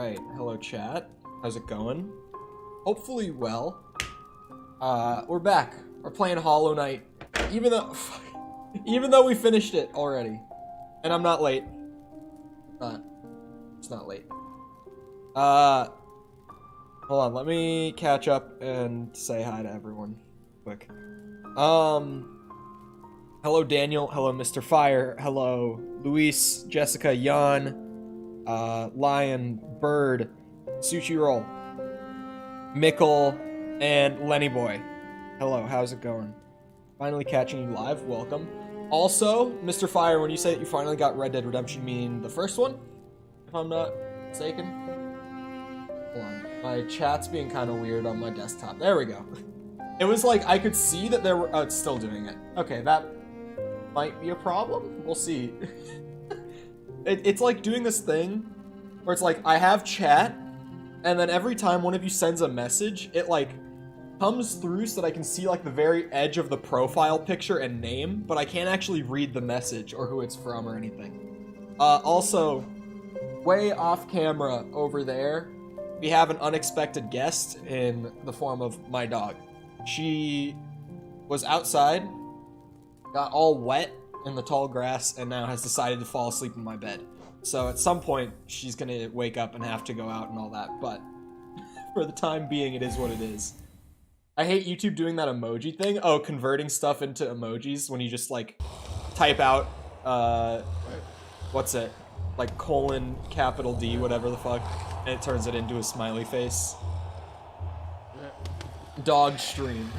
Alright, hello chat. How's it going? Hopefully well. We're back. We're playing Hollow Knight. Even though we finished it already. And I'm not late. It's not late. Hold on, let me catch up and say hi to everyone quick. Hello Daniel, hello Mr. Fire, hello Luis, Jessica, Jan, Lion, Bird, Sushi Roll, Mickle, and Lenny Boy. Hello, how's it going? Finally catching you live, welcome. Also, Mr. Fire, when you say that you finally got Red Dead Redemption, you mean the first one? If I'm not mistaken? Hold on, my chat's being kind of weird on my desktop. There we go. It was like, I could see that there were, oh, it's still doing it. Okay, that might be a problem. We'll see. It's like doing this thing where it's like, I have chat, and then every time one of you sends a message, it like comes through so that I can see like the very edge of the profile picture and name, but I can't actually read the message or who it's from or anything. Also, way off camera over there, we have an unexpected guest in the form of my dog. She was outside, got all wet in the tall grass, and now has decided to fall asleep in my bed. So at some point, she's gonna wake up and have to go out and all that, but for the time being, it is what it is. I hate YouTube doing that emoji thing. Oh, converting stuff into emojis when you just like type out, what's it? Like colon, capital D, whatever the fuck, and it turns it into a smiley face. Dog stream.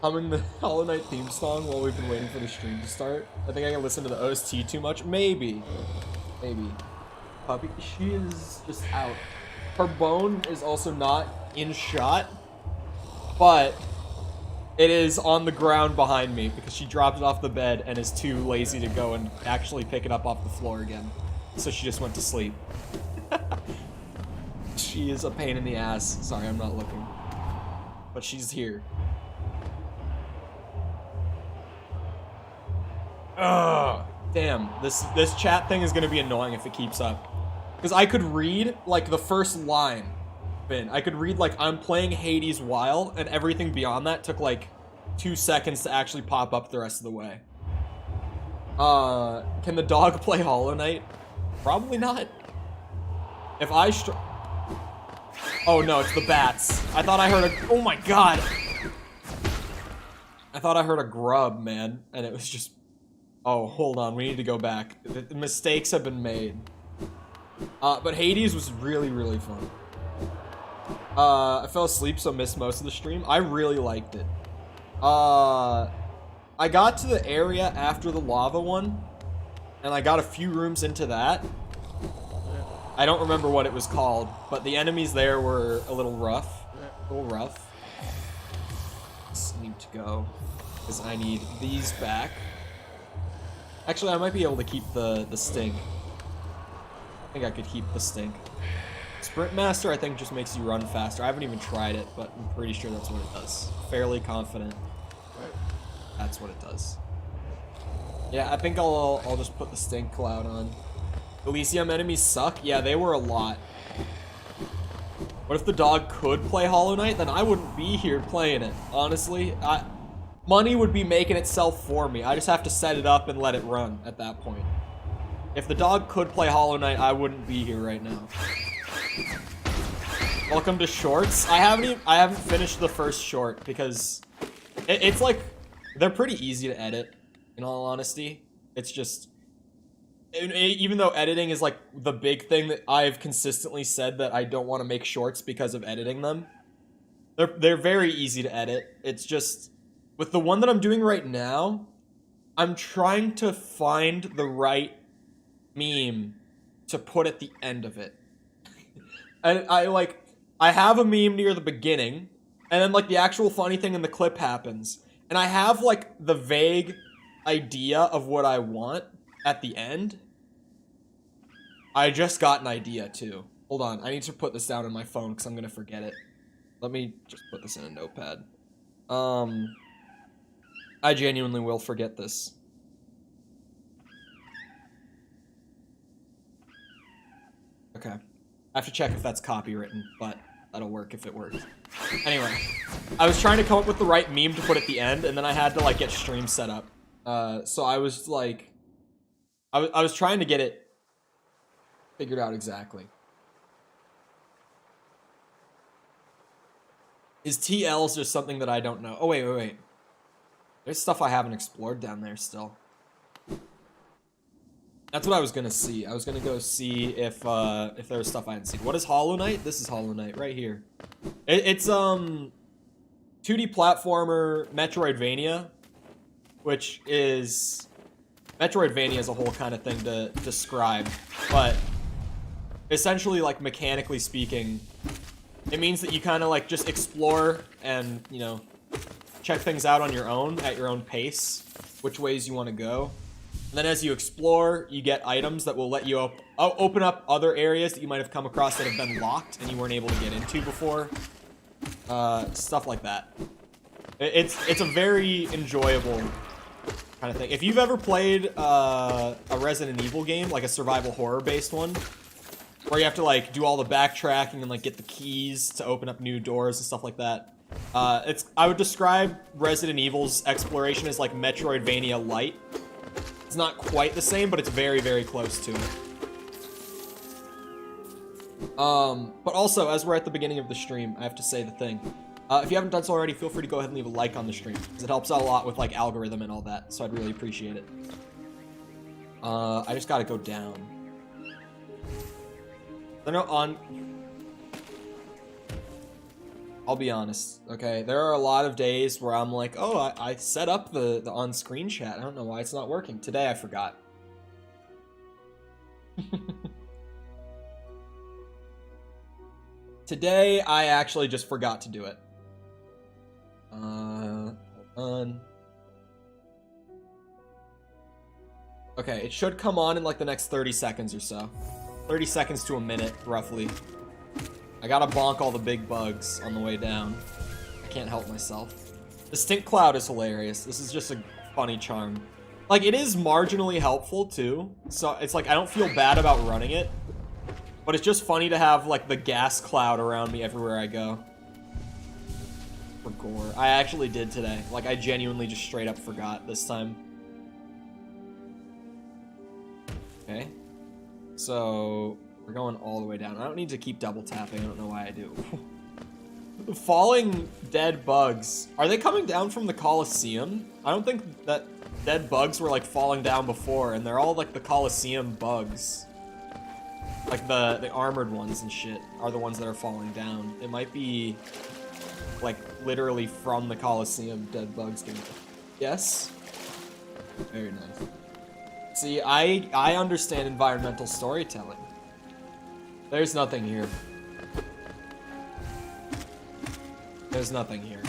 Humming the Hollow Knight theme song while we've been waiting for the stream to start. I think I can listen to the OST too much. Maybe. Maybe. Puppy, she is just out. Her bone is also not in shot, but it is on the ground behind me because she dropped it off the bed and is too lazy to go and actually pick it up off the floor again. So she just went to sleep. She is a pain in the ass. Sorry, I'm not looking. But she's here. Ugh, damn, this chat thing is gonna be annoying if it keeps up. Because I could read, like, the first line. I could read, like, I'm playing Hades while, and everything beyond that took, like, 2 seconds to actually pop up the rest of the way. Can the dog play Hollow Knight? Probably not. If I oh no, it's the bats. I thought I heard a- oh my god! I thought I heard a grub, man, and it was just- oh, hold on, we need to go back. The mistakes have been made. But Hades was really, really fun. I fell asleep, so missed most of the stream. I really liked it. I got to the area after the lava one, and I got a few rooms into that. I don't remember what it was called, but the enemies there were a little rough. Just need to go, because I need these back. Actually, I might be able to keep the stink. I think I could keep the stink. Sprint Master, I think, just makes you run faster. I haven't even tried it, but I'm pretty sure that's what it does. Fairly confident. That's what it does. Yeah, I think I'll just put the stink cloud on. Elysium enemies suck? Yeah, they were a lot. What if the dog could play Hollow Knight? Then I wouldn't be here playing it. Honestly, money would be making itself for me. I just have to set it up and let it run at that point. If the dog could play Hollow Knight, I wouldn't be here right now. Welcome to shorts. I haven't finished the first short because it's like they're pretty easy to edit. In all honesty, it's just even though editing is like the big thing that I've consistently said that I don't want to make shorts because of editing them. They're very easy to edit. It's just with the one that I'm doing right now, I'm trying to find the right meme to put at the end of it. And I have a meme near the beginning, and then like the actual funny thing in the clip happens. And I have like the vague idea of what I want at the end. I just got an idea too. Hold on, I need to put this down on my phone because I'm gonna forget it. Let me just put this in a notepad. I genuinely will forget this. Okay. I have to check if that's copywritten, but that'll work if it works. Anyway, I was trying to come up with the right meme to put at the end, and then I had to, like, get stream set up. So I was, like... I was trying to get it figured out exactly. Is TLs just something that I don't know? Oh, wait. There's stuff I haven't explored down there still. That's what I was gonna see. I was gonna go see if there was stuff I hadn't seen. What is Hollow Knight? This is Hollow Knight right here. It's 2D platformer Metroidvania, which is Metroidvania is a whole kind of thing to describe, but essentially, like, mechanically speaking, it means that you kind of, like, just explore and, you know, check things out on your own, at your own pace, which ways you want to go. And then as you explore, you get items that will let you open up other areas that you might have come across that have been locked and you weren't able to get into before. Stuff like that. It's a very enjoyable kind of thing. If you've ever played a Resident Evil game, like a survival horror-based one, where you have to, like, do all the backtracking and, like, get the keys to open up new doors and stuff like that. I would describe Resident Evil's exploration as, like, Metroidvania light. It's not quite the same, but it's very, very close to it. But also, as we're at the beginning of the stream, I have to say the thing. If you haven't done so already, feel free to go ahead and leave a like on the stream, because it helps out a lot with, like, algorithm and all that, so I'd really appreciate it. I just gotta go down. I'll be honest, okay? There are a lot of days where I'm like, oh, I set up the on-screen chat. I don't know why it's not working. Today I forgot. Today I actually just forgot to do it. Hold on. Okay, it should come on in like the next 30 seconds or so. 30 seconds to a minute, roughly. I gotta bonk all the big bugs on the way down. I can't help myself. The stink cloud is hilarious. This is just a funny charm. Like, it is marginally helpful, too. So, it's like, I don't feel bad about running it. But it's just funny to have, like, the gas cloud around me everywhere I go. For gore. I actually did today. Like, I genuinely just straight up forgot this time. Okay. So, we're going all the way down. I don't need to keep double tapping. I don't know why I do. Falling dead bugs. Are they coming down from the Colosseum? I don't think that dead bugs were, like, falling down before, and they're all, like, the Colosseum bugs. Like, the armored ones and shit are the ones that are falling down. It might be, like, literally from the Colosseum dead bugs. Yes? Very nice. See, I understand environmental storytelling. There's nothing here. There's nothing here.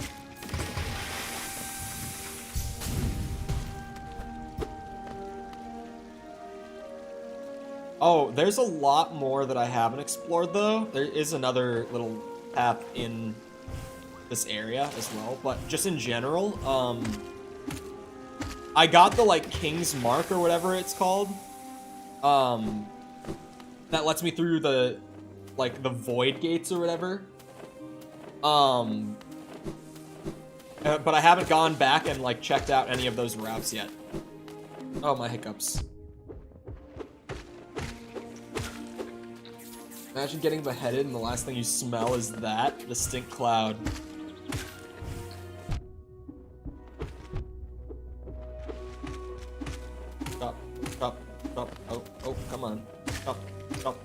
Oh, there's a lot more that I haven't explored, though. There is another little path in this area as well, but just in general, I got the, like, King's Mark or whatever it's called. That lets me through the, like, the Void Gates or whatever. But I haven't gone back and, like, checked out any of those routes yet. Oh, my hiccups. Imagine getting beheaded and the last thing you smell is that, the stink cloud. Stop, stop, stop. Oh, come on. Stop, stop.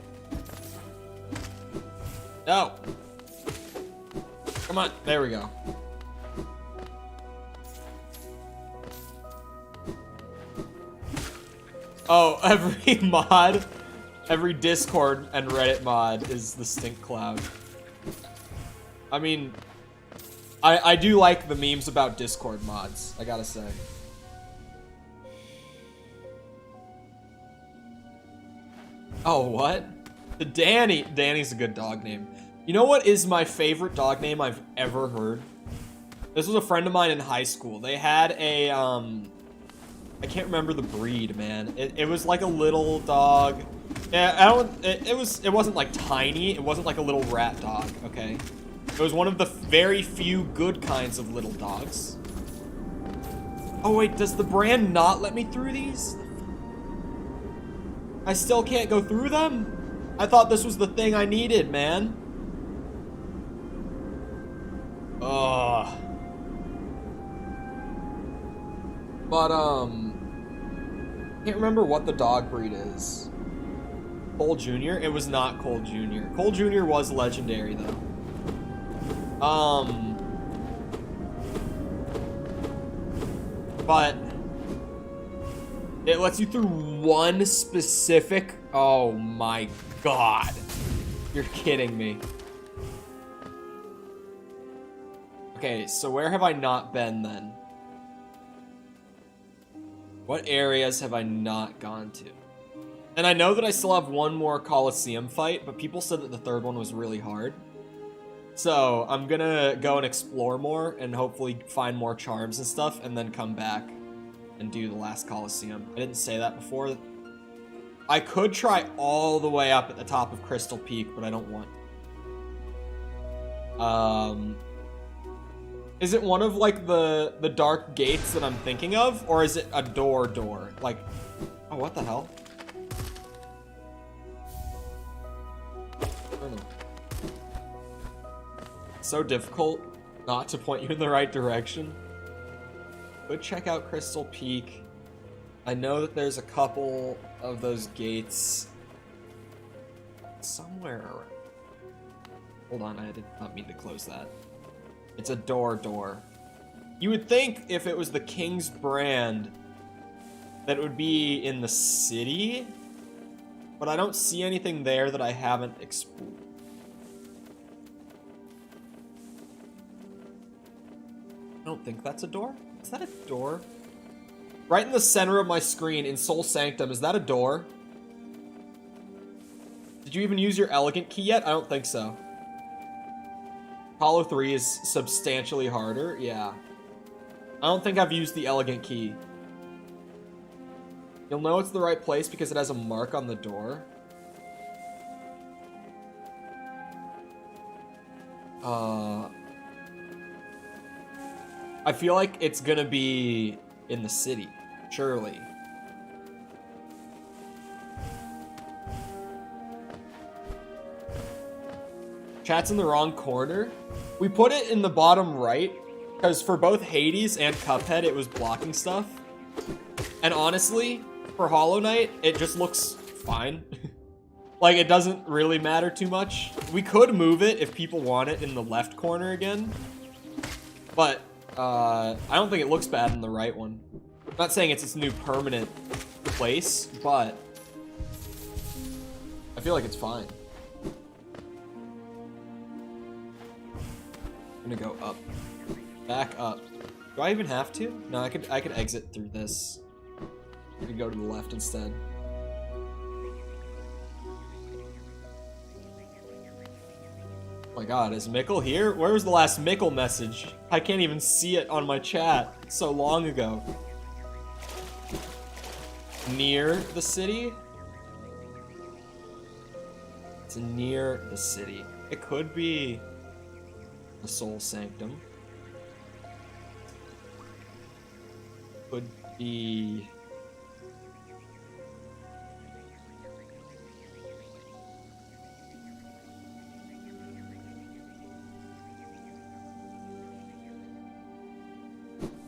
No! Come on, there we go. Oh, every mod, every Discord and Reddit mod is the stink cloud. I mean, I do like the memes about Discord mods, I gotta say. Oh, what? The Danny. Danny's a good dog name. You know what is my favorite dog name I've ever heard? This was a friend of mine in high school. They had a, I can't remember the breed, man. It was like a little dog. Yeah, I don't. It wasn't like tiny. It wasn't like a little rat dog. Okay, it was one of the very few good kinds of little dogs. Oh wait, does the brand not let me through these? I still can't go through them? I thought this was the thing I needed, man. Ugh. But, can't remember what the dog breed is. Cole Jr.? It was not Cole Jr. Cole Jr. was legendary, though. But it lets you through one specific... Oh my god. You're kidding me. Okay, so where have I not been then? What areas have I not gone to? And I know that I still have one more Coliseum fight, but people said that the third one was really hard. So I'm gonna go and explore more and hopefully find more charms and stuff and then come back and do the last Coliseum. I didn't say that before. I could try all the way up at the top of Crystal Peak, but I don't want. Is it one of like the dark gates that I'm thinking of, or is it a door? Like, oh, what the hell? I don't know. It's so difficult not to point you in the right direction. Go check out Crystal Peak. I know that there's a couple of those gates somewhere around. Hold on, I did not mean to close that. It's a door. You would think if it was the King's brand that it would be in the city, but I don't see anything there that I haven't explored. I don't think that's a door. Is that a door? Right in the center of my screen in Soul Sanctum, is that a door? Did you even use your elegant key yet? I don't think so. Hollow 3 is substantially harder, yeah. I don't think I've used the elegant key. You'll know it's the right place because it has a mark on the door. I feel like it's gonna be in the city, surely. Chat's in the wrong corner. We put it in the bottom right because for both Hades and Cuphead, it was blocking stuff. And honestly, for Hollow Knight, it just looks fine. Like, it doesn't really matter too much. We could move it if people want it in the left corner again. But, I don't think it looks bad in the right one. I'm not saying it's its new permanent place, but I feel like it's fine. I'm gonna go up. Back up. Do I even have to? No, I could exit through this. I could go to the left instead. Oh my god, is Mickle here? Where was the last Mickle message? I can't even see it on my chat. It's so long ago. Near the city? It's near the city. It could be the Soul Sanctum. Could be...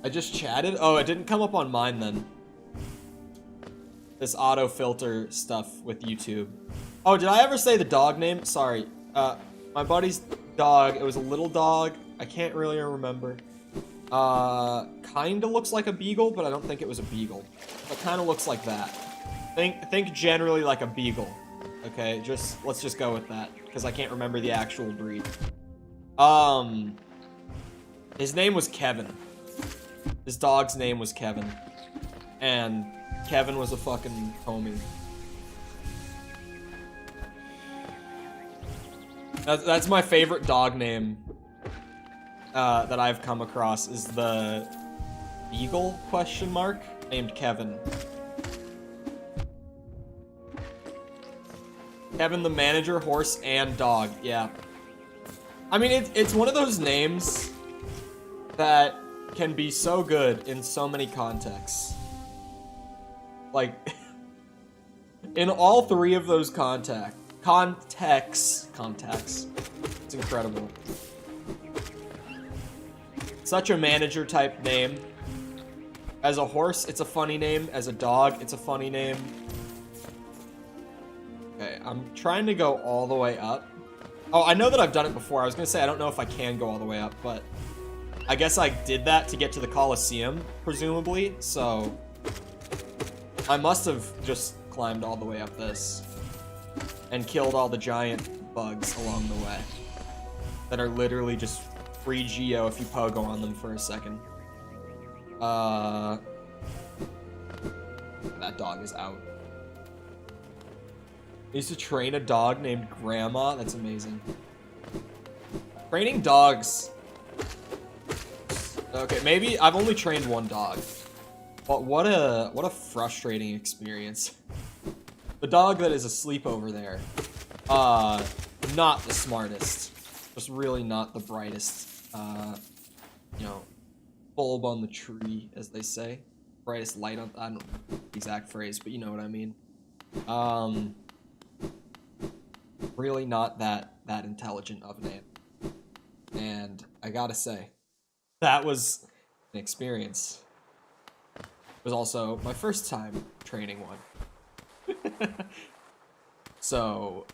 I just chatted? Oh, it didn't come up on mine then. This auto filter stuff with YouTube. Oh, did I ever say the dog name? Sorry. My buddy's dog, it was a little dog. I can't really remember. Kinda looks like a beagle, but I don't think it was a beagle. It kinda looks like that. Think generally like a beagle. Okay, let's just go with that, because I can't remember the actual breed. His name was Kevin. His dog's name was Kevin. And Kevin was a fucking homie. That's my favorite dog name that I've come across, is the Beagle question mark named Kevin. Kevin the manager, horse, and dog. Yeah. I mean, it's one of those names that can be so good in so many contexts. Like, in all three of those contexts, it's incredible. Such a manager type name. As a horse, it's a funny name. As a dog, it's a funny name. Okay, I'm trying to go all the way up. Oh, I know that I've done it before. I was gonna say, I don't know if I can go all the way up, but I guess I did that to get to the Colosseum, presumably, so I must have just climbed all the way up this and killed all the giant bugs along the way that are literally just free Geo if you pogo on them for a second. That dog is out. I used to train a dog named Grandma. That's amazing. Training dogs. Okay, maybe I've only trained one dog. But what a frustrating experience. The dog that is asleep over there. Not the smartest. Just really not the brightest. You know, bulb on the tree, as they say. Brightest light on, I don't know the exact phrase, but you know what I mean. Really not that intelligent of an animal. And I gotta say, that was an experience. It was also my first time training one. So,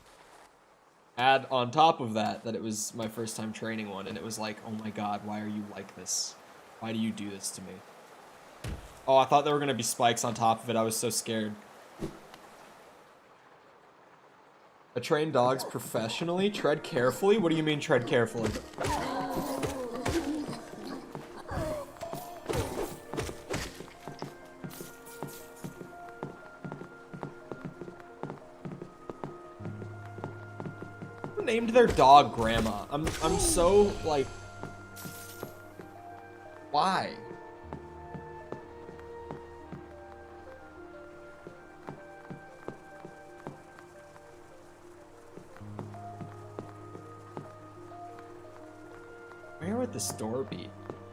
add on top of that it was my first time training one, and it was like, oh my god, why are you like this? Why do you do this to me? Oh, I thought there were gonna be spikes on top of it. I was so scared. I train dogs professionally? Tread carefully? What do you mean tread carefully? Who named their dog Grandma? I'm so, like... Why? Where would this door be?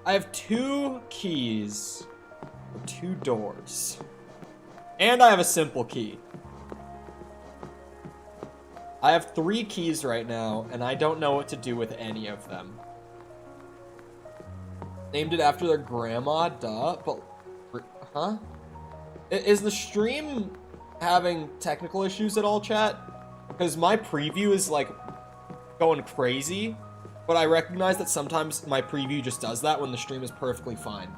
I have 2 keys for 2 doors. And I have a simple key. I have 3 keys right now, and I don't know what to do with any of them. Named it after their grandma, duh, but... Huh? Is the stream having technical issues at all, chat? Because my preview is, like, going crazy. But I recognize that sometimes my preview just does that when the stream is perfectly fine.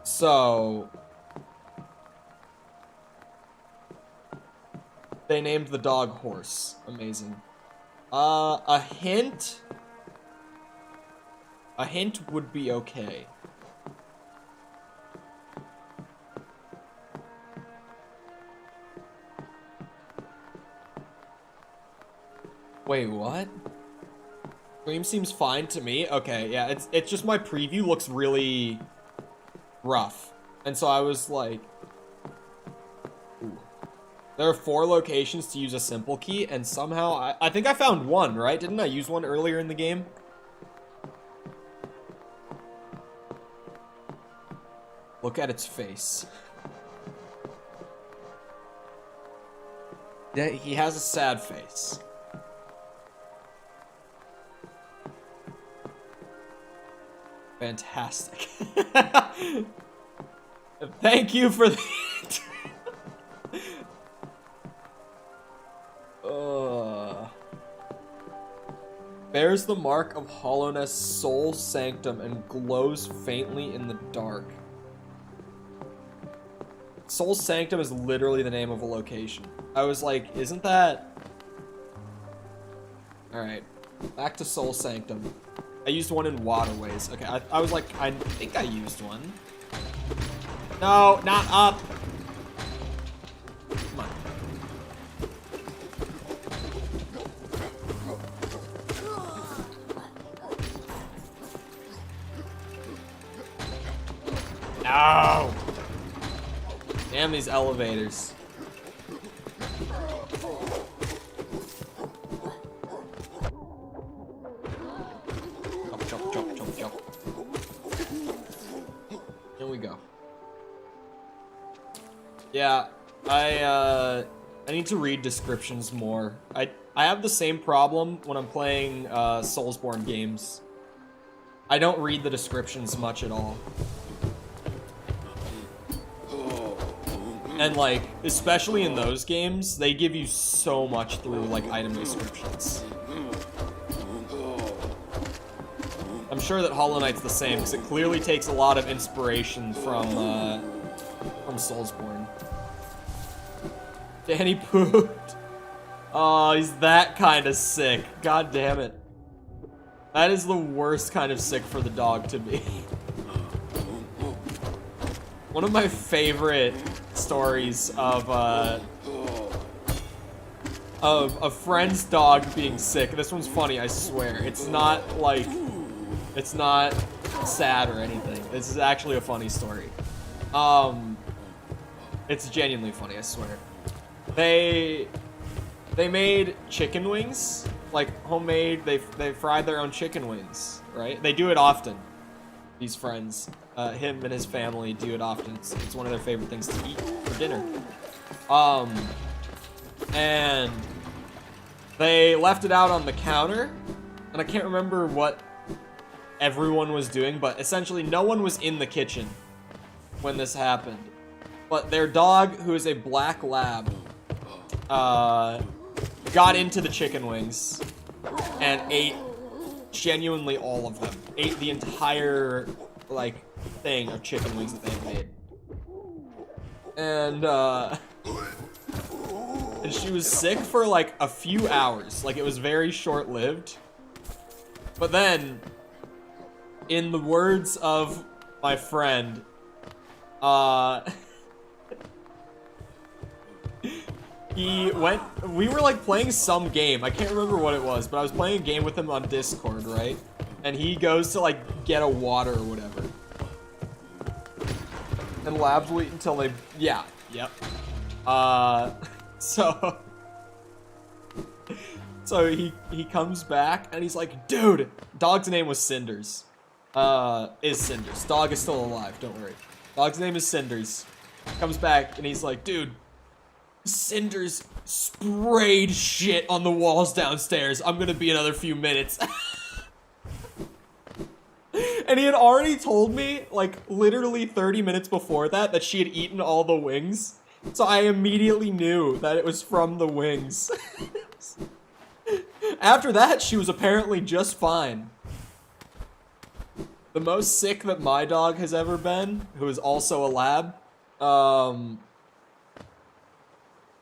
So... They named the dog Horse. Amazing. A hint? A hint would be okay. Wait, what? Stream seems fine to me. Okay, yeah, it's just my preview looks really rough. And so I was like, ooh. There are 4 locations to use a simple key, and somehow I think I found one, right? Didn't I use one earlier in the game? Look at its face. Yeah, he has a sad face. Fantastic. Thank you for the... Bears the mark of hollowness, soul sanctum, and glows faintly in the dark. Soul sanctum is literally the name of a location. I was like, isn't that... Alright, back to soul sanctum. I used one in waterways. Okay, I was like, I think I used one. No, not up. Come on. No. Damn these elevators. we go. Yeah, I need to read descriptions more. I have the same problem when I'm playing Soulsborne games. I don't read the descriptions much at all. And like, especially in those games, they give you so much through like item descriptions. I'm sure that Hollow Knight's the same, because it clearly takes a lot of inspiration from Soulsborne. Danny pooped. Oh, he's that kind of sick. God damn it. That is the worst kind of sick for the dog to be. One of my favorite stories of a friend's dog being sick. This one's funny, I swear. It's not sad or anything. This is actually a funny story. It's genuinely funny, I swear. They made chicken wings, like homemade. They fried their own chicken wings, right? They do it often. These friends, him and his family do it often. It's one of their favorite things to eat for dinner. And they left it out on the counter, and I can't remember what everyone was doing, but essentially no one was in the kitchen when this happened. But their dog, who is a black lab, got into the chicken wings and ate genuinely all of them. Ate the entire, like, thing of chicken wings that they had made. And she was sick for, like, a few hours. Like, it was very short-lived. But then, in the words of my friend, we were like playing some game. I can't remember what it was, but I was playing a game with him on Discord, right? And he goes to like get a water or whatever. And labs wait until they, yeah, yep. So he comes back and he's like, dude, dog's name was Cinders. Is Cinders. Dog is still alive, don't worry. Dog's name is Cinders. Comes back and he's like, dude, Cinders sprayed shit on the walls downstairs. I'm gonna be another few minutes. And he had already told me, like, literally 30 minutes before that she had eaten all the wings. So I immediately knew that it was from the wings. After that, she was apparently just fine. The most sick that my dog has ever been, who is also a lab,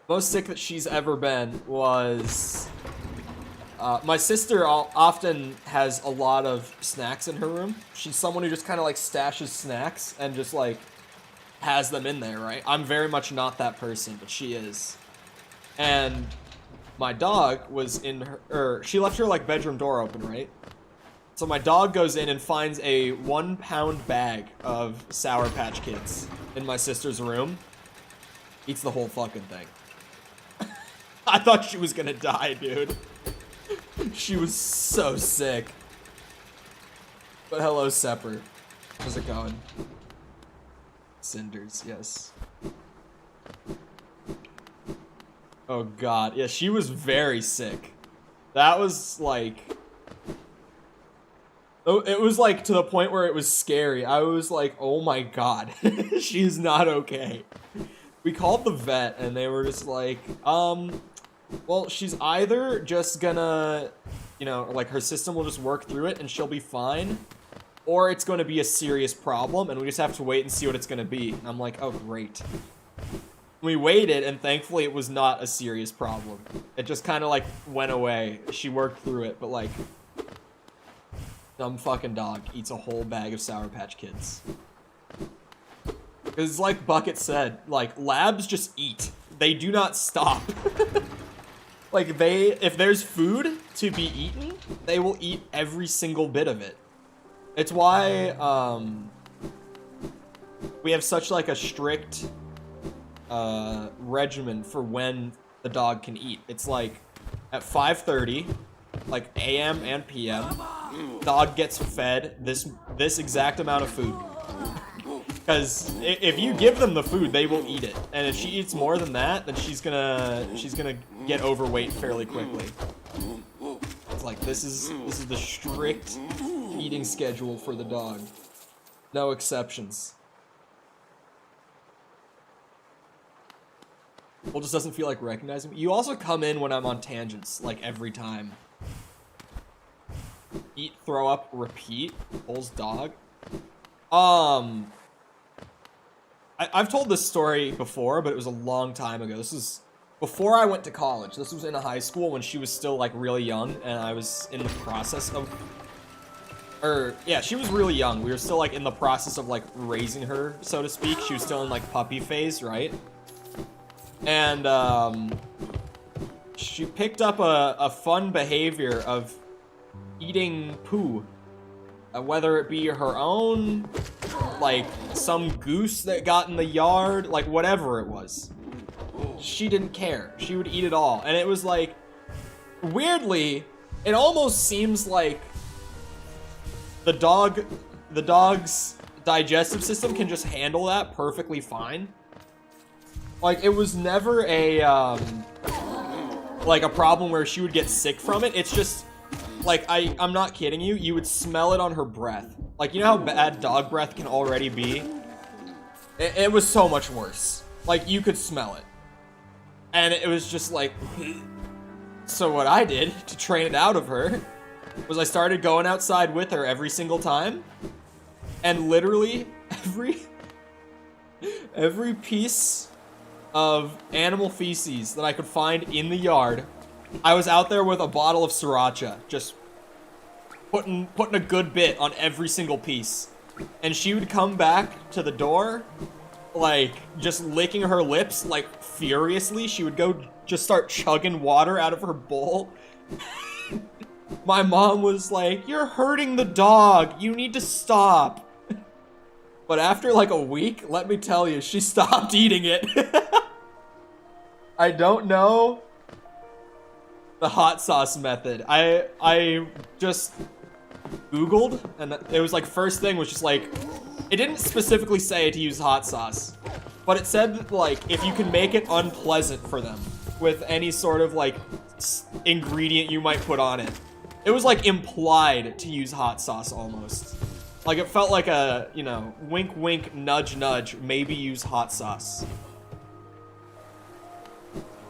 most sick that she's ever been was, my sister often has a lot of snacks in her room. She's someone who just kind of like stashes snacks and just like has them in there, right? I'm very much not that person, but she is. And my dog was in her, she left her like bedroom door open, right? So my dog goes in and finds a 1 pound bag of Sour Patch Kids in my sister's room. Eats the whole fucking thing. I thought she was gonna die, dude. She was so sick. But hello, Sepper. How's it going? Cinders, yes. Oh god, yeah, she was very sick. That was like... It was like to the point where it was scary. I was like, oh my god, she's not okay. We called the vet and they were just like, well, she's either just gonna, you know, like her system will just work through it and she'll be fine, or it's gonna be a serious problem and we just have to wait and see what it's gonna be. And I'm like, oh great. We waited and thankfully it was not a serious problem. It just kind of like went away. She worked through it, but like, dumb fucking dog eats a whole bag of Sour Patch Kids. Because like Bucket said, like, labs just eat. They do not stop. Like, if there's food to be eaten, they will eat every single bit of it. It's why, we have such, like, a strict, regimen for when the dog can eat. It's like, at 5:30, like, AM and PM, dog gets fed this exact amount of food. Because if you give them the food, they will eat it. And if she eats more than that, then she's gonna get overweight fairly quickly. It's like this is the strict eating schedule for the dog. No exceptions. Well, just doesn't feel like recognizing me. You also come in when I'm on tangents, like every time. Eat, throw up, repeat. Bull's dog. I've told this story before, but it was a long time ago. This was before I went to college. This was in a high school when she was still like really young, and I was in the process of, yeah, she was really young. We were still like in the process of like raising her, so to speak. She was still in like puppy phase, right? And she picked up a fun behavior of eating poo, whether it be her own, like some goose that got in the yard, like whatever it was. She didn't care. She would eat it all. And it was like, weirdly, it almost seems like the dog's digestive system can just handle that perfectly fine. Like, it was never a like a problem where she would get sick from it. It's just like, I'm not kidding you, you would smell it on her breath. Like, you know how bad dog breath can already be? It was so much worse. Like, you could smell it. And it was just like, so what I did to train it out of her was I started going outside with her every single time. And literally every piece of animal feces that I could find in the yard, I was out there with a bottle of sriracha, just putting a good bit on every single piece. And she would come back to the door, like, just licking her lips, like, furiously. She would go just start chugging water out of her bowl. My mom was like, "You're hurting the dog. You need to stop." But after, like, a week, let me tell you, she stopped eating it. I don't know the hot sauce method. I just Googled, and it was like, first thing was just like, it didn't specifically say to use hot sauce, but it said that, like, if you can make it unpleasant for them with any sort of like ingredient you might put on it. It was like implied to use hot sauce almost. Like, it felt like a, you know, wink wink, nudge nudge, maybe use hot sauce.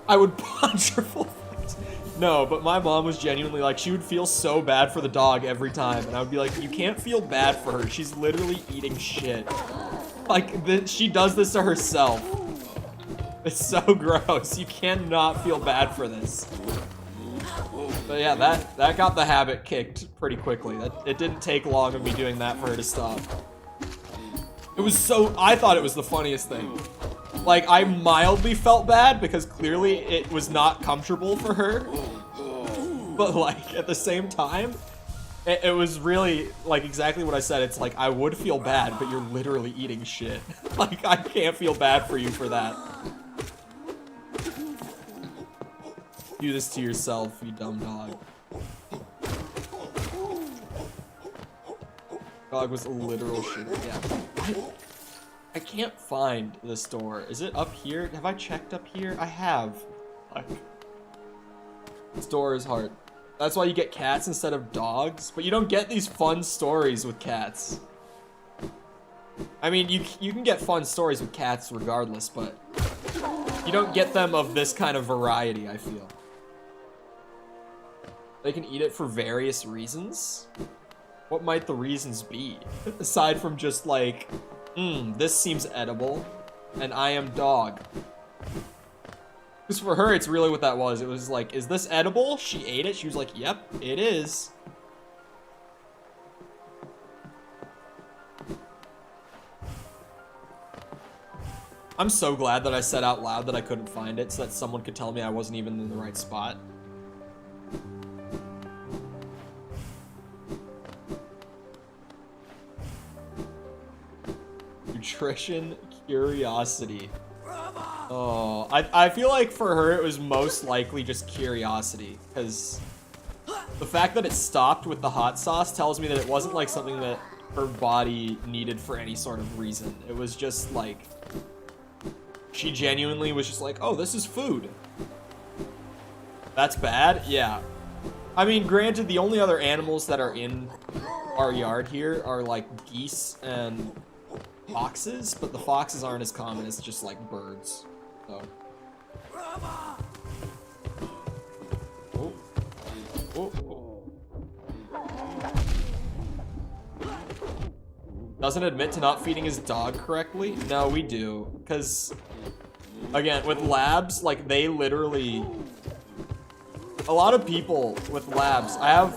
I would punch her full face. No, but my mom was genuinely like, she would feel so bad for the dog every time. And I would be like, you can't feel bad for her. She's literally eating shit. Like, she does this to herself. It's so gross. You cannot feel bad for this. But yeah, that got the habit kicked pretty quickly. It didn't take long of me doing that for her to stop. It was so, I thought it was the funniest thing. Like, I mildly felt bad because clearly it was not comfortable for her. But, like, at the same time, it was really, like, exactly what I said. It's like, I would feel bad, but you're literally eating shit. Like, I can't feel bad for you for that. Do this to yourself, you dumb dog. Dog was a literal shit. Yeah. I can't find this door. Is it up here? Have I checked up here? I have. Fuck. This door is hard. That's why you get cats instead of dogs. But you don't get these fun stories with cats. I mean, you can get fun stories with cats regardless, but you don't get them of this kind of variety, I feel. They can eat it for various reasons? What might the reasons be? Aside from just like, this seems edible, and I am dog. Because for her, it's really what that was. It was like, is this edible? She ate it. She was like, yep, it is. I'm so glad that I said out loud that I couldn't find it so that someone could tell me I wasn't even in the right spot. Nutrition curiosity. Oh, I feel like for her it was most likely just curiosity, because the fact that it stopped with the hot sauce tells me that it wasn't like something that her body needed for any sort of reason. It was just like, she genuinely was just like, oh, this is food. That's bad? Yeah. I mean, granted, the only other animals that are in our yard here are like geese and foxes, but the foxes aren't as common as just like birds. So. Oh. Oh. Doesn't admit to not feeding his dog correctly? No, we do. Because, again, with labs, like, they literally... A lot of people with labs, I have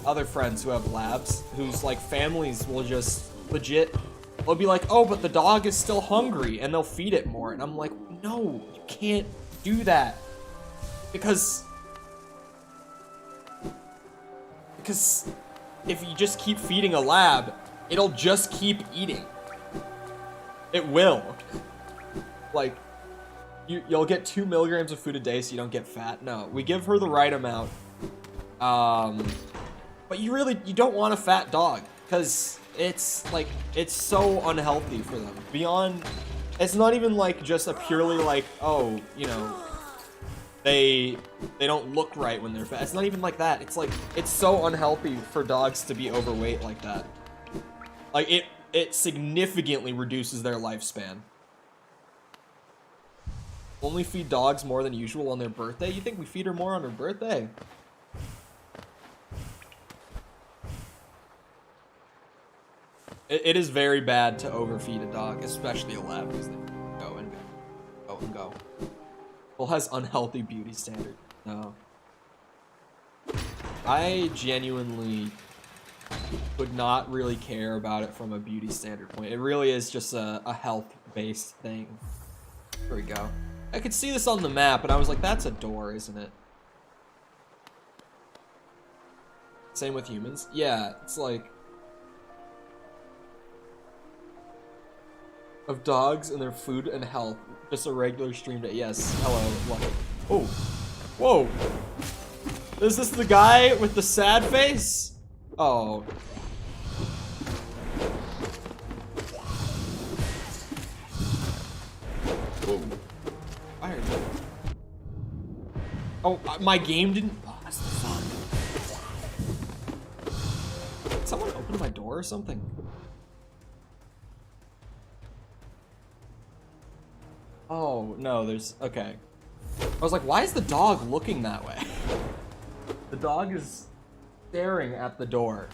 other friends who have labs, whose, like, families will just legit... They'll be like, oh, but the dog is still hungry, and they'll feed it more. And I'm like, no, you can't do that. Because if you just keep feeding a lab, it'll just keep eating. It will. Like, you'll get 2 milligrams of food a day so you don't get fat. No, we give her the right amount. But you don't want a fat dog, because it's like, it's so unhealthy for them. Beyond, it's not even like just a purely like, oh, you know, they don't look right when they're fat. It's not even like that. It's like, it's so unhealthy for dogs to be overweight like that. Like, it significantly reduces their lifespan. Only feed dogs more than usual on their birthday? You think we feed her more on her birthday? It is very bad to overfeed a dog, especially a lab, because they go and go, go and go. Well, has unhealthy beauty standard. No. I genuinely would not really care about it from a beauty standard point. It really is just a health-based thing. There we go. I could see this on the map, and I was like, that's a door, isn't it? Same with humans. Yeah, it's like... Of dogs and their food and health. Just a regular stream day. Yes, hello. Oh. Whoa. Is this the guy with the sad face? Oh. Whoa. Fire. Oh, my game didn't... Oh, that's the fuck. Did someone open my door or something? Oh, no, there's... Okay. I was like, why is the dog looking that way? The dog is staring at the door.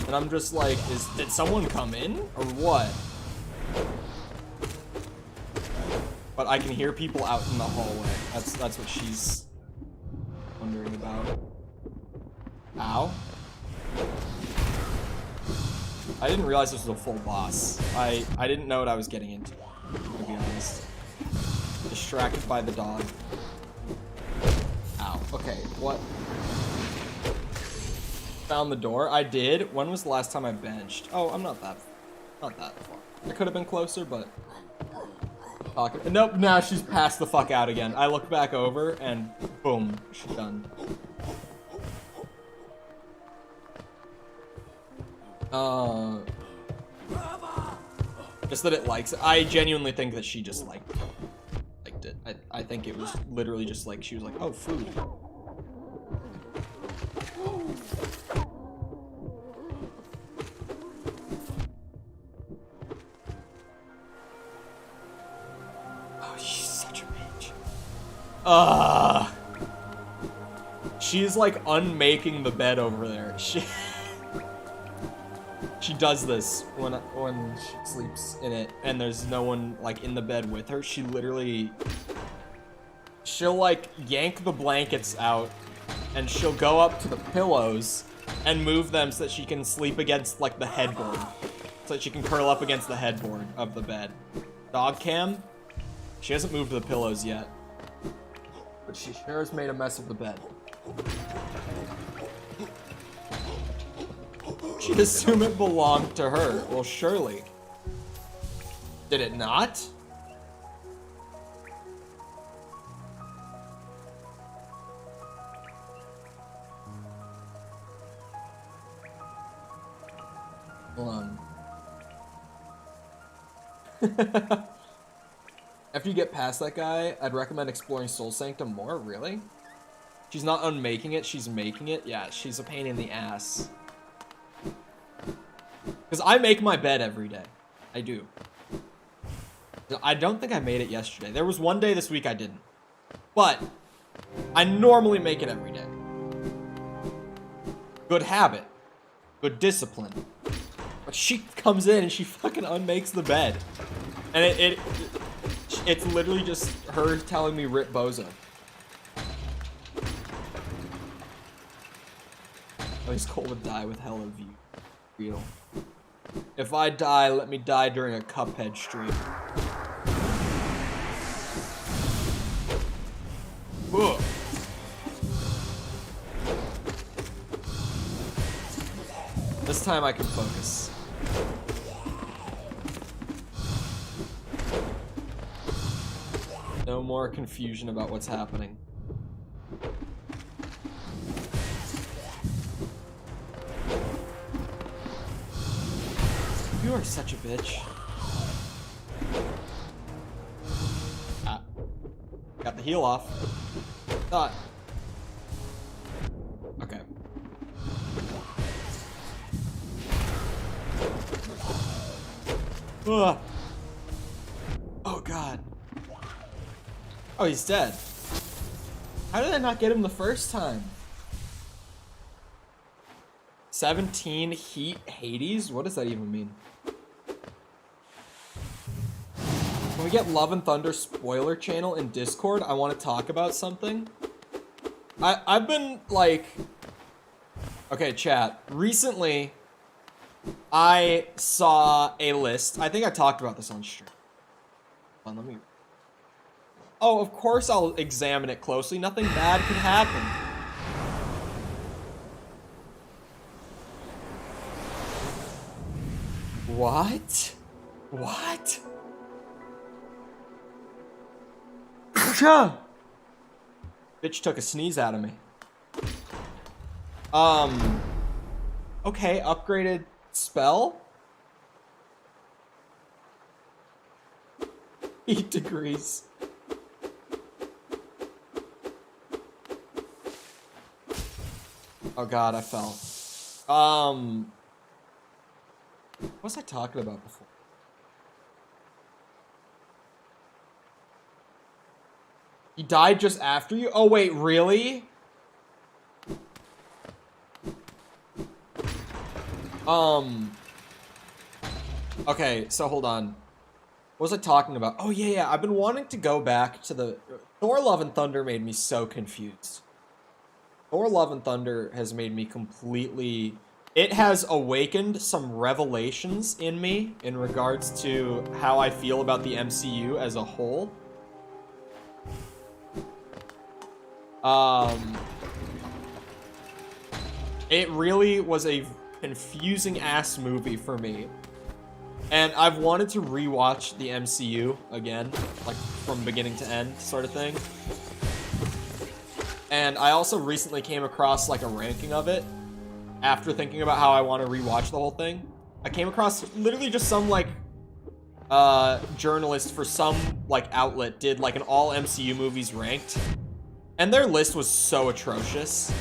And I'm just like, did someone come in? Or what? But I can hear people out in the hallway. That's what she's wondering about. Ow. I didn't realize this was a full boss. I didn't know what I was getting into, to be honest. Distracted by the dog. Ow. Okay, what? Found the door. I did. When was the last time I benched? Oh, I'm not that far. I could have been closer, but... Nope, now she's passed the fuck out again. I look back over, and boom, she's done. Just that it likes it. I genuinely think that she just liked it. I think it was literally just like, she was like, oh, food. Oh, she's such a bitch. She's like unmaking the bed over there. She does this when she sleeps in it and there's no one like in the bed with her. She'll like yank the blankets out and she'll go up to the pillows and move them so that she can sleep against like the headboard. So that she can curl up against the headboard of the bed. Dog cam, she hasn't moved the pillows yet. But she sure has made a mess of the bed. She'd assume it belonged to her. Well, surely. Did it not? Hold on. After you get past that guy, I'd recommend exploring Soul Sanctum more. Really? She's not unmaking it, she's making it? Yeah, she's a pain in the ass. Because I make my bed every day. I do. I don't think I made it yesterday. There was one day this week I didn't. But I normally make it every day. Good habit. Good discipline. But she comes in and she fucking unmakes the bed. And it's literally just her telling me rip bozo. Oh, he's Cole would die with hella view. Real. If I die, let me die during a Cuphead stream. Ugh. This time I can focus. No more confusion about what's happening. You are such a bitch. Ah. Got the heal off. Thought. Okay. Ugh. Oh god. Oh, he's dead. How did I not get him the first time? 17 Heat Hades? What does that even mean? Can we get Love and Thunder spoiler channel in Discord? I want to talk about something. I've been like... Okay, chat. Recently, I saw a list. I think I talked about this on stream. Hold on, let me... Oh, of course I'll examine it closely. Nothing bad could happen. What? What? Bitch took a sneeze out of me. Okay, upgraded spell? 8 degrees. Oh god, I fell. What was I talking about before? He died just after you? Oh wait, really? Okay, so hold on. What was I talking about? Oh yeah, I've been wanting to go back to the... Thor Love and Thunder made me so confused. Thor Love and Thunder has made me completely... It has awakened some revelations in me in regards to how I feel about the MCU as a whole. It really was a confusing ass movie for me. And I've wanted to rewatch the MCU again, like from beginning to end sort of thing. And I also recently came across like a ranking of it after thinking about how I want to rewatch the whole thing. I came across literally just some like journalist for some like outlet did like an all MCU movies ranked. And their list was so atrocious.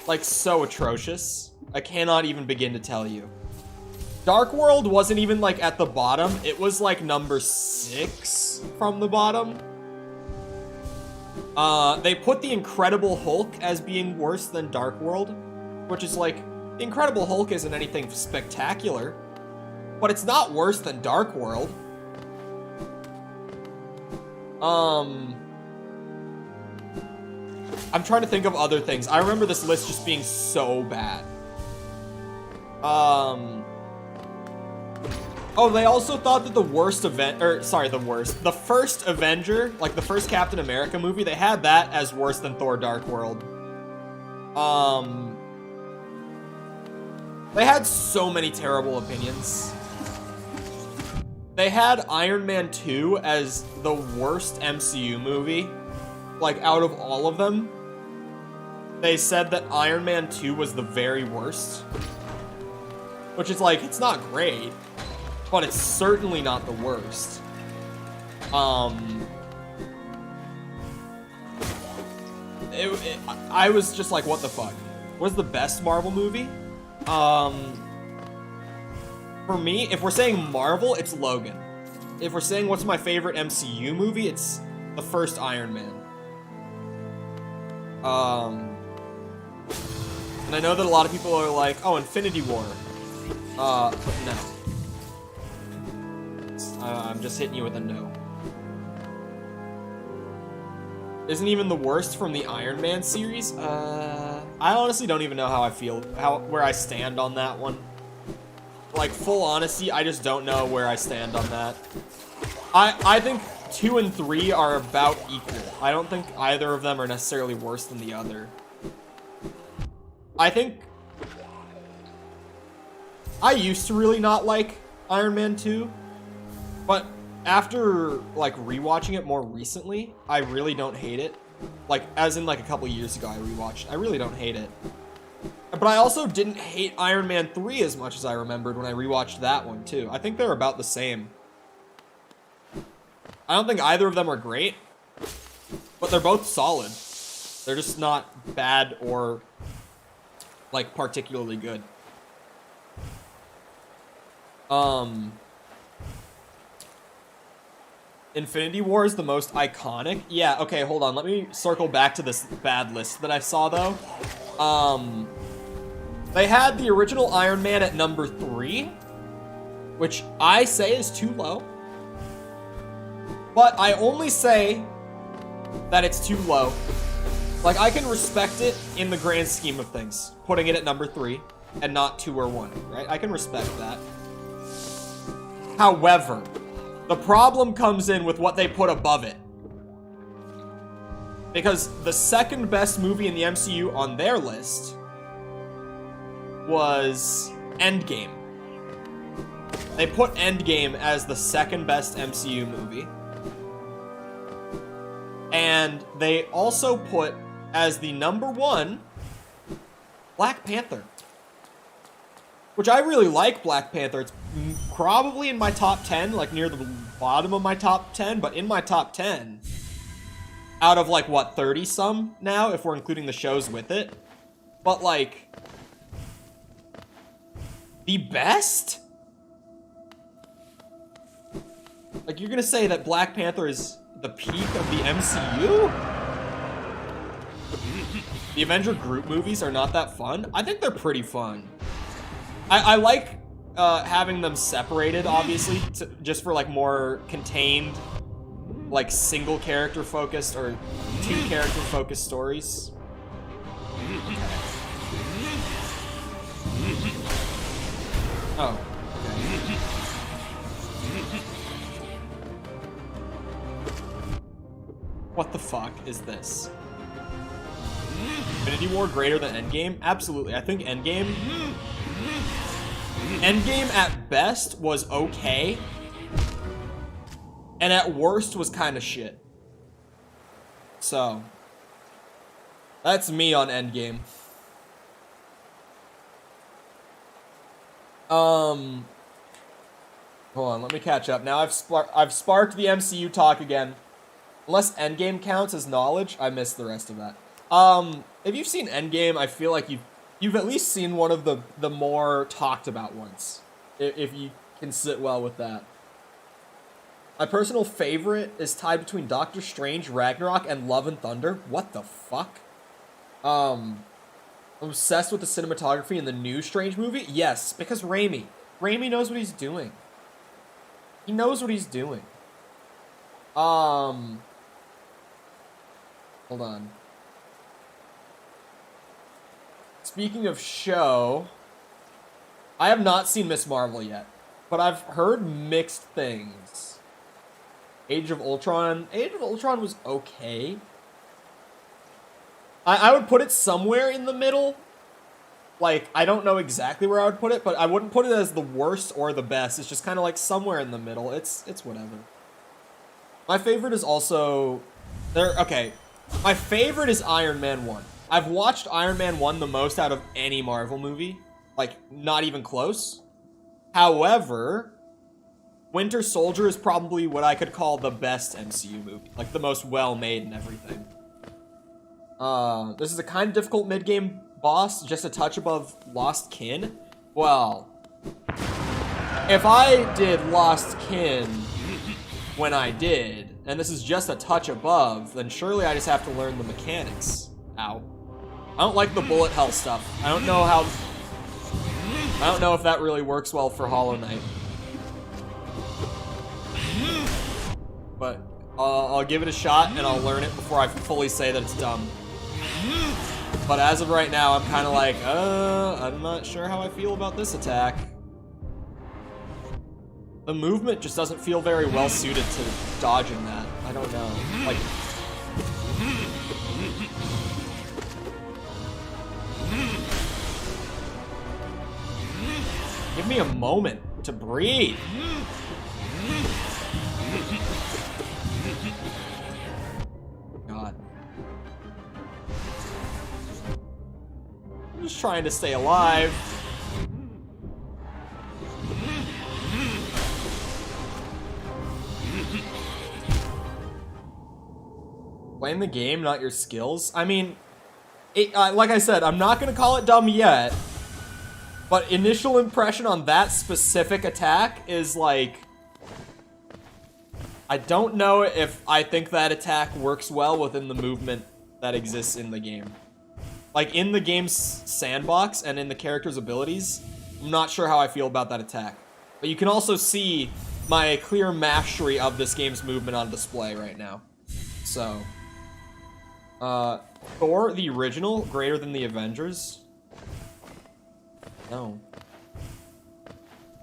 Like so atrocious. I cannot even begin to tell you. Dark World wasn't even like at the bottom. It was like number 6 from the bottom. They put The Incredible Hulk as being worse than Dark World, which is like, The Incredible Hulk isn't anything spectacular, but it's not worse than Dark World. I'm trying to think of other things. I remember this list just being so bad. Oh, they also thought that the first Avenger, like the first Captain America movie, they had that as worse than Thor Dark World. They had so many terrible opinions. They had Iron Man 2 as the worst MCU movie, like out of all of them. They said that Iron Man 2 was the very worst. which is like, it's not great, but it's certainly not the worst. I was just like, what the fuck? What's the best Marvel movie? For me, if we're saying Marvel, it's Logan. If we're saying what's my favorite MCU movie, it's the first Iron Man. And I know that a lot of people are like, oh, Infinity War. But no. I'm just hitting you with a no. Isn't even the worst from the Iron Man series? I honestly don't even know how I feel, where I stand on that one. Like, full honesty, I just don't know where I stand on that. I think 2 and 3 are about equal. I don't think either of them are necessarily worse than the other. I think I used to really not like Iron Man 2, but after like rewatching it more recently, I really don't hate it. Like, as in like a couple years ago I rewatched. I really don't hate it. But I also didn't hate Iron Man 3 as much as I remembered when I rewatched that one too. I think they're about the same. I don't think either of them are great, but they're both solid. They're just not bad or like particularly good. Infinity War is the most iconic. Yeah, okay, hold on. Let me circle back to this bad list that I saw though. They had the original Iron Man at number 3, which I say is too low. But I only say that it's too low. Like, I can respect it in the grand scheme of things, putting it at number 3 and not 2 or 1, right? I can respect that. However, the problem comes in with what they put above it. Because the second best movie in the MCU on their list was Endgame. They put Endgame as the second best MCU movie. And they also put as the number 1 Black Panther. Which I really like Black Panther. It's probably in my top 10, like near the bottom of my top 10, but in my top 10. Out of like, what, 30 some now, if we're including the shows with it. But like, the best? Like, you're gonna say that Black Panther is the peak of the MCU? The Avenger group movies are not that fun? I think they're pretty fun. I like having them separated, obviously, just for like more contained, like single character focused or 2 character focused stories. Oh, okay. What the fuck is this? Infinity War greater than Endgame? Absolutely. I think Endgame at best was okay, and at worst was kind of shit. So, that's me on Endgame. Hold on, let me catch up. Now I've sparked the MCU talk again. Unless Endgame counts as knowledge, I missed the rest of that. If you've seen Endgame, I feel like you've at least seen one of the more talked about ones. If you can sit well with that. My personal favorite is tied between Doctor Strange, Ragnarok, and Love and Thunder. What the fuck? I'm obsessed with the cinematography in the new Strange movie. Yes, because Raimi knows what he's doing. He knows what he's doing. Hold on. Speaking of show, I have not seen Miss Marvel yet, but I've heard mixed things. Age of Ultron was okay. I would put it somewhere in the middle. Like, I don't know exactly where I would put it, but I wouldn't put it as the worst or the best. It's just kind of like somewhere in the middle. It's whatever. My favorite is also... Okay. My favorite is Iron Man 1. I've watched Iron Man 1 the most out of any Marvel movie. Like, not even close. However, Winter Soldier is probably what I could call the best MCU movie. Like, the most well-made and everything. This is a kind of difficult mid-game boss, just a touch above Lost Kin. Well, if I did Lost Kin when I did, and this is just a touch above, then surely I just have to learn the mechanics. Ow. I don't like the bullet hell stuff. I don't know if that really works well for Hollow Knight. But I'll give it a shot and I'll learn it before I fully say that it's dumb. But as of right now, I'm kind of like, I'm not sure how I feel about this attack. The movement just doesn't feel very well suited to dodging that. I don't know. Like, give me a moment to breathe. God. I'm just trying to stay alive. Blame the game, not your skills. I mean, like I said, I'm not gonna call it dumb yet, but initial impression on that specific attack is like, I don't know if I think that attack works well within the movement that exists in the game. Like, in the game's sandbox and in the character's abilities, I'm not sure how I feel about that attack. But you can also see my clear mastery of this game's movement on display right now. So, Thor, the original, greater than the Avengers? No.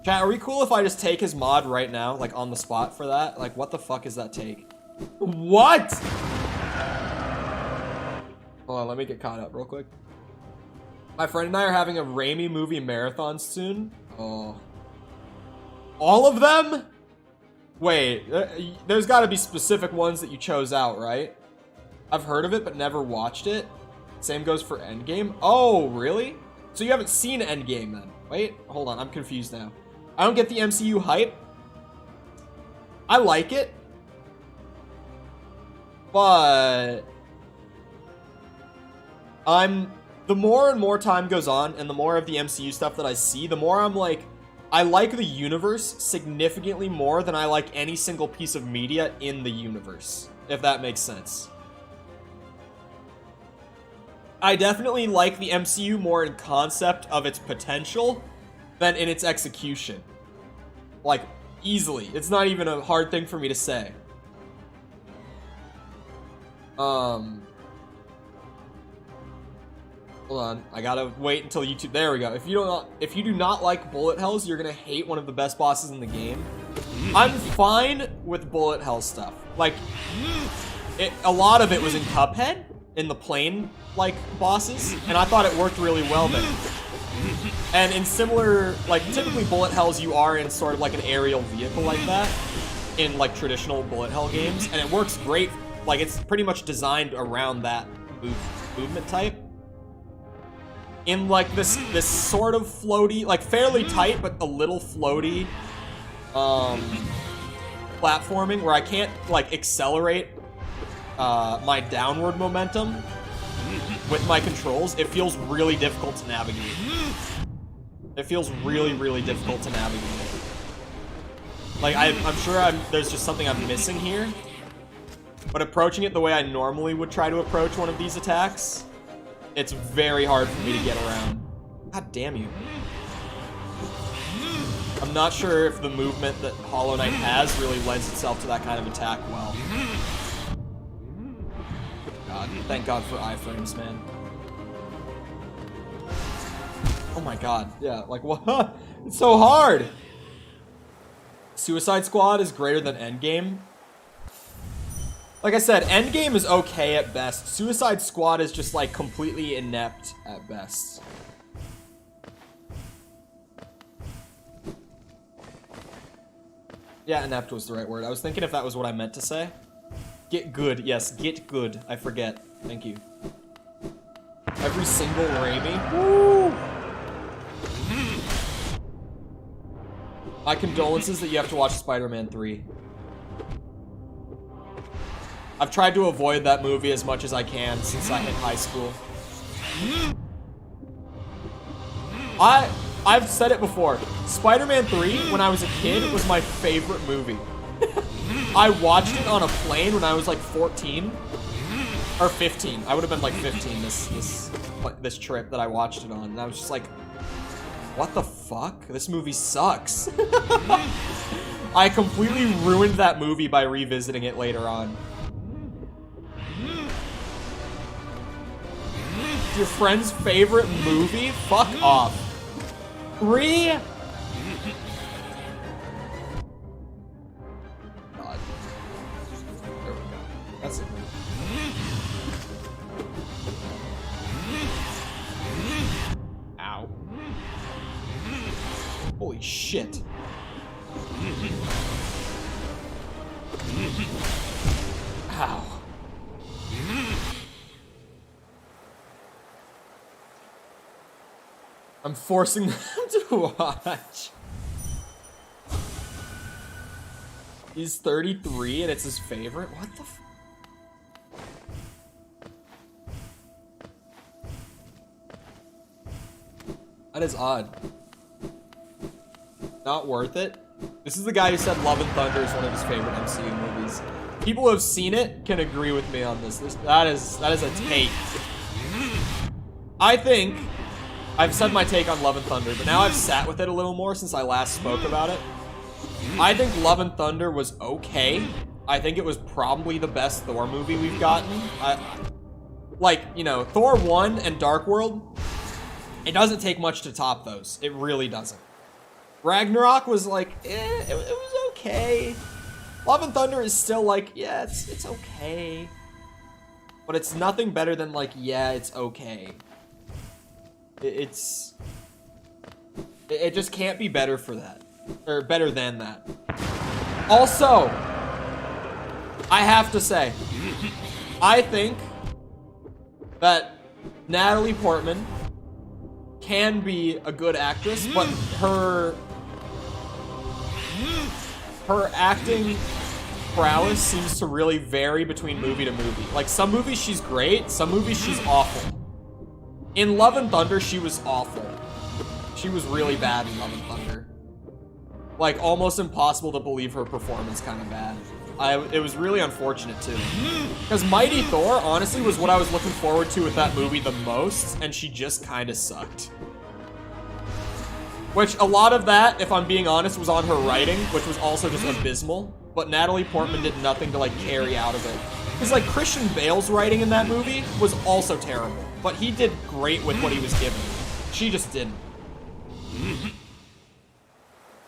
Chat, are we cool if I just take his mod right now, like on the spot for that? Like, what the fuck is that take? What? Hold on, let me get caught up real quick. My friend and I are having a Raimi movie marathon soon. Oh. All of them? Wait, there's gotta be specific ones that you chose out, right? I've heard of it, but never watched it. Same goes for Endgame. Oh, really? So you haven't seen Endgame then? Wait, hold on, I'm confused now. I don't get the MCU hype. I like it. But the more and more time goes on and the more of the MCU stuff that I see, the more I'm like, I like the universe significantly more than I like any single piece of media in the universe, if that makes sense. I definitely like the MCU more in concept of its potential than in its execution. Like, easily. It's not even a hard thing for me to say. Hold on, I gotta wait until YouTube. There we go. If you do not like bullet hells, you're gonna hate one of the best bosses in the game. I'm fine with bullet hell stuff. Like, a lot of it was in Cuphead, in the plane like bosses, and I thought it worked really well there. And in similar, like, typically bullet hells, you are in sort of like an aerial vehicle like that in like traditional bullet hell games, and it works great. Like, it's pretty much designed around that movement type. In like this sort of floaty, like fairly tight but a little floaty platforming where I can't like accelerate my downward momentum with my controls, it feels really difficult to navigate. It feels really, really difficult to navigate. Like, I'm sure there's just something I'm missing here. But approaching it the way I normally would try to approach one of these attacks, it's very hard for me to get around. God damn you. I'm not sure if the movement that Hollow Knight has really lends itself to that kind of attack well. God, thank God for iframes, man. Oh my god, yeah, like what? It's so hard! Suicide Squad is greater than Endgame. Like I said, Endgame is okay at best. Suicide Squad is just like completely inept at best. Yeah, inept was the right word. I was thinking if that was what I meant to say. Get good, yes, get good. I forget. Thank you. Every single Raimi. Woo! My condolences that you have to watch Spider-Man 3. I've tried to avoid that movie as much as I can since I hit high school. I've said it before. Spider-Man 3, when I was a kid, was my favorite movie. I watched it on a plane when I was like 14 or 15. I would have been like 15 this trip that I watched it on, and I was just like, what the fuck? This movie sucks. I completely ruined that movie by revisiting it later on. Your friend's favorite movie? Fuck off. God. There we go. That's it. Ow. Holy shit. Ow. I'm forcing them to watch. He's 33 and it's his favorite? What the f- That is odd. Not worth it. This is the guy who said Love and Thunder is one of his favorite MCU movies. People who have seen it can agree with me on this. That is a take. I think I've said my take on Love and Thunder, but now I've sat with it a little more since I last spoke about it. I think Love and Thunder was okay. I think it was probably the best Thor movie we've gotten. Like, you know, Thor 1 and Dark World, it doesn't take much to top those. It really doesn't. Ragnarok was like, it was okay. Love and Thunder is still like, yeah, it's okay. But it's nothing better than like, yeah, it's okay. It just can't be better for that. Or better than that. Also, I have to say, I think that Natalie Portman can be a good actress, but her acting prowess seems to really vary between movie to movie. Like, some movies she's great, some movies she's awful. In Love and Thunder, she was awful. She was really bad in Love and Thunder. Like, almost impossible to believe her performance kind of bad. It was really unfortunate, too. Because Mighty Thor, honestly, was what I was looking forward to with that movie the most, and she just kind of sucked. Which, a lot of that, if I'm being honest, was on her writing, which was also just abysmal. But Natalie Portman did nothing to, like, carry out of it. Because, like, Christian Bale's writing in that movie was also terrible. But he did great with what he was given. She just didn't.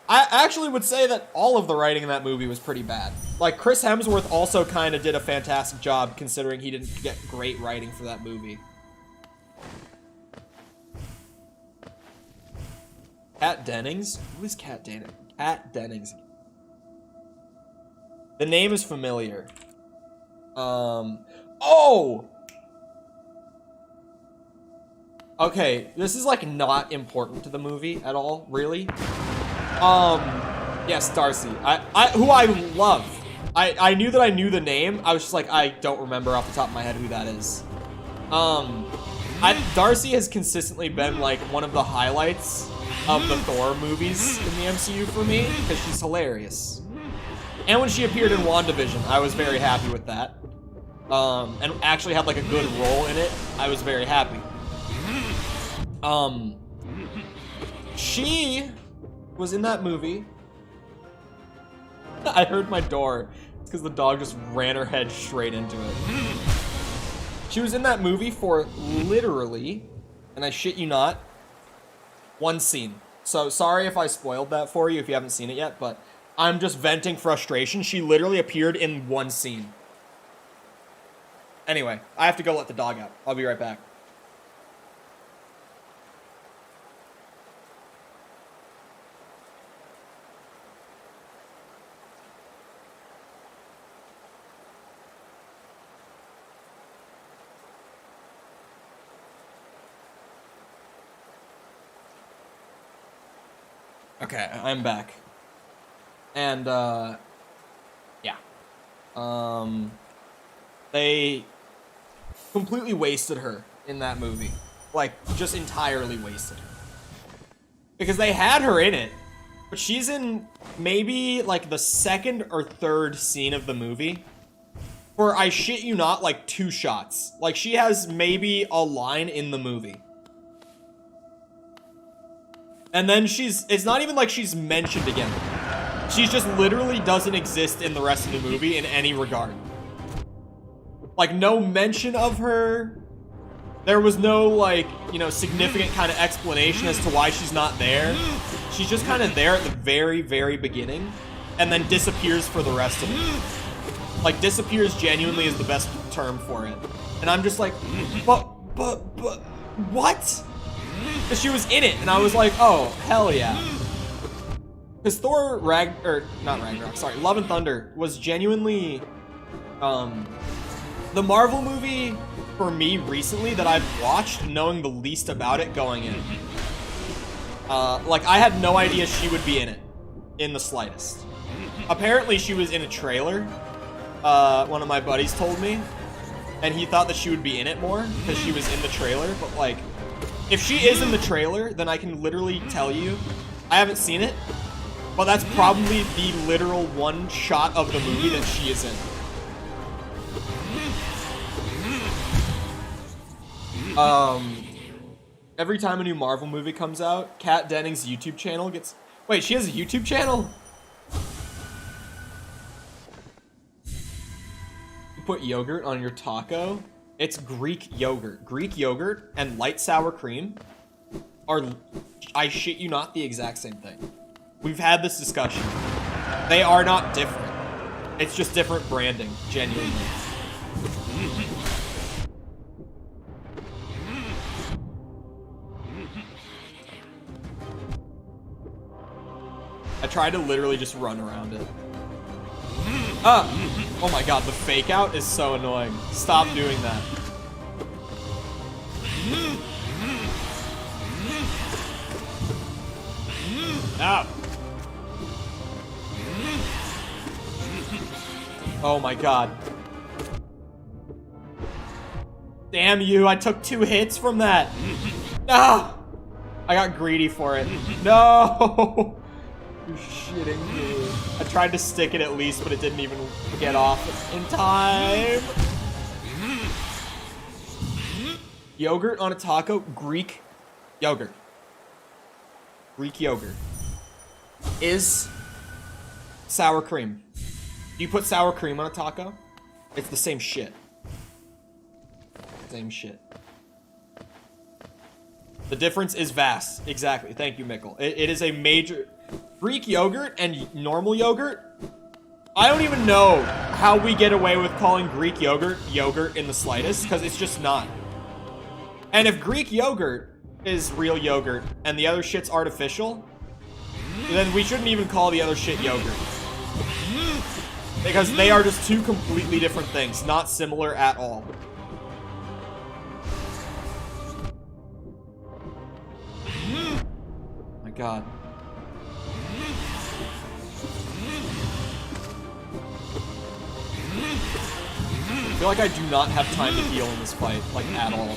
I actually would say that all of the writing in that movie was pretty bad. Like, Chris Hemsworth also kind of did a fantastic job, considering he didn't get great writing for that movie. Kat Dennings? Who is Kat Dennings? Kat Dennings. The name is familiar. Oh! Okay, this is like not important to the movie at all, really. Yes, Darcy. Who I love. I knew that I knew the name. I was just like, I don't remember off the top of my head who that is. Darcy has consistently been like one of the highlights of the Thor movies in the MCU for me, because she's hilarious. And when she appeared in WandaVision, I was very happy with that. And actually had like a good role in it. I was very happy. She was in that movie. I heard my door. It's because the dog just ran her head straight into it. She was in that movie for literally, and I shit you not, one scene. So sorry if I spoiled that for you if you haven't seen it yet, but I'm just venting frustration. She literally appeared in one scene. Anyway, I have to go let the dog out. I'll be right back. Okay, I'm back. And, yeah. They completely wasted her in that movie. Like, just entirely wasted her. Because they had her in it, but she's in maybe, like, the second or third scene of the movie. For, I shit you not, like, 2 shots. Like, she has maybe a line in the movie. And then it's not even like she's mentioned again. She just literally doesn't exist in the rest of the movie in any regard. Like, no mention of her. There was no, like, you know, significant kind of explanation as to why she's not there. She's just kind of there at the very, very beginning, and then disappears for the rest of it. Like, disappears genuinely is the best term for it. And I'm just like, but, what? Because she was in it, and I was like, oh, hell yeah. Because Thor Love and Thunder was genuinely, the Marvel movie for me recently that I've watched, knowing the least about it going in. Like, I had no idea she would be in it, in the slightest. Apparently, she was in a trailer, one of my buddies told me, and he thought that she would be in it more, because she was in the trailer, but, like, if she is in the trailer, then I can literally tell you, I haven't seen it, but that's probably the literal one shot of the movie that she is in. Every time a new Marvel movie comes out, Kat Denning's YouTube channel gets... Wait, she has a YouTube channel? You put yogurt on your taco? It's Greek yogurt. Greek yogurt and light sour cream are, I shit you not, the exact same thing. We've had this discussion. They are not different. It's just different branding, genuinely. I tried to literally just run around it. Oh my god, the fake out is so annoying. Stop doing that. Ow. Oh my god. Damn you, I took 2 hits from that. Ah! I got greedy for it. No! You're shitting me. I tried to stick it at least, but it didn't even get off in time. Yogurt on a taco? Greek yogurt. Greek yogurt is sour cream. Do you put sour cream on a taco? It's the same shit. Same shit. The difference is vast. Exactly. Thank you, Mikkel. It is a major... Greek yogurt and normal yogurt? I don't even know how we get away with calling Greek yogurt yogurt in the slightest, because it's just not. And if Greek yogurt is real yogurt and the other shit's artificial, then we shouldn't even call the other shit yogurt. Because they are just 2 completely different things, not similar at all. Oh my god. I feel like I do not have time to heal in this fight, like, at all.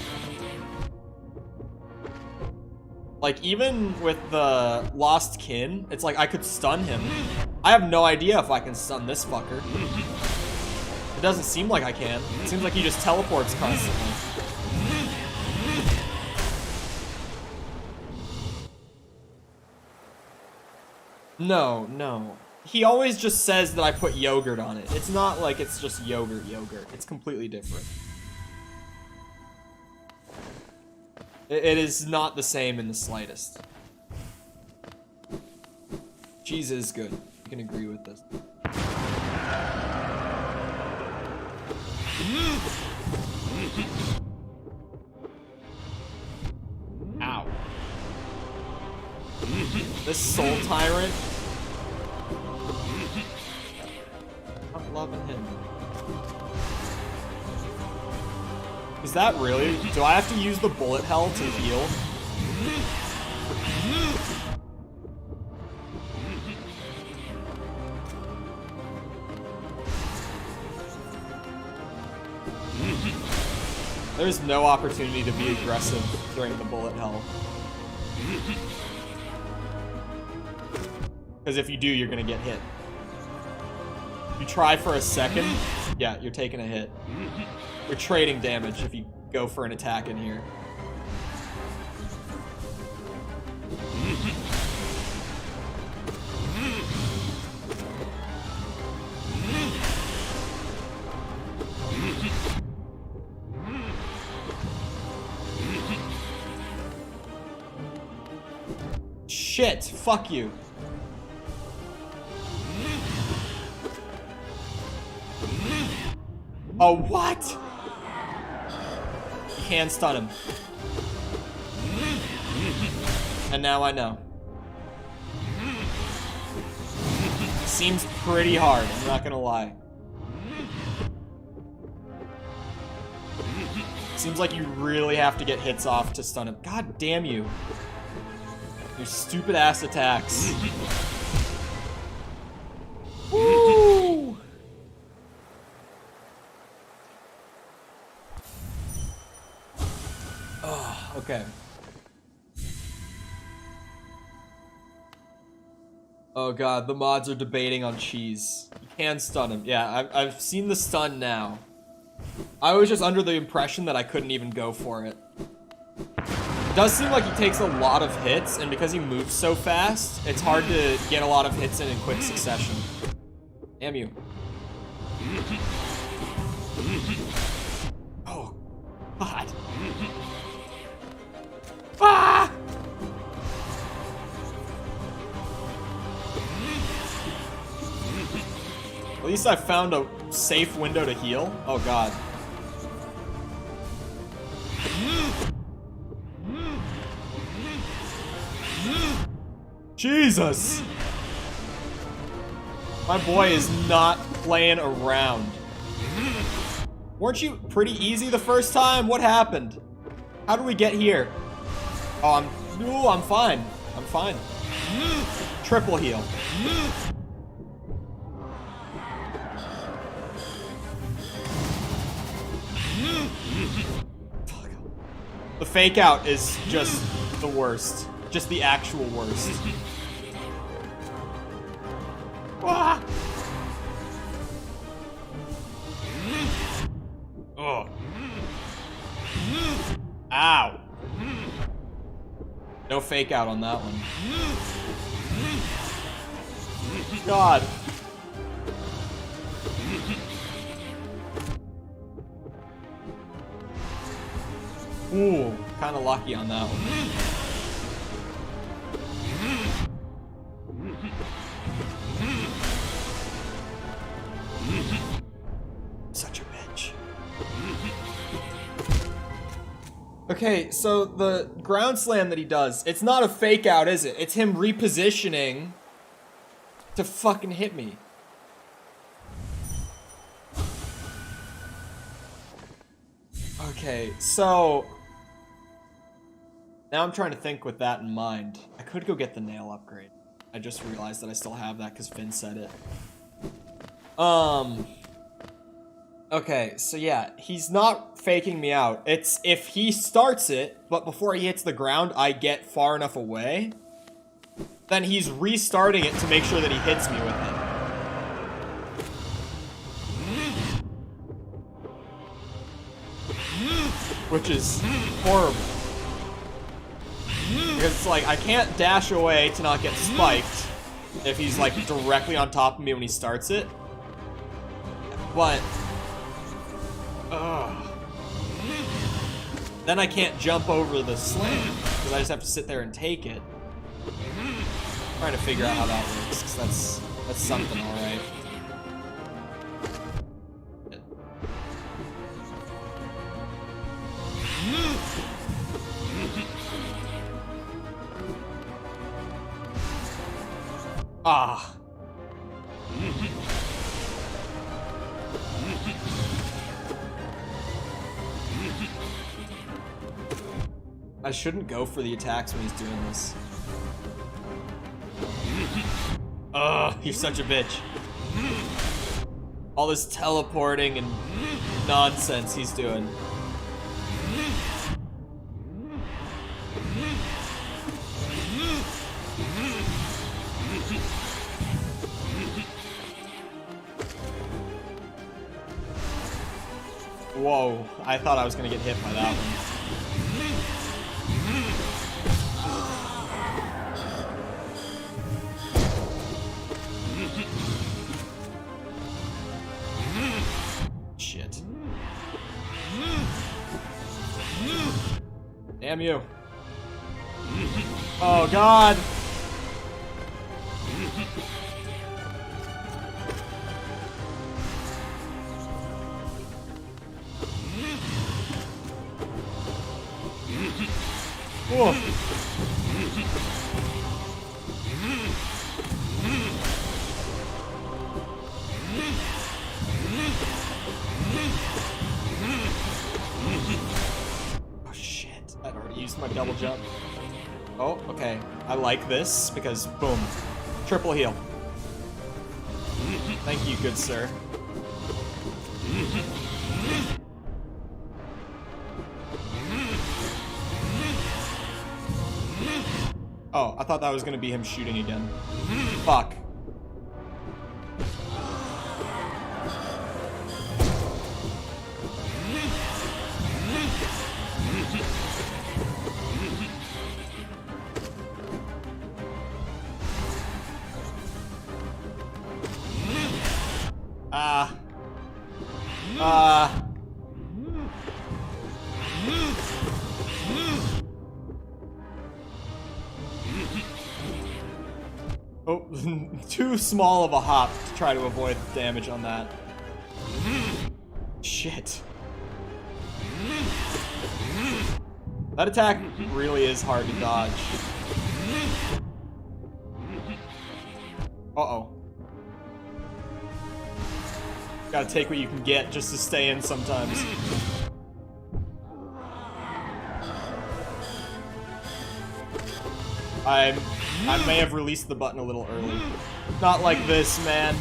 Like, even with the Lost Kin, it's like I could stun him. I have no idea if I can stun this fucker. It doesn't seem like I can. It seems like he just teleports constantly. No, no. He always just says that I put yogurt on it. It's not like it's just yogurt. It's completely different. It is not the same in the slightest. Cheese is good. I can agree with this. Ow. This Soul Tyrant. I'm loving him. Is that really? Do I have to use the bullet hell to heal? There's no opportunity to be aggressive during the bullet hell. Because if you do, you're gonna get hit. If you try for a second, yeah, you're taking a hit. You're trading damage if you go for an attack in here. Shit, fuck you. Oh, what? You can stun him. And now I know. Seems pretty hard, I'm not gonna lie. Seems like you really have to get hits off to stun him. God damn you. Your stupid ass attacks. Woo! Oh, okay. Oh god, the mods are debating on cheese. You can stun him. Yeah, I've seen the stun now. I was just under the impression that I couldn't even go for it. It does seem like he takes a lot of hits, and because he moves so fast, it's hard to get a lot of hits in quick succession. Damn you. Oh, God. Ah! At least I found a safe window to heal. Oh, God. Jesus! My boy is not playing around. Weren't you pretty easy the first time? What happened? How did we get here? Oh, I'm fine. I'm fine. Triple heal. The fake out is just the worst. Just the actual worst. Ah! Oh. Ow. No fake out on that one. God. Ooh, kind of lucky on that one. Such a bitch. Okay, so the ground slam that he does, it's not a fake out, is it? It's him repositioning to fucking hit me. Okay, so now I'm trying to think with that in mind. I could go get the nail upgrade. I just realized that I still have that because Finn said it. Okay, so yeah, he's not faking me out. It's if he starts it, but before he hits the ground, I get far enough away, then he's restarting it to make sure that he hits me with it. Which is horrible. Because it's like, I can't dash away to not get spiked if he's like directly on top of me when he starts it. But then I can't jump over the slam because I just have to sit there and take it. I'm trying to figure out how that works, 'cause that's something, all right. Ah. I shouldn't go for the attacks when he's doing this. Ugh, he's such a bitch. All this teleporting and nonsense he's doing. Whoa, I thought I was gonna get hit by that one. Shit. Damn you. Oh god. Whoa. Oh shit, I'd already used my double jump. Oh, okay. I like this because boom. Triple heal. Thank you, good sir. Oh, I thought that was gonna be him shooting again. Fuck. Oh, too small of a hop to try to avoid damage on that. Shit. That attack really is hard to dodge. Uh-oh. Gotta take what you can get just to stay in sometimes. I may have released the button a little early. Not like this, man.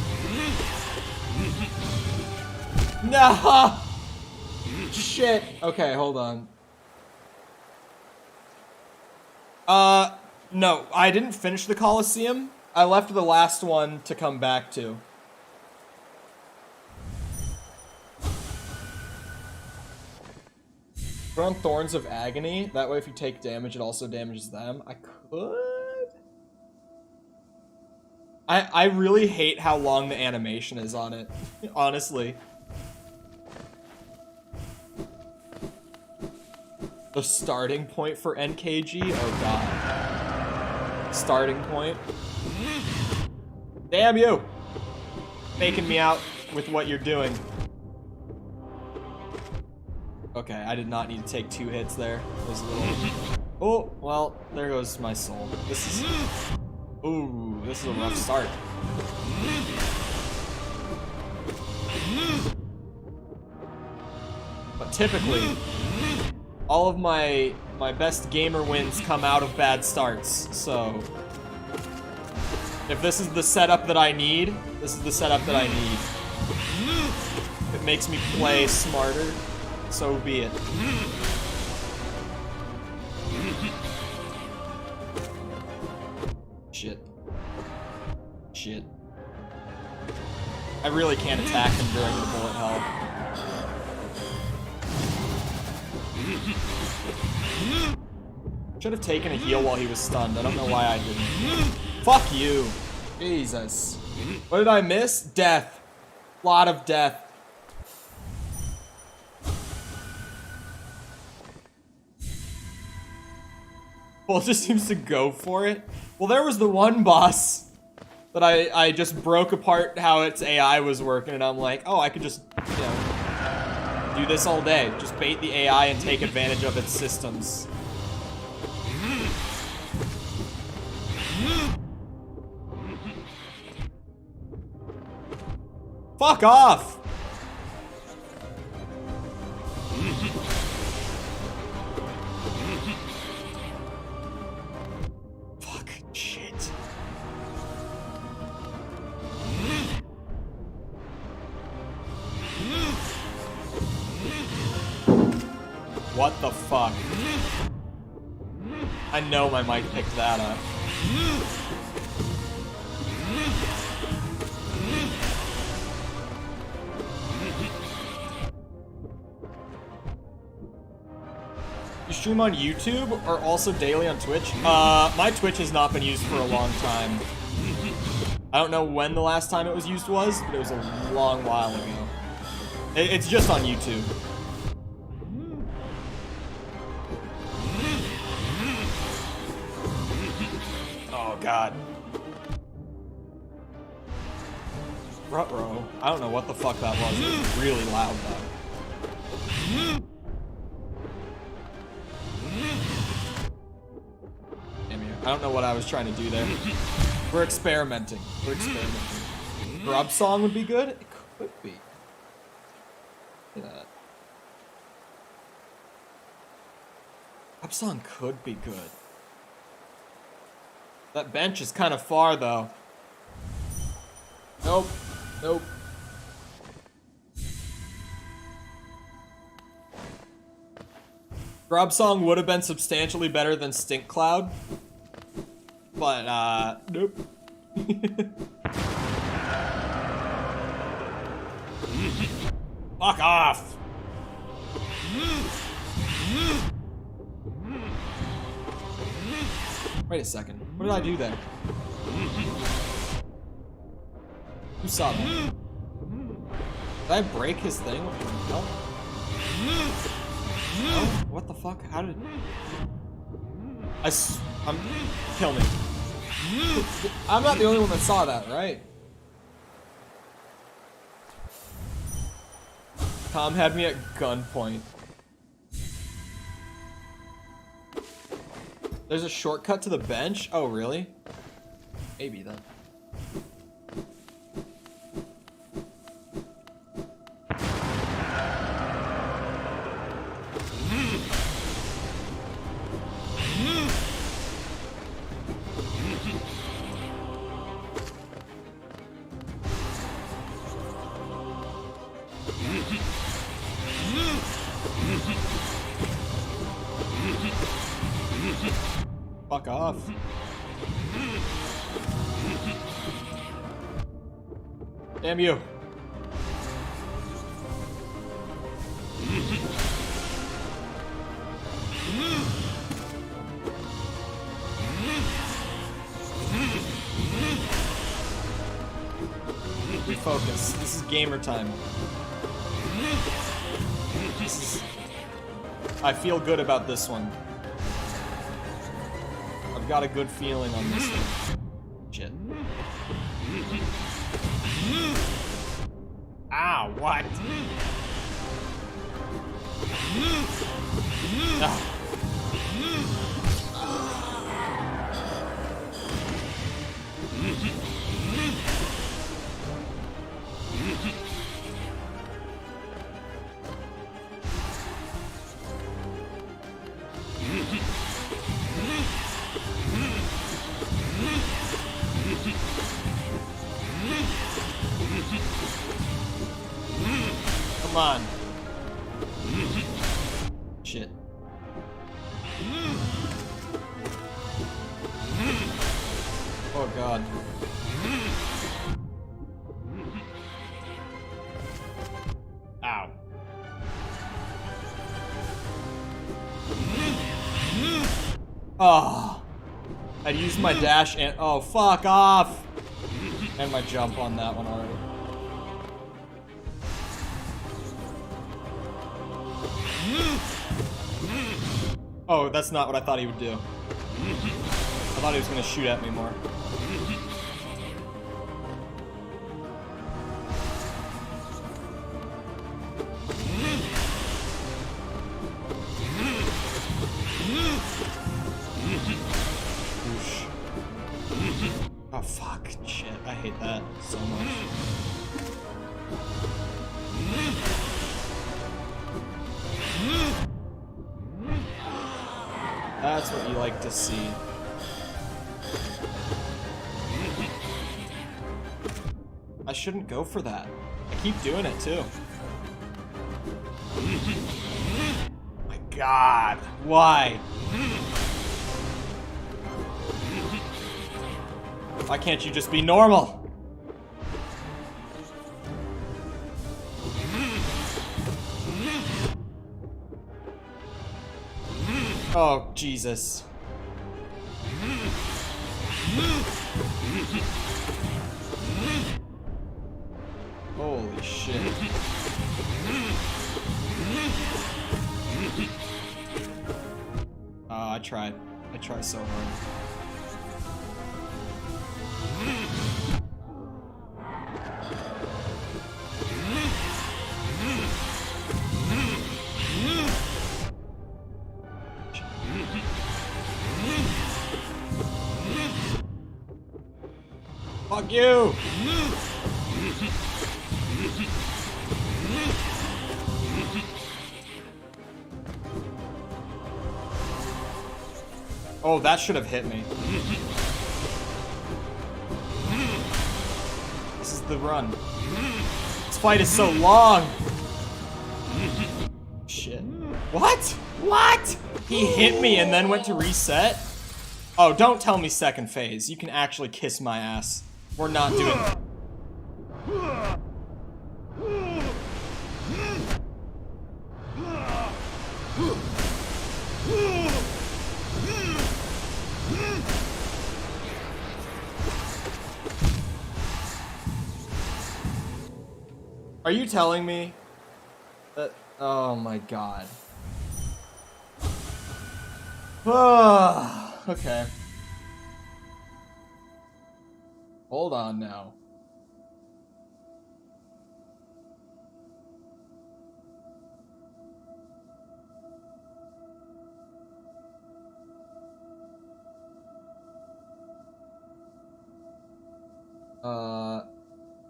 No! Shit. Okay, hold on. No, I didn't finish the Coliseum. I left the last one to come back to. Put on Thorns of Agony. That way if you take damage, it also damages them. I could? I really hate how long the animation is on it. Honestly. The starting point for NKG? Oh god. Starting point. Damn you! Making me out with what you're doing. Okay, I did not need to take 2 hits there. It was a little... Oh, well, there goes my soul. This is... Ooh, this is a rough start. But typically, all of my best gamer wins come out of bad starts, so... If this is the setup that I need, this is the setup that I need. If it makes me play smarter, so be it. Shit. Shit. I really can't attack him during the bullet hell. Should have taken a heal while he was stunned. I don't know why I didn't. Fuck you. Jesus. What did I miss? Death. Lot of death. Well, it just seems to go for it. Well, there was the one boss that I just broke apart how its AI was working, and I'm like, oh, I could just, you know, do this all day. Just bait the AI and take advantage of its systems. Fuck off! Fuck, shit. What the fuck? I know my mic picked that up. stream on YouTube or also daily on Twitch? My Twitch has not been used for a long time. I don't know when the last time it was used was, but it was a long while ago. It's just on YouTube. Oh god. Ruh-roh. I don't know what the fuck that was. It was really loud though. Damn you. I don't know what I was trying to do there. We're experimenting. We're experimenting. Grub song would be good? It could be. Look at that. Grub song could be good. That bench is kind of far though. Nope. Nope. Grub song would have been substantially better than Stink Cloud. But, nope. Fuck off! Wait a second. What did I do there? Who saw that? Did I break his thing? No? No? What the fuck? How did... I'm... Kill me. I'm not the only one that saw that, right? Tom had me at gunpoint. There's a shortcut to the bench? Oh, really? Maybe then. Fuck off. Damn you. Refocus. This is gamer time. I feel good about this one. I've got a good feeling on this one. Shit. Ow, what? Oh. Come on. Shit. Oh god. Ow. Oh. I'd used my dash and oh fuck off. And my jump on that one already. Oh, that's not what I thought he would do. I thought he was gonna shoot at me more. Oosh. Oh fuck, shit, I hate that so much. That's what you like to see. I shouldn't go for that. I keep doing it too. My god, why? Why can't you just be normal? Oh, Jesus. Holy shit. I tried. I tried so hard. Fuck you! Oh, that should have hit me. This is the run. This fight is so long! Shit. What? What? He hit me and then went to reset? Oh, don't tell me second phase. You can actually kiss my ass. We're not doing it. Are you telling me that? Oh my god. Okay. Hold on now.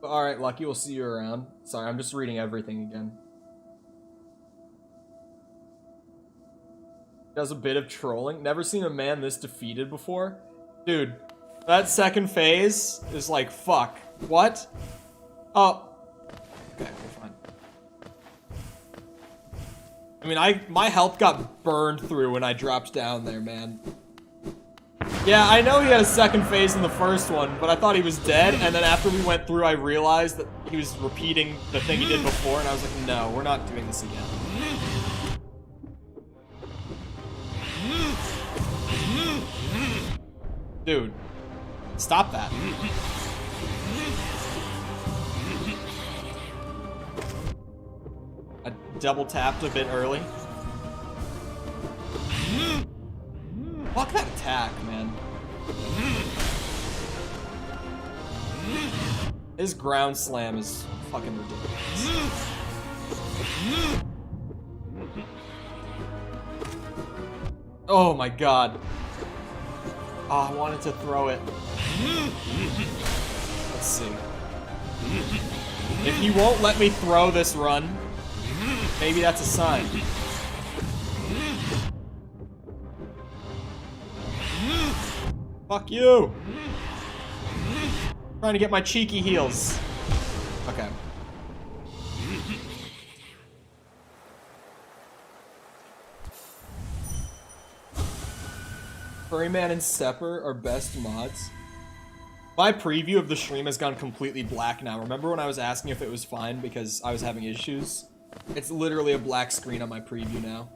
Alright, Lucky, we'll see you around. Sorry, I'm just reading everything again. Does a bit of trolling. Never seen a man this defeated before. Dude, that second phase is like, fuck. What? Oh. Okay, we're fine. I mean, my health got burned through when I dropped down there, man. Yeah, I know he had a second phase in the first one, but I thought he was dead, and then after we went through, I realized that he was repeating the thing he did before, and I was like, no, we're not doing this again. Dude, stop that. I double tapped a bit early. Fuck that attack, man. His ground slam is fucking ridiculous. Oh my god. Oh, I wanted to throw it. Let's see. If he won't let me throw this run, maybe that's a sign. Fuck you! Trying to get my cheeky heels. Okay. Furryman and Sepper are best mods. My preview of the stream has gone completely black now. Remember when I was asking if it was fine because I was having issues? It's literally a black screen on my preview now.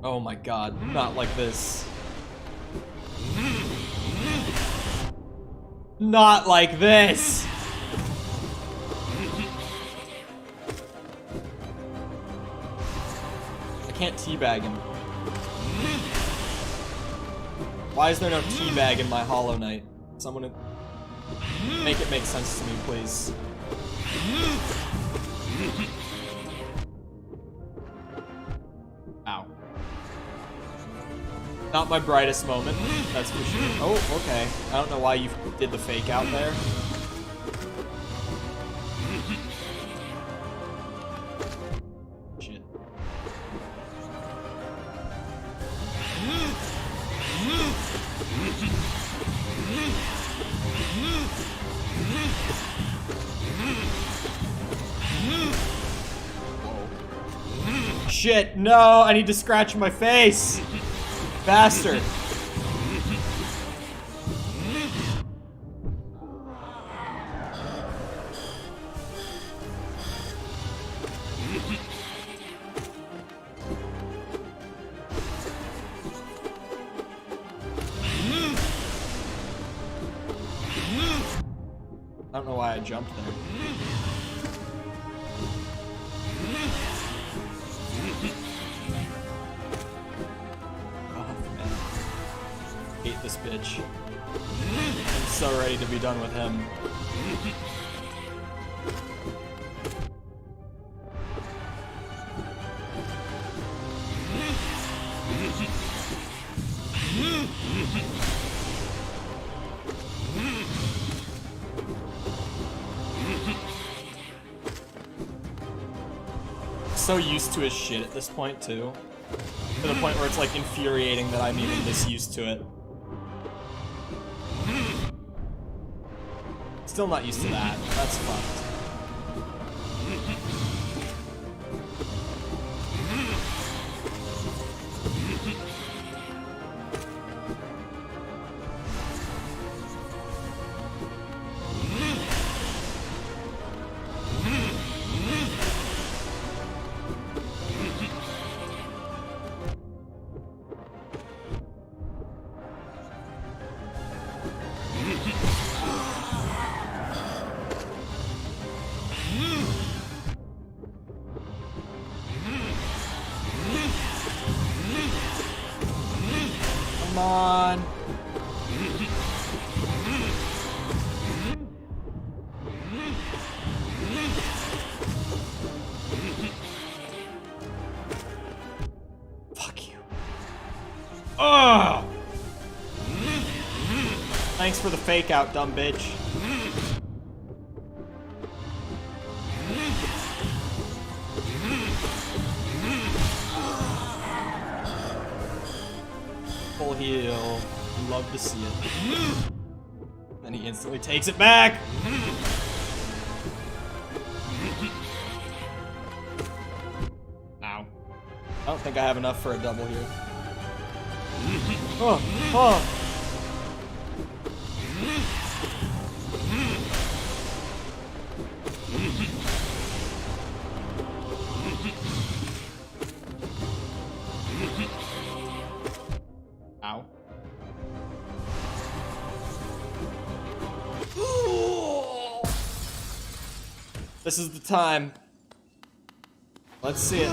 Oh my god, not like this. Not like this! I can't teabag him. Why is there no teabag in my Hollow Knight? Someone make it make sense to me, please. Ow. Not my brightest moment, that's for sure. Oh, okay. I don't know why you did the fake out there. Shit. Shit, no, I need to scratch my face. Bastard. I don't know why I jumped there. Oh, man. Hate this bitch. I'm so ready to be done with him. So used to his shit at this point too, to the point where it's like infuriating that I'm even this used to it. Still not used to that. That's fucked. Come on. Fuck you. Ugh. Thanks for the fake out, dumb bitch. Full heal. Love to see it. Then he instantly takes it back. Ow. I don't think I have enough for a double here. Oh, oh. Ow. This is the time. Let's see it.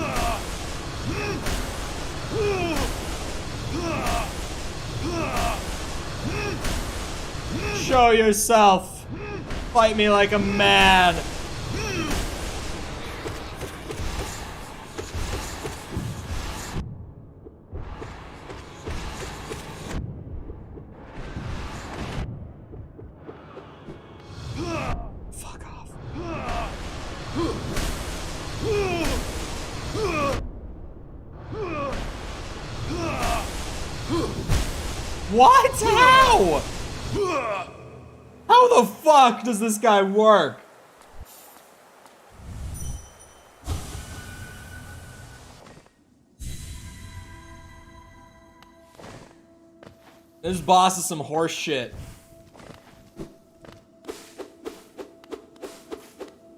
Show yourself. Fight me like a man. Fuck off. What? How? How the fuck does this guy work? This boss is some horse shit.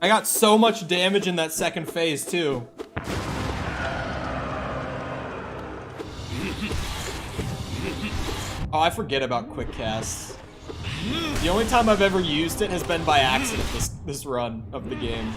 I got so much damage in that second phase too. Oh, I forget about quick casts. The only time I've ever used it has been by accident this run of the game.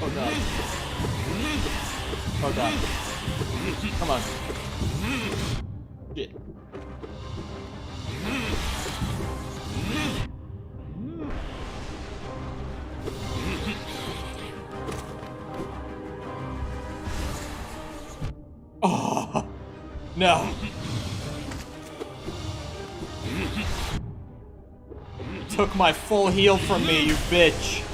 Oh god. Oh god. Come on. Shit. Oh no. Took my full heal from me, you bitch.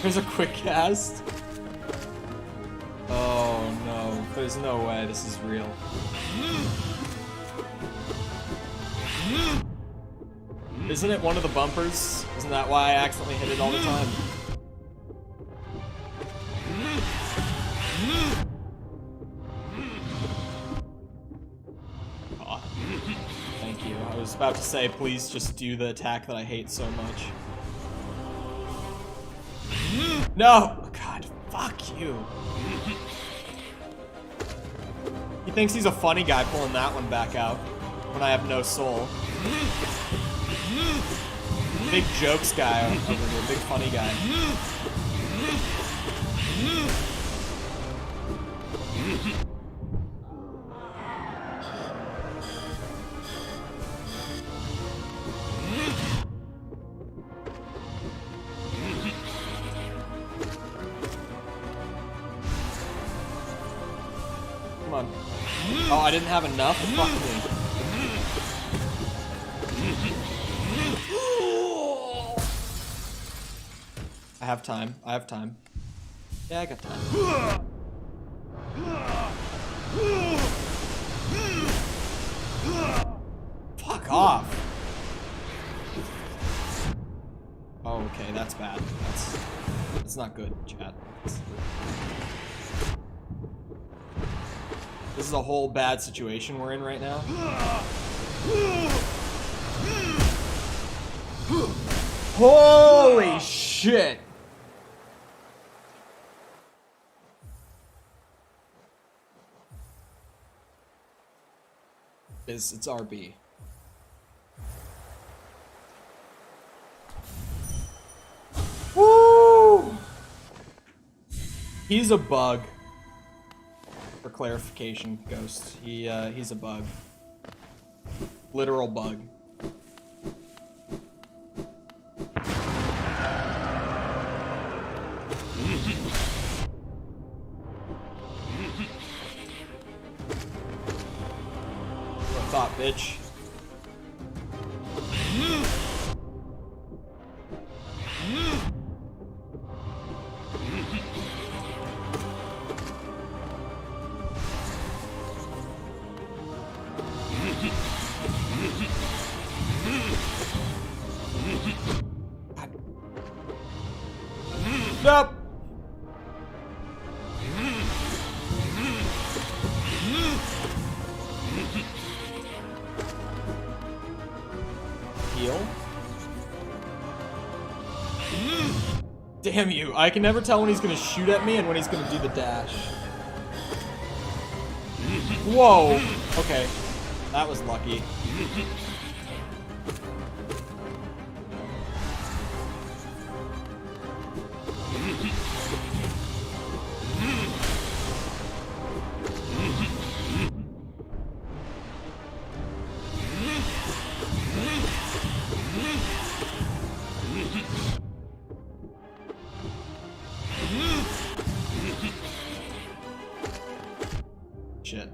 There's a quick cast. Oh no, there's no way this is real. Isn't it one of the bumpers? Isn't that why I accidentally hit it all the time? Oh, thank you. I was about to say, please just do the attack that I hate so much. No! Oh, God, fuck you. He thinks he's a funny guy pulling that one back out when I have no soul. Big jokes guy over here, big funny guy. Come on. Oh, I didn't have enough? Fuck me. I have time. I have time. Yeah, I got time. Fuck off. Oh, okay, that's bad. That's not good, chat. This is a whole bad situation we're in right now. Holy shit! It's RB. Woo! He's a bug. For clarification, Ghost. He's a bug. Literal bug. Thought, bitch. Nope. Heal. Damn you. I can never tell when he's gonna shoot at me and when he's gonna do the dash. Whoa. Okay. That was lucky. Shit.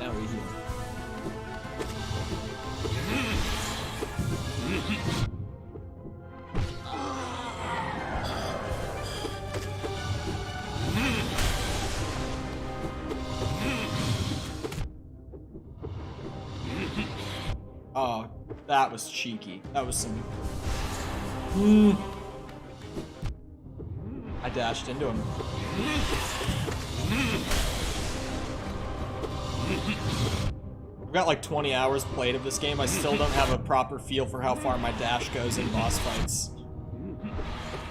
Now we heal. Oh, that was cheeky. That was some... I dashed into him. I've got like 20 hours played of this game. I still don't have a proper feel for how far my dash goes in boss fights.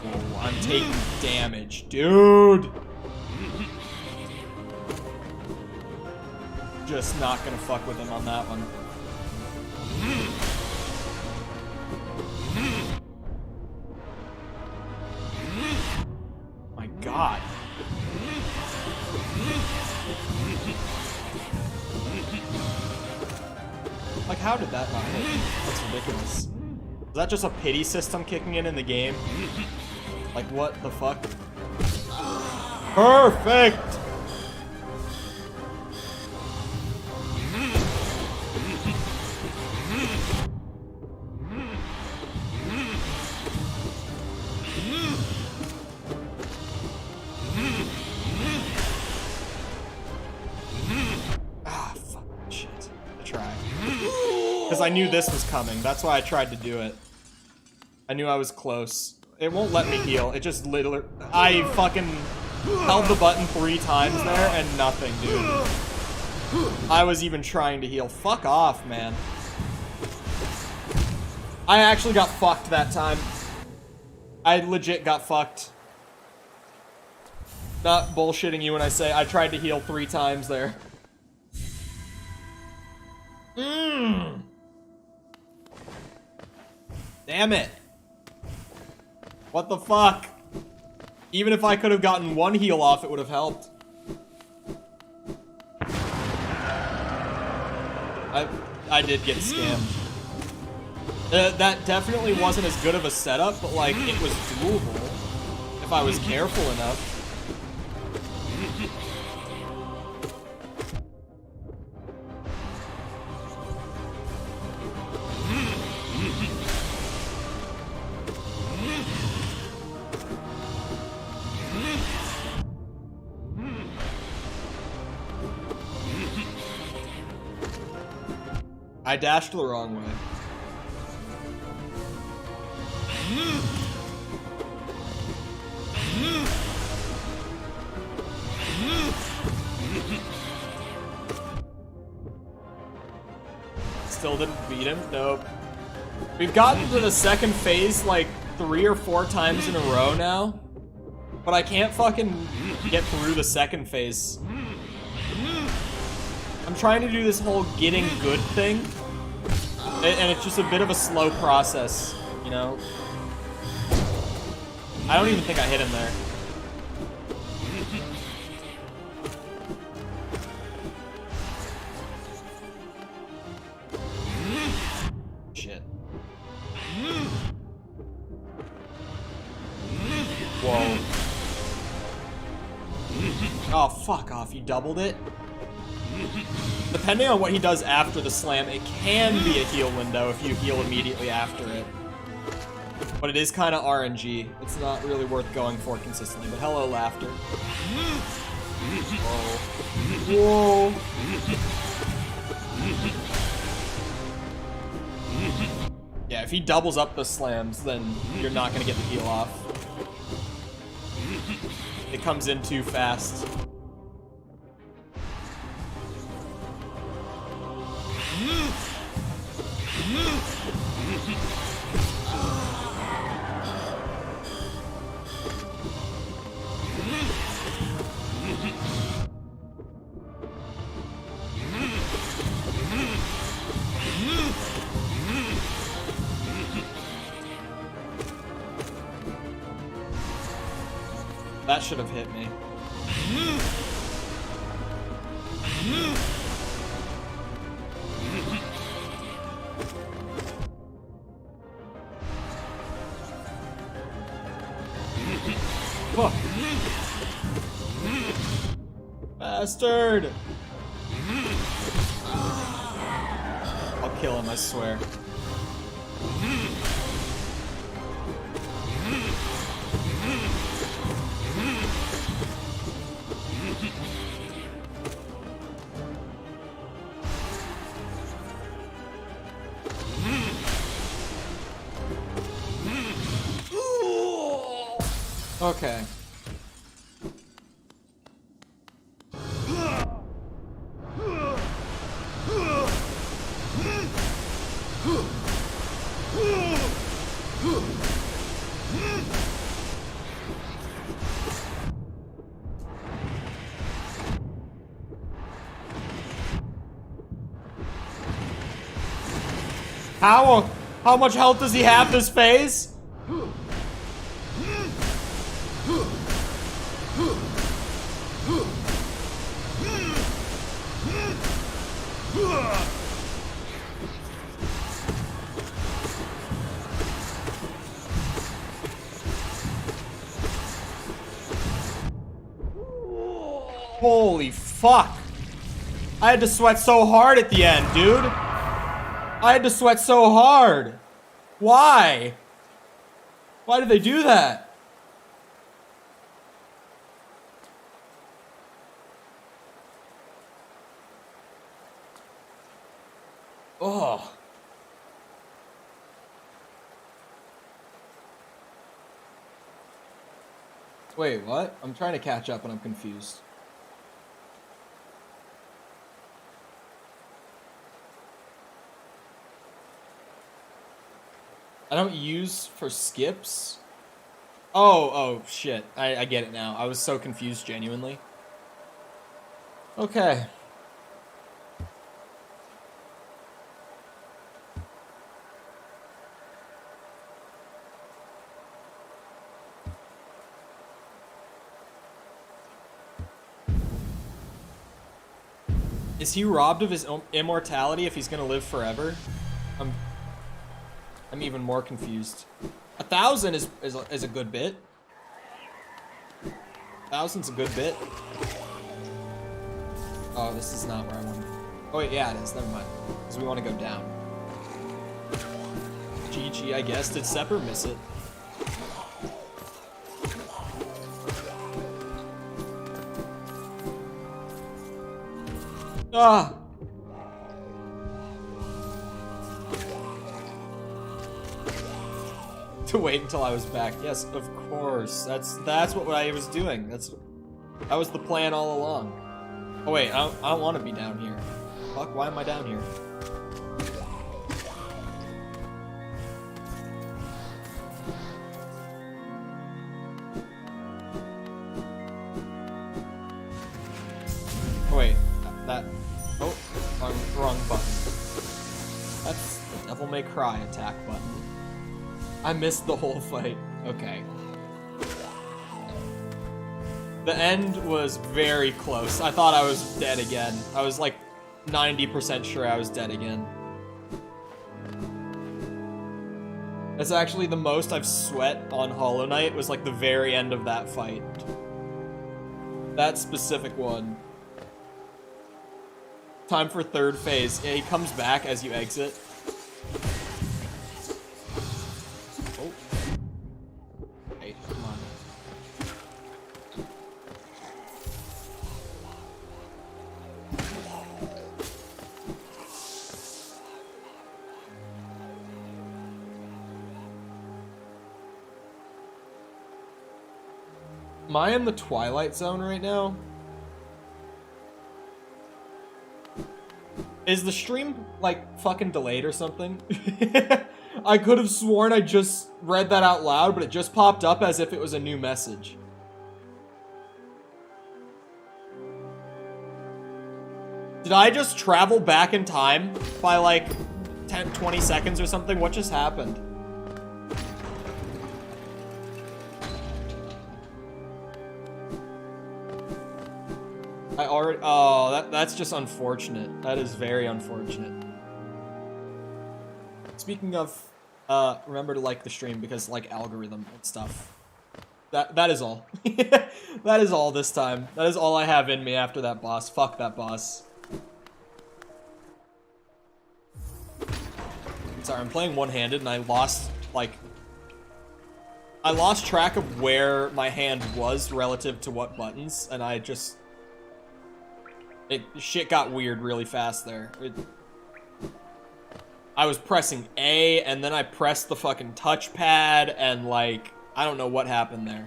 Oh, I'm taking damage, dude! Just not gonna fuck with him on that one. My God. Like, how did that not hit? That's ridiculous. Is that just a pity system kicking in the game? Like, what the fuck? Perfect! Ah, fuck. Shit. I tried. Because I knew this was coming. That's why I tried to do it. I knew I was close. It won't let me heal. It just literally... I fucking held the button 3 times there and nothing, dude. I was even trying to heal. Fuck off, man. I actually got fucked that time. I legit got fucked. Not bullshitting you when I say I tried to heal 3 times there. Damn it. What the fuck? Even if I could have gotten 1 heal off, it would have helped. I did get scammed. That definitely wasn't as good of a setup, but like, it was doable if I was careful enough. I dashed the wrong way. Still didn't beat him? Nope. We've gotten to the second phase like 3 or 4 times in a row now, but I can't fucking get through the second phase. I'm trying to do this whole getting good thing, and it's just a bit of a slow process, you know? I don't even think I hit him there. Shit. Whoa. Oh, fuck off. You doubled it? Depending on what he does after the slam, it can be a heal window if you heal immediately after it. But it is kind of RNG. It's not really worth going for consistently. But hello, laughter. Whoa. Whoa. Yeah, if he doubles up the slams, then you're not going to get the heal off. It comes in too fast. That should have hit me. Fuck. Bastard! I'll kill him, I swear. Okay. How much health does he have this phase? Holy fuck. I had to sweat so hard at the end, dude. I had to sweat so hard. Why? Why did they do that? Oh. Wait, what? I'm trying to catch up and I'm confused. I don't use for skips? Oh, shit. I get it now. I was so confused, genuinely. Okay. Is he robbed of his immortality if he's gonna live forever? I'm even more confused. 1,000 is a good bit. 1,000's a good bit. Oh, this is not where I want. Oh wait, yeah, it is. Never mind. Because we want to go down. GG, I guess. Did Sepper miss it? Ah! To wait until I was back. Yes, of course. That's what I was doing. That was the plan all along. Oh wait, I don't want to be down here. Fuck, why am I down here? Oh wait, oh, wrong button. That's the Devil May Cry attack button. I missed the whole fight. Okay. The end was very close. I thought I was dead again. I was like 90% sure I was dead again. That's actually the most I've sweat on Hollow Knight was like the very end of that fight. That specific one. Time for third phase. Yeah, he comes back as you exit. Am I in the Twilight Zone right now? Is the stream, like, fucking delayed or something? I could have sworn I just read that out loud, but it just popped up as if it was a new message. Did I just travel back in time by, like, 10, 20 seconds or something? What just happened? Oh, that's just unfortunate. That is very unfortunate. Speaking of, remember to like the stream because like algorithm and stuff. That is all. That is all this time. That is all I have in me after that boss. Fuck that boss. Sorry, I'm playing one-handed and I lost track of where my hand was relative to what buttons, and I just... shit got weird really fast there. I was pressing A, and then I pressed the fucking touchpad, and like, I don't know what happened there.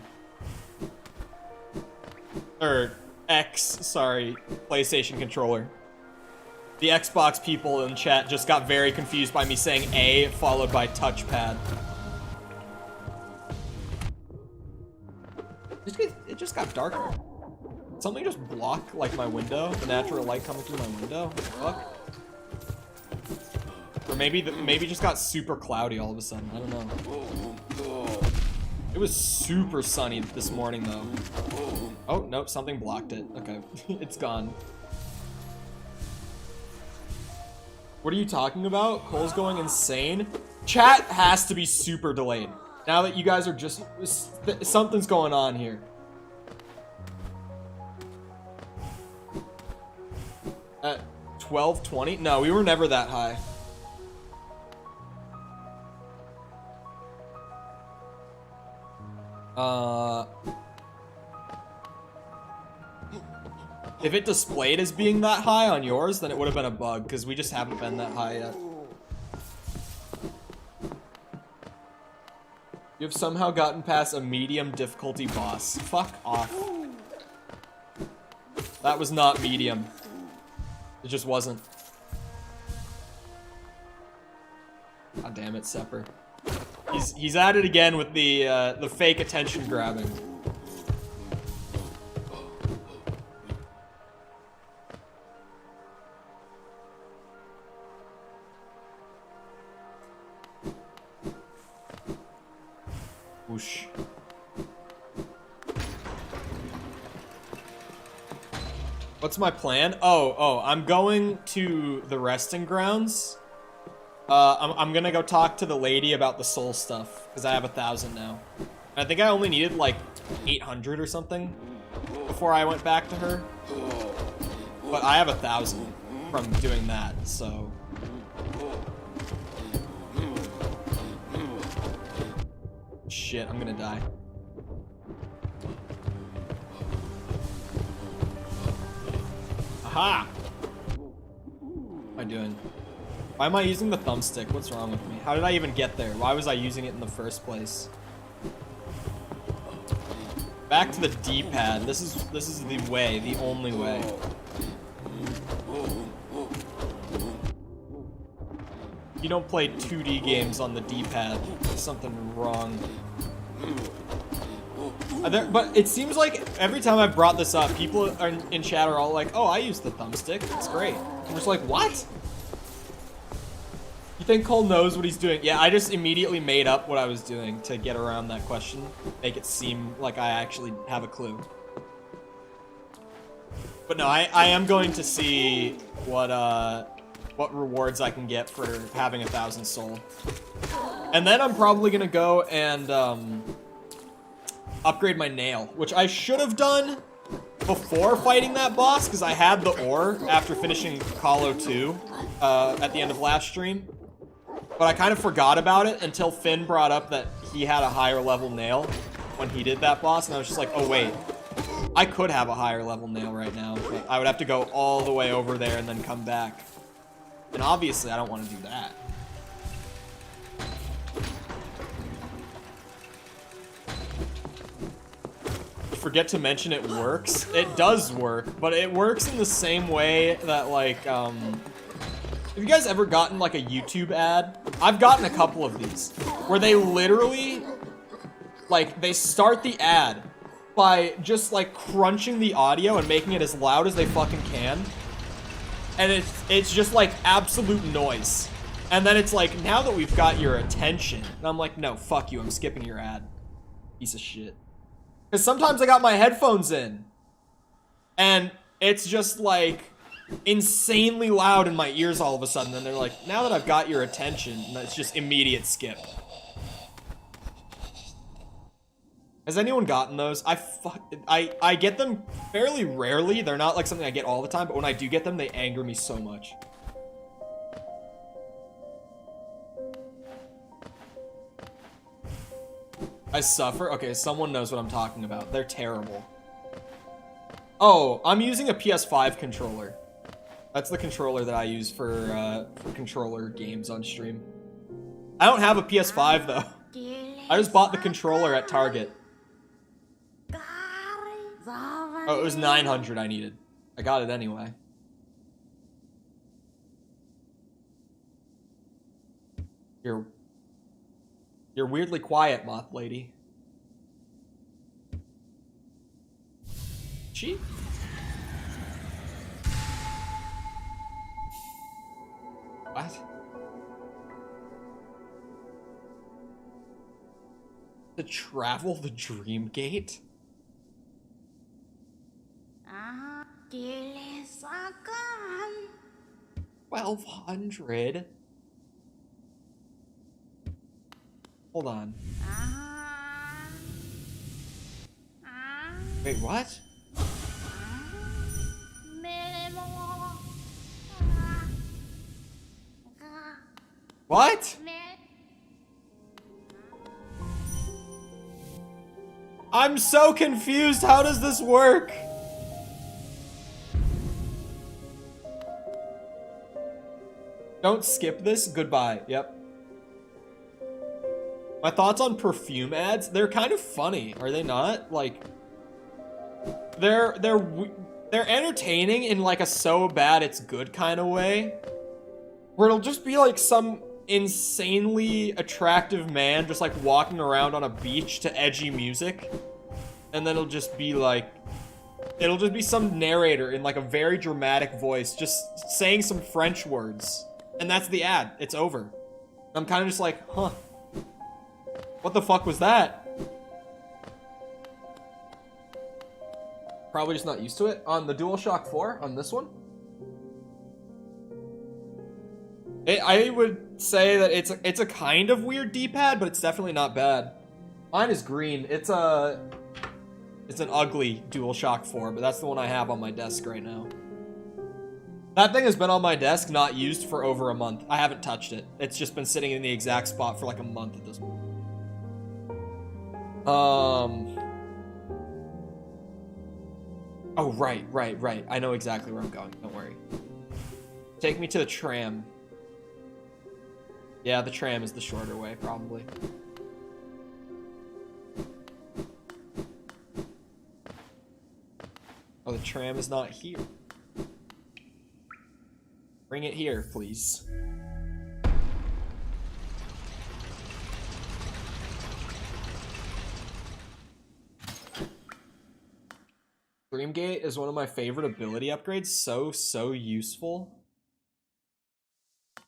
Or X, sorry, PlayStation controller. The Xbox people in chat just got very confused by me saying A followed by touchpad. It just got darker. Something just blocked, like, my window? The natural light coming through my window? What the fuck? Or maybe it just got super cloudy all of a sudden. I don't know. It was super sunny this morning, though. Oh, nope, something blocked it. Okay, it's gone. What are you talking about? Cole's going insane? Chat has to be super delayed. Now that you guys are just... something's going on here. At 1220? No, we were never that high. If it displayed as being that high on yours, then it would have been a bug, because we just haven't been that high yet. You've somehow gotten past a medium difficulty boss. Fuck off. That was not medium. It just wasn't. God damn it, Sepper. He's at it again with the fake attention grabbing. Whoosh. What's my plan? Oh, I'm going to the resting grounds. I'm gonna go talk to the lady about the soul stuff, because I have 1,000 now. I think I only needed like 800 or something before I went back to her. But I have 1,000 from doing that, so. Shit, I'm gonna die. Aha! What am I doing? Why am I using the thumbstick? What's wrong with me? How did I even get there? Why was I using it in the first place? Back to the D-pad. This is the way, the only way. You don't play 2D games on the D-pad. There's something wrong. But it seems like every time I brought this up, people are in chat are all like, "Oh, I use the thumbstick. It's great." I'm just like, "What?" You think Cole knows what he's doing? Yeah, I just immediately made up what I was doing to get around that question, make it seem like I actually have a clue. But no, I am going to see what rewards I can get for having 1,000 soul. And then I'm probably gonna go and upgrade my nail, which I should have done before fighting that boss, because I had the ore after finishing Call 2 at the end of last stream. But I kind of forgot about it until Finn brought up that he had a higher level nail when he did that boss, and I was just like, oh wait, I could have a higher level nail right now, but I would have to go all the way over there and then come back. And obviously I don't want to do that. Forget to mention it works. It does work, but it works in the same way that, like, have you guys ever gotten like a YouTube ad? I've gotten a couple of these where they literally, like, they start the ad by just like crunching the audio and making it as loud as they fucking can. And it's just like absolute noise. And then it's like, now that we've got your attention. And I'm like, no, fuck you, I'm skipping your ad. Piece of shit. Because sometimes I got my headphones in. And it's just like insanely loud in my ears all of a sudden, and they're like, now that I've got your attention, and it's just immediate skip. Has anyone gotten those? I get them fairly rarely. They're not like something I get all the time, but when I do get them, they anger me so much. I suffer? Okay, someone knows what I'm talking about. They're terrible. Oh, I'm using a PS5 controller. That's the controller that I use for controller games on stream. I don't have a PS5 though. I just bought the controller at Target. Oh, it was 900 I needed. I got it anyway. You're weirdly quiet, moth lady. She? What? To travel the Dream Gate? 1,200? Hold on. Wait, what? What? I'm so confused. How does this work? Don't skip this. Goodbye. Yep. My thoughts on perfume ads? They're kind of funny, are they not? Like, they're entertaining in like a so bad it's good kind of way, where it'll just be like some insanely attractive man just like walking around on a beach to edgy music, and then it'll just be some narrator in like a very dramatic voice just saying some French words, and that's the ad. It's over. I'm kind of just like, huh, what the fuck was that? Probably just not used to it. On the DualShock 4, on this one, I would say that it's a kind of weird D-pad, but it's definitely not bad. Mine is green. It's an ugly DualShock 4, but that's the one I have on my desk right now. That thing has been on my desk, not used, for over a month. I haven't touched it. It's just been sitting in the exact spot for like a month at this point. Oh, right. I know exactly where I'm going. Don't worry. Take me to the tram. Yeah, the tram is the shorter way, probably. Oh, the tram is not here. Bring it here, please. Dreamgate is one of my favorite ability upgrades. So useful.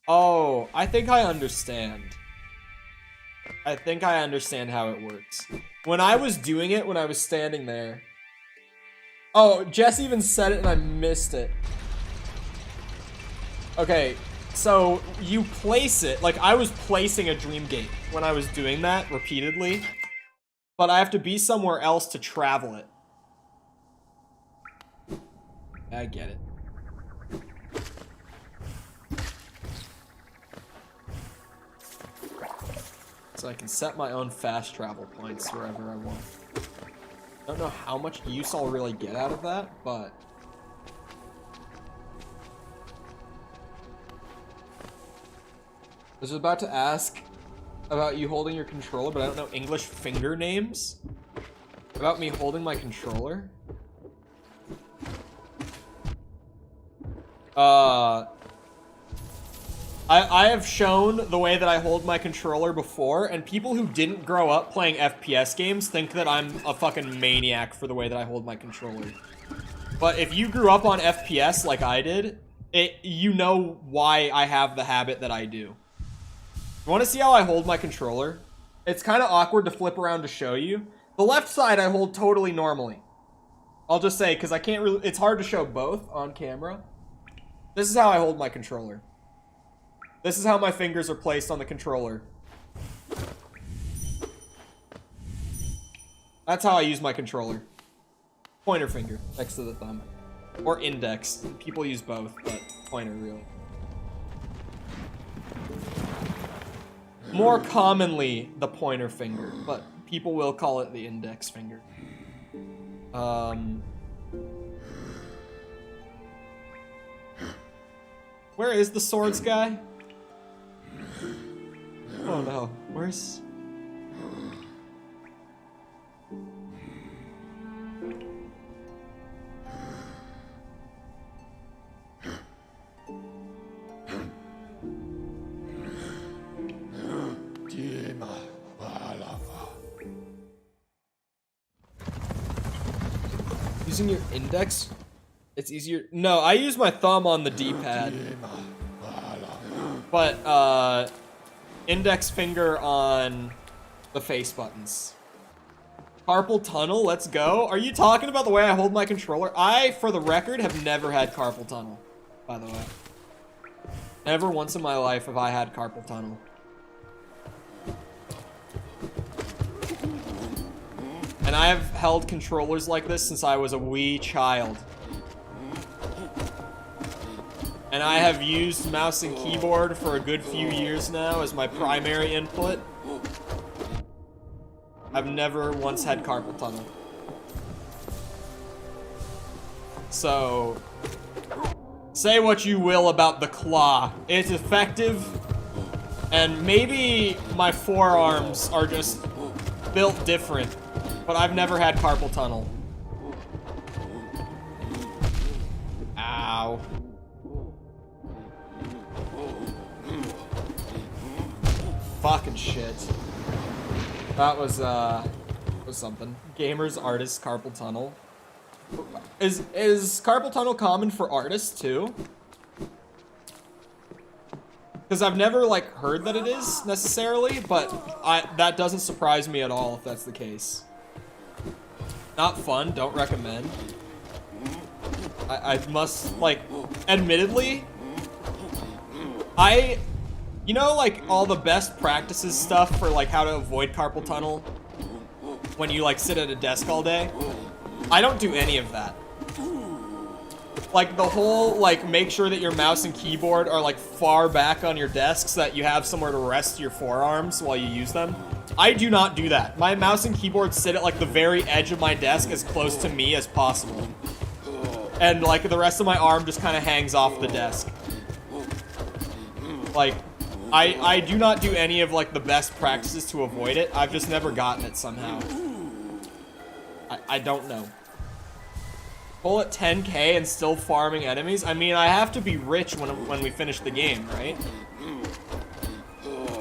Oh, I think I understand. I think I understand how it works. When I was doing it, when I was standing there. Oh, Jess even said it and I missed it. Okay, so you place it. Like, I was placing a Dreamgate when I was doing that repeatedly. But I have to be somewhere else to travel it. I get it. So I can set my own fast travel points wherever I want. Don't know how much use I'll really get out of that, but... I was about to ask about you holding your controller, but I don't know English finger names. About me holding my controller. I have shown the way that I hold my controller before, and people who didn't grow up playing FPS games think that I'm a fucking maniac for the way that I hold my controller. But if you grew up on FPS like I did, you know why I have the habit that I do. You want to see how I hold my controller? It's kind of awkward to flip around to show you. The left side I hold totally normally. I'll just say, because I can't really... It's hard to show both on camera. This is how I hold my controller. This is how my fingers are placed on the controller. That's how I use my controller. Pointer finger next to the thumb. Or index. People use both, but pointer really. More commonly, the pointer finger, but people will call it the index finger. Where is the swords guy? Oh no, where's... Using your index? It's easier. No, I use my thumb on the D-pad. But, index finger on the face buttons. Carpal tunnel, let's go. Are you talking about the way I hold my controller? I, for the record, have never had carpal tunnel, by the way. Never once in my life have I had carpal tunnel. And I have held controllers like this since I was a wee child. And I have used mouse and keyboard for a good few years now as my primary input. I've never once had carpal tunnel. So, say what you will about the claw. It's effective, and maybe my forearms are just built different, but I've never had carpal tunnel. Ow. Fucking shit. That was something. Gamers, artists, carpal tunnel. Is carpal tunnel common for artists too? Because I've never like heard that it is necessarily, but that doesn't surprise me at all if that's the case. Not fun, don't recommend. I must, like, admittedly, you know, like, all the best practices stuff for, like, how to avoid carpal tunnel when you, like, sit at a desk all day? I don't do any of that. Like, the whole, like, make sure that your mouse and keyboard are, like, far back on your desk so that you have somewhere to rest your forearms while you use them. I do not do that. My mouse and keyboard sit at, like, the very edge of my desk as close to me as possible. And, like, the rest of my arm just kind of hangs off the desk. Like, I do not do any of, like, the best practices to avoid it. I've just never gotten it somehow. I don't know. Pull at 10k and still farming enemies? I mean, I have to be rich when we finish the game, right?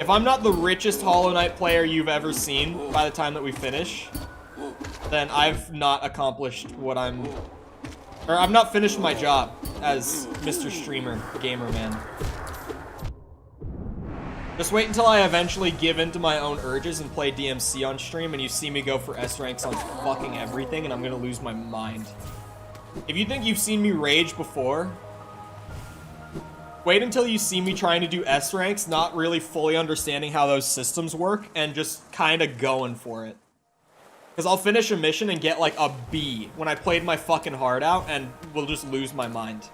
If I'm not the richest Hollow Knight player you've ever seen by the time that we finish, then I've not accomplished what I've not finished my job as Mr. Streamer, Gamer Man. Just wait until I eventually give in to my own urges and play DMC on stream and you see me go for S ranks on fucking everything and I'm gonna lose my mind. If you think you've seen me rage before, wait until you see me trying to do S ranks, not really fully understanding how those systems work and just kind of going for it. Because I'll finish a mission and get like a B when I played my fucking heart out and will just lose my mind.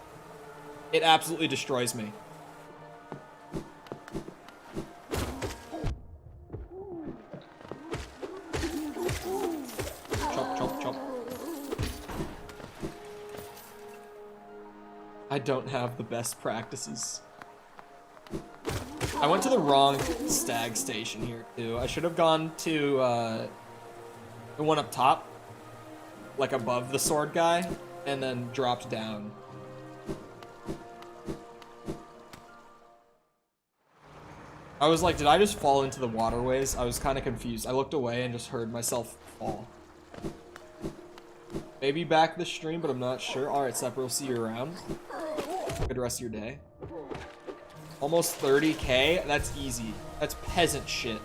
It absolutely destroys me. Chop, chop, chop. I don't have the best practices. I went to the wrong stag station here too. I should have gone to the one up top, like above the sword guy, and then dropped down. I was like, did I just fall into the waterways? I was kind of confused. I looked away and just heard myself fall. Maybe back the stream, but I'm not sure. Alright, Sepper, we'll see you around. Good rest of your day. Almost 30k? That's easy. That's peasant shit.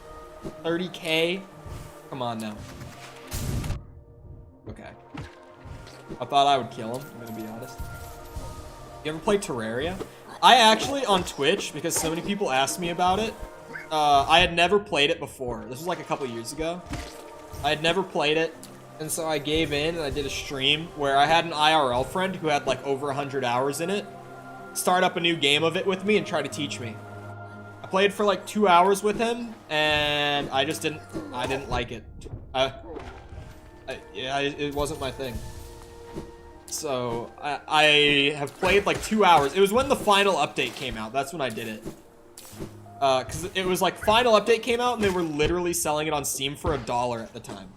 30k? Come on now. Okay. I thought I would kill him, I'm gonna be honest. You ever play Terraria? I actually, on Twitch, because so many people asked me about it, I had never played it before. This was like a couple years ago. I had never played it, and so I gave in and I did a stream where I had an IRL friend who had like over 100 hours in it start up a new game of it with me and try to teach me. I played for like 2 hours with him, and I didn't like it. Yeah, it wasn't my thing. So, I have played like 2 hours. It was when the final update came out. That's when I did it. Because it was like final update came out and they were literally selling it on Steam for $1 at the time.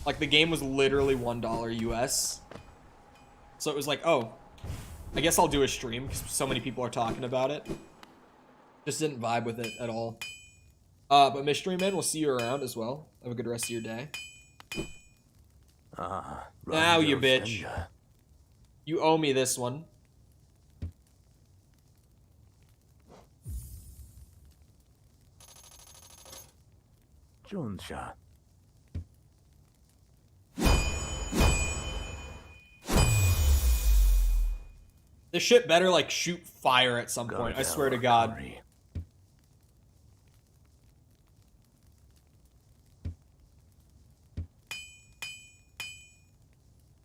Like the game was literally $1 US. So it was like, oh, I guess I'll do a stream because so many people are talking about it. Just didn't vibe with it at all. But Mystery Man, we'll see you around as well. Have a good rest of your day. Now you bitch. You owe me this one. This shit better like shoot fire at some point, I swear to God.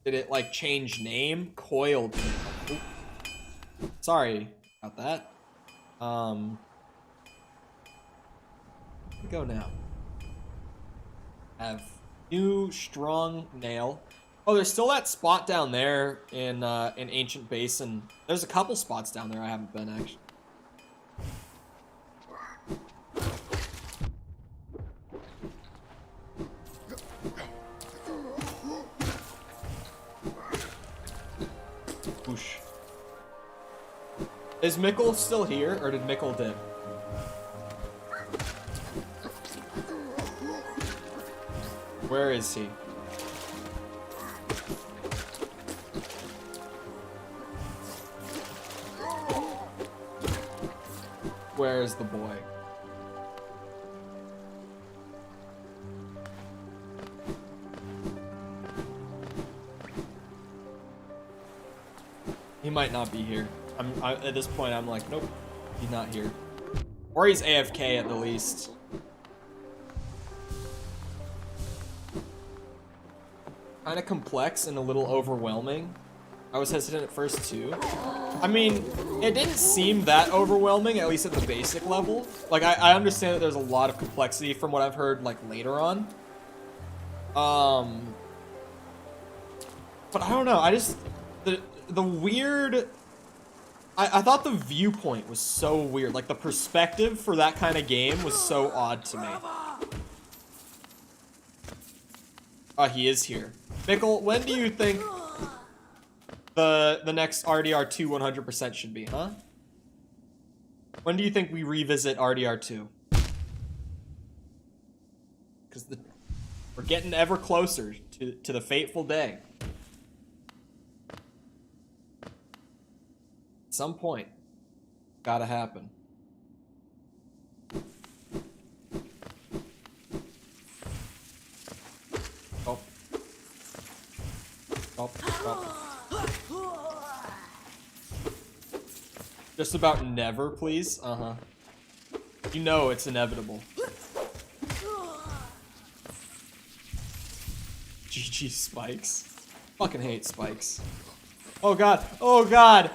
Did it like change name? Coiled. Ooh. Sorry about that. Go now. Have new strong nail. Oh, there's still that spot down there in Ancient Basin. There's a couple spots down there I haven't been actually. Whoosh. Is Mikkel still here, or did Mikkel dip? Where is he? Where is the boy? He might not be here. At this point, I'm like, nope, he's not here. Or he's AFK at the least. Kind of complex and a little overwhelming. I was hesitant at first too. I mean, it didn't seem that overwhelming, at least at the basic level. Like, I understand that there's a lot of complexity from what I've heard, like, later on. But I don't know, I just... The weird... I thought the viewpoint was so weird. Like, the perspective for that kind of game was so odd to me. Oh, he is here. Mikkel, when do you think the next RDR2 100% should be, huh? When do you think we revisit RDR2? Because we're getting ever closer to the fateful day. At some point, gotta happen. Oh. Oh, oh. Just about never, please? Uh-huh. You know it's inevitable. GG spikes. Fucking hate spikes. Oh god. Oh god.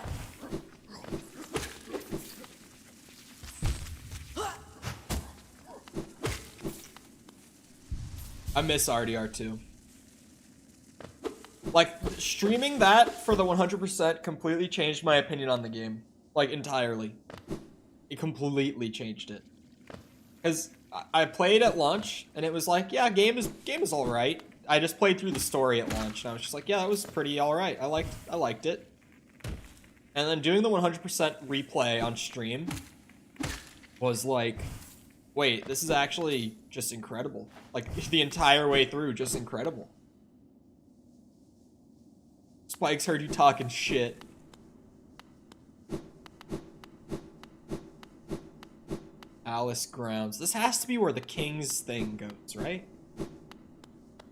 I miss RDR2. Like, streaming that for the 100% completely changed my opinion on the game. Like, entirely. It completely changed it. Because I played at launch, and it was like, yeah, game is alright. I just played through the story at launch, and I was just like, yeah, that was pretty alright. I liked it. And then doing the 100% replay on stream was like, wait, this is actually just incredible. Like, the entire way through, just incredible. Spikes heard you talking shit. Alice Grounds. This has to be where the King's thing goes, right?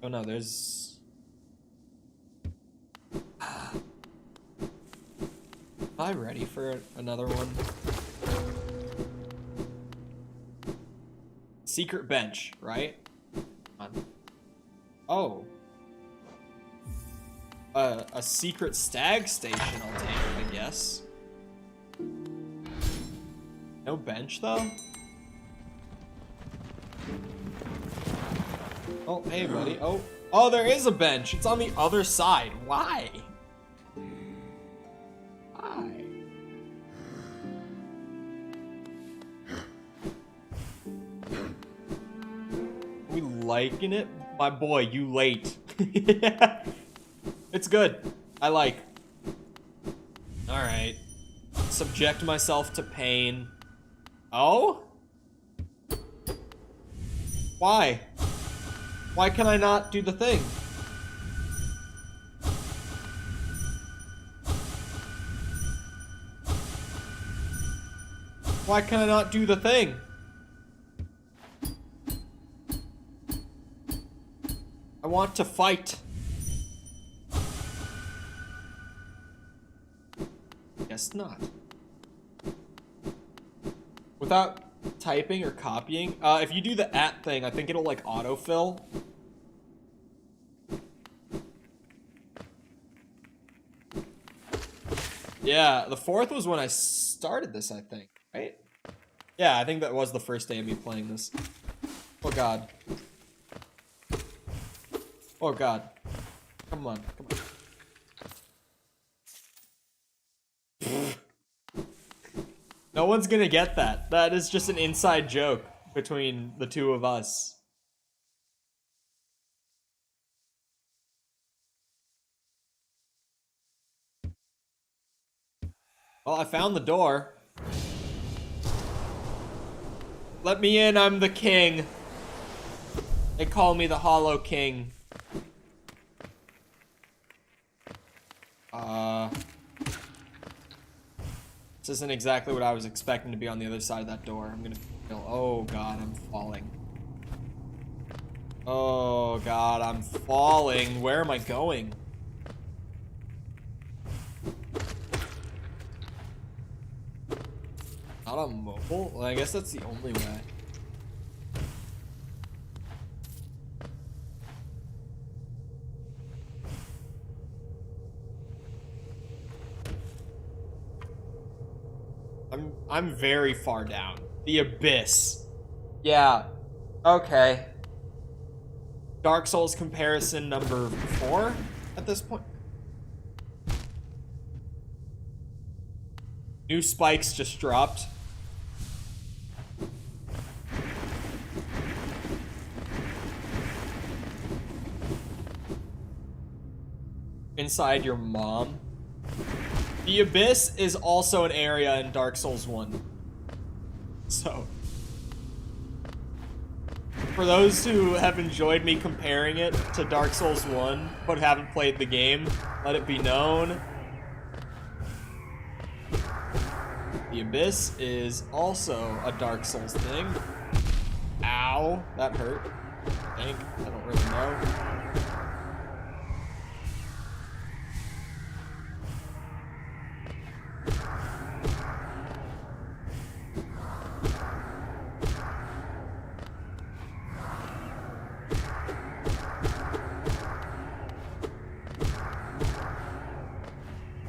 Oh no, there's... Am I ready for another one? Secret bench, right? Oh. A secret stag station I'll take, I guess. No bench, though? Oh, hey, buddy. Oh. Oh, there is a bench. It's on the other side. Why? Why? We liking it? My boy, you late. Yeah. It's good. I like. Alright. Subject myself to pain. Oh? Why? Why can I not do the thing? Why can I not do the thing? I want to fight. Guess not. Without typing or copying, if you do the @ thing, I think it'll like autofill. Yeah, the 4th was when I started this, I think, right? Yeah, I think that was the first day of me playing this. Oh god. Oh god. Come on, come on. No one's gonna get that. That is just an inside joke between the two of us. Well, I found the door. Let me in, I'm the king. They call me the Hollow King. This isn't exactly what I was expecting to be on the other side of that door. I'm gonna feel, oh god, I'm falling. Oh god, I'm falling. Where am I going? Not on mobile? Well, I guess that's the only way. I'm very far down. The abyss. Yeah. Okay. Dark Souls comparison number 4 at this point. New spikes just dropped. Inside your mom. The Abyss is also an area in Dark Souls 1. So, for those who have enjoyed me comparing it to Dark Souls 1, but haven't played the game, let it be known. The Abyss is also a Dark Souls thing. Ow, that hurt. I think. I don't really know.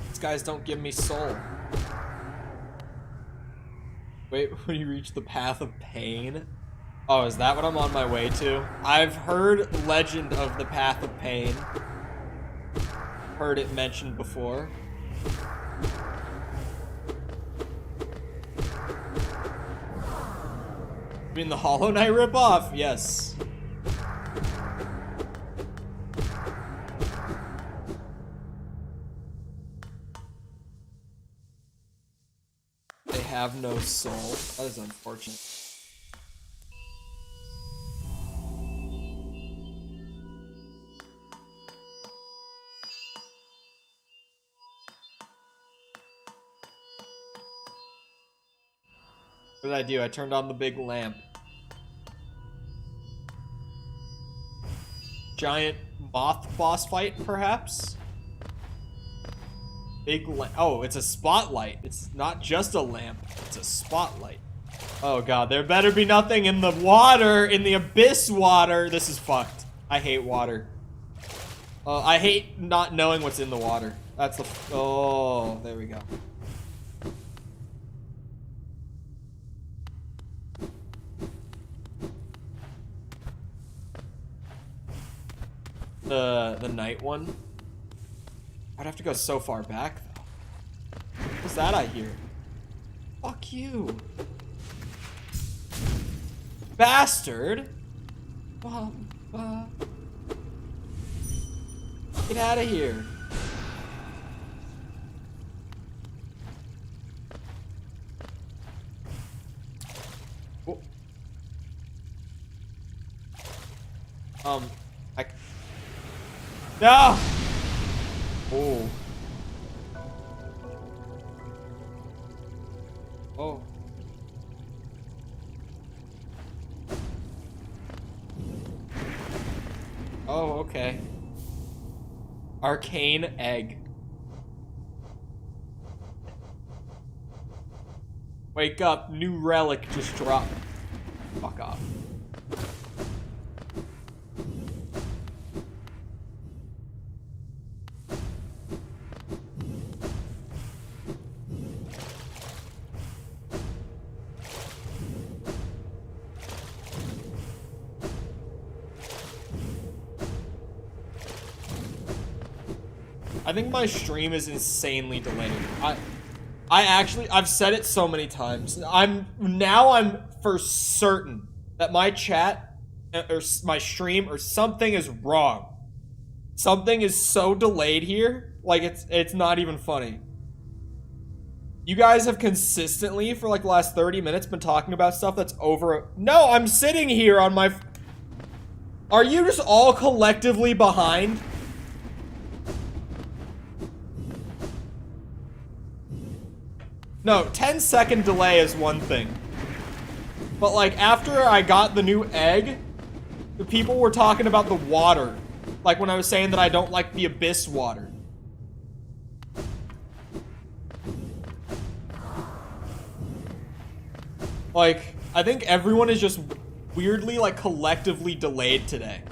These guys don't give me soul. Wait, when you reach the path of pain? Oh, is that what I'm on my way to? I've heard legend of the path of pain. Heard it mentioned before. You mean the Hollow Knight ripoff? Yes. They have no soul. That is unfortunate. What did I do? I turned on the big lamp. Giant moth boss fight, perhaps? Big lamp. Oh, it's a spotlight. It's not just a lamp. It's a spotlight. Oh god, there better be nothing in the water, in the abyss water. This is fucked. I hate water. I hate not knowing what's in the water. That's the... Oh, there we go. The night one. I'd have to go so far back, though. What's that I hear? Fuck you. Bastard. Get out of here. Oh. No! Oh. Oh. Oh, okay. Arcane egg. Wake up, new relic just dropped. Fuck off. I think my stream is insanely delayed. I've said it so many times. I'm for certain that my chat or my stream or something is wrong. Something is so delayed here, like it's not even funny. You guys have consistently for like the last 30 minutes been talking about stuff that's over. No, I'm sitting here on my. Are you just all collectively behind? No, 10-second delay is one thing. But like after I got the new egg, the people were talking about the water. Like when I was saying that I don't like the abyss water. Like, I think everyone is just weirdly, like, collectively delayed today.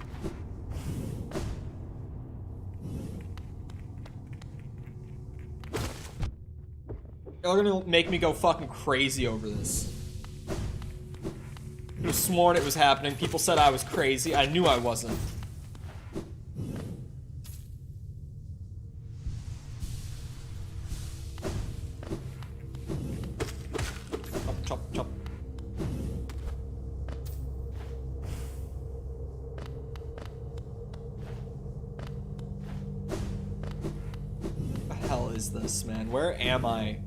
They're gonna make me go fucking crazy over this. I could have sworn it was happening. People said I was crazy. I knew I wasn't. Chop, chop, chop. What the hell is this, man? Where am I?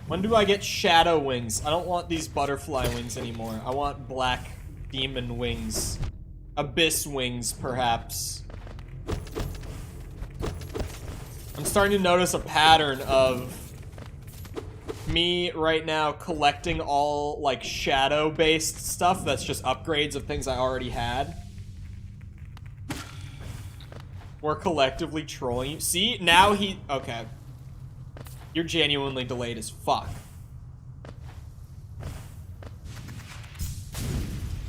When do I get shadow wings? I don't want these butterfly wings anymore. I want black demon wings. Abyss wings, perhaps. I'm starting to notice a pattern of me right now collecting all, like, shadow-based stuff that's just upgrades of things I already had. We're collectively trolling you. See? Now he... Okay. You're genuinely delayed as fuck.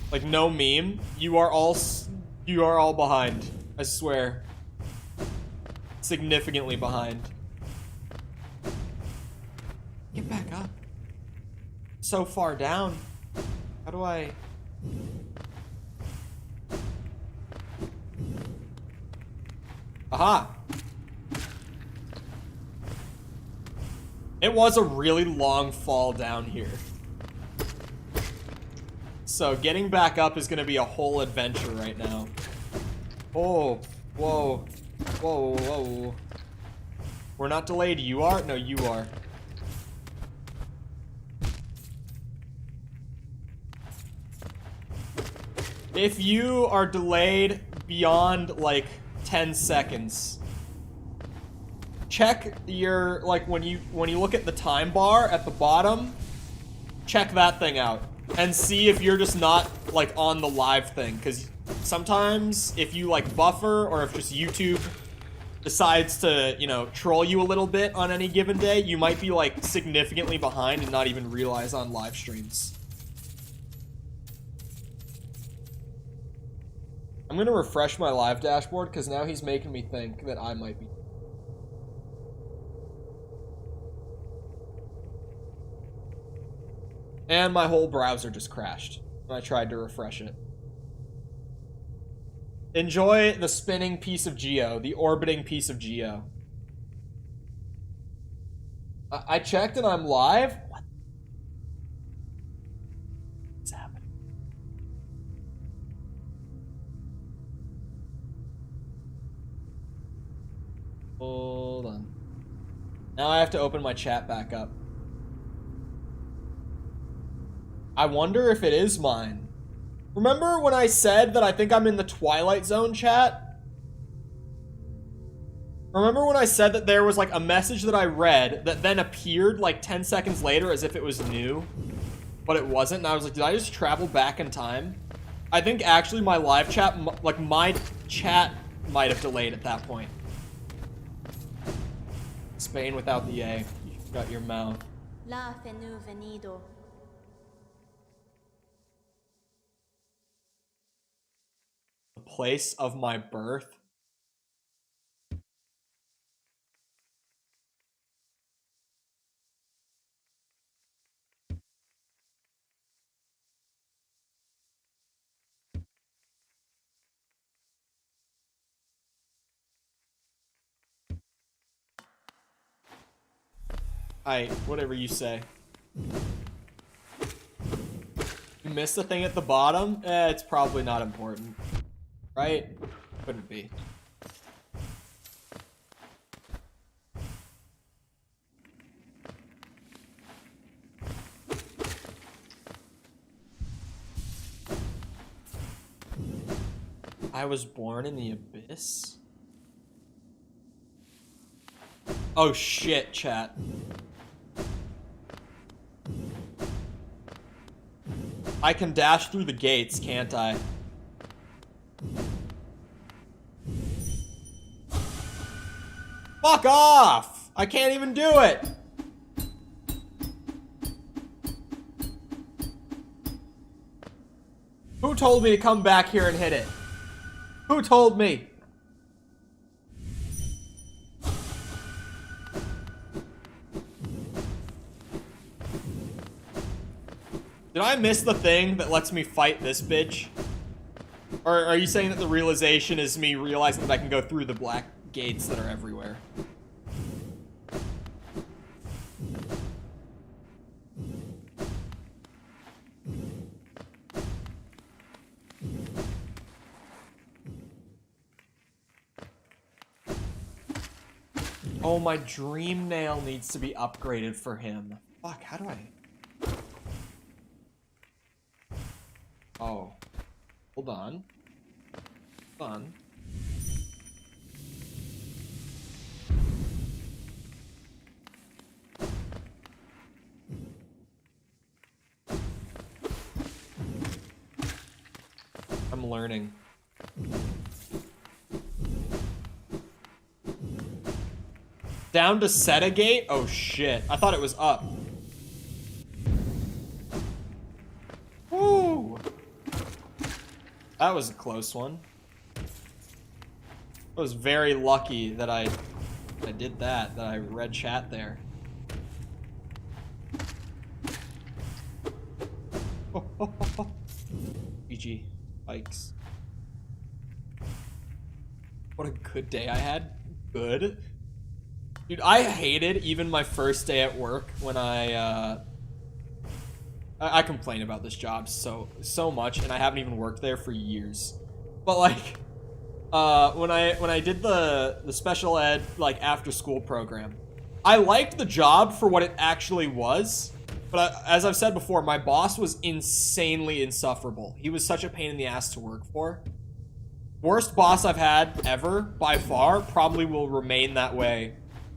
Like, no meme. You are all behind. I swear. Significantly behind. Get back up. So far down. How do I... Aha! It was a really long fall down here. So getting back up is gonna be a whole adventure right now. Oh, whoa, whoa, whoa. We're not delayed, you are? No, you are. If you are delayed beyond, like, 10 seconds, check your, like, when you look at the time bar at the bottom, check that thing out and see if you're just not, like, on the live thing, because sometimes if you, like, buffer or if just YouTube decides to, you know, troll you a little bit on any given day, you might be, like, significantly behind and not even realize on live streams. I'm gonna refresh my live dashboard because now he's making me think that I might be. And my whole browser just crashed when I tried to refresh it. Enjoy the spinning piece of Geo, the orbiting piece of Geo. I checked and I'm live? What's happening? Hold on. Now I have to open my chat back up. I wonder if it is mine. Remember when I said that I think I'm in the Twilight Zone chat? Remember when I said that there was like a message that I read that then appeared like 10 seconds later as if it was new, but it wasn't, and I was like, did I just travel back in time? I think actually my live chat, like my chat might have delayed at that point. Spain without the A. You got your mouth. La fenu venido. The place of my birth. Whatever you say. You missed the thing at the bottom? It's probably not important. Right? Couldn't be. I was born in the abyss? Oh shit, chat. I can dash through the gates, can't I? Fuck off! I can't even do it! Who told me to come back here and hit it? Who told me? Did I miss the thing that lets me fight this bitch? Or are you saying that the realization is me realizing that I can go through the black gates that are everywhere? Oh, my dream nail needs to be upgraded for him. Fuck, how do I... Oh. Hold on. Hold on. I'm learning. Down to set a gate? Oh shit. I thought it was up. Woo! That was a close one. I was very lucky that I did that I read chat there. GG. Bikes. What a good day I had. Good. Dude, I hated even my first day at work when I complain about this job so much, and I haven't even worked there for years. But like, when I did the special ed like after school program, I liked the job for what it actually was. But as I've said before, my boss was insanely insufferable. He was such a pain in the ass to work for. Worst boss I've had ever, by far, probably will remain that way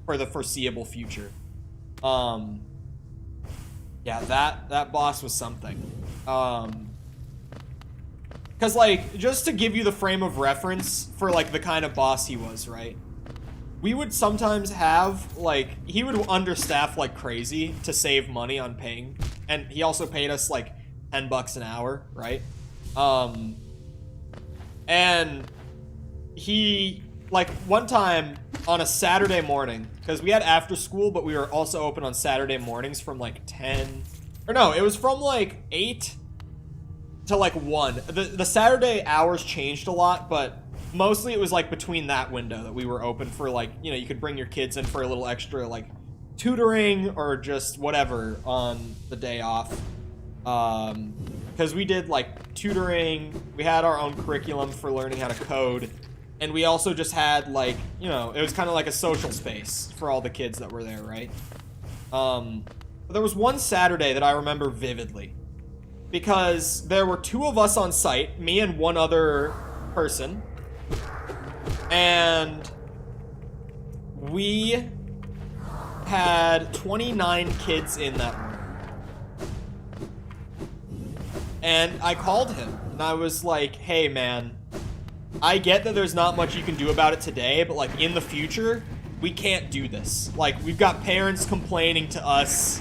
for the foreseeable future. Yeah, that boss was something. Cause like, just to give you the frame of reference for like the kind of boss he was, right? We would sometimes have, like, he would understaff like crazy to save money on paying. And he also paid us like $10 an hour, right? And he, like, one time on a Saturday morning, because we had after school, but we were also open on Saturday mornings from like 10, or no, it was from like 8 to like 1. The Saturday hours changed a lot, but mostly it was like between that window that we were open for, like, you know, you could bring your kids in for a little extra like tutoring or just whatever on the day off. Because we did like tutoring, we had our own curriculum for learning how to code, and we also just had like, you know, it was kind of like a social space for all the kids that were there, right? But there was one Saturday that I remember vividly, because there were 2 of us on site, me and one other person, and we had 29 kids in that room. And I called him, and I was like, hey man, I get that there's not much you can do about it today, but like in the future, we can't do this. Like, we've got parents complaining to us,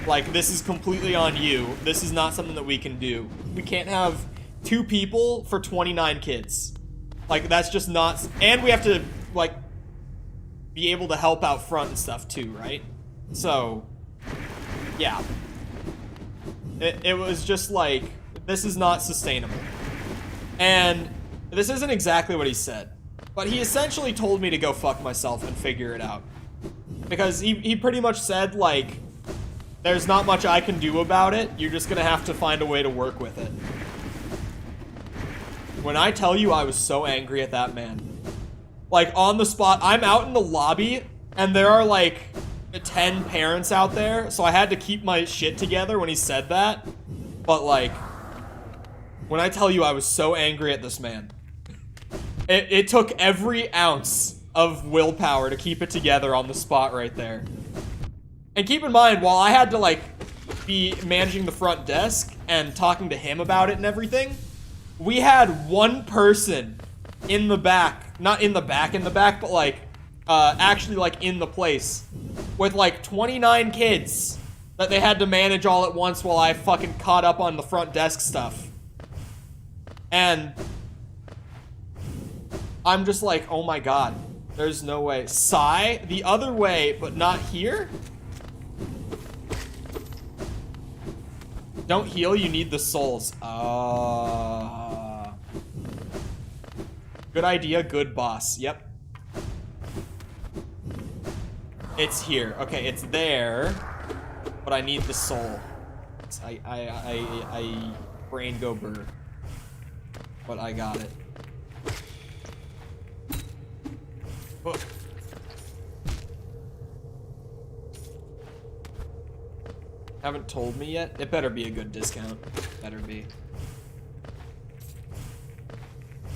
like, this is completely on you. This is not something that we can do. We can't have 2 people for 29 kids. Like, that's just not, and we have to, like, be able to help out front and stuff too, right? So, yeah. It was just like, this is not sustainable. And this isn't exactly what he said, but he essentially told me to go fuck myself and figure it out. Because he pretty much said, like, there's not much I can do about it. You're just gonna have to find a way to work with it. When I tell you I was so angry at that man. Like, on the spot, I'm out in the lobby, and there are, like, 10 parents out there, so I had to keep my shit together when he said that. But, like, when I tell you I was so angry at this man, it took every ounce of willpower to keep it together on the spot right there. And keep in mind, while I had to, like, be managing the front desk and talking to him about it and everything, we had one person in the back, not in the back, but, like, actually, like, in the place with, like, 29 kids that they had to manage all at once while I fucking caught up on the front desk stuff. And I'm just like, oh my god, there's no way. Sigh, the other way, but not here? Don't heal, you need the souls. Good idea, good boss. Yep. It's here. Okay, it's there, but I need the soul. I brain go burr. But I got it. Oh. Haven't told me yet? It better be a good discount. Better be.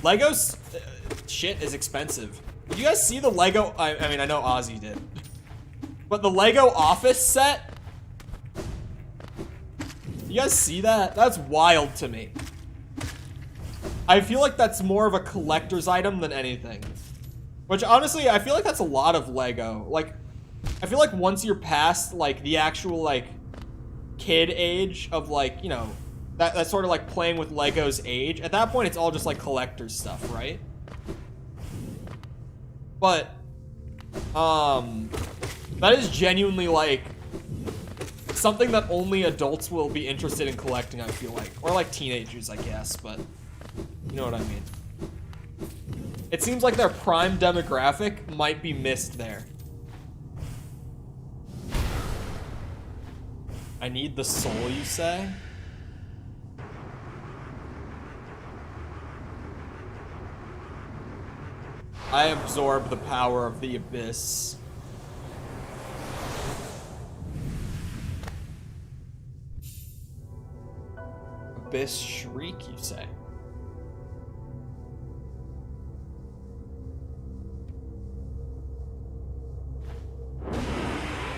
Legos shit is expensive. Did you guys see the Lego? I mean, I know Ozzy did. But the Lego office set? You guys see that? That's wild to me. I feel like that's more of a collector's item than anything. Which, honestly, I feel like that's a lot of Lego. Like, I feel like once you're past, like, the actual, like, kid age of, like, you know, that's sort of like playing with Lego's age. At that point, it's all just, like, collector's stuff, right? But, that is genuinely, like, something that only adults will be interested in collecting, I feel like. Or, like, teenagers, I guess, but you know what I mean. It seems like their prime demographic might be missed there. I need the soul, you say? I absorb the power of the abyss. Abyss shriek, you say?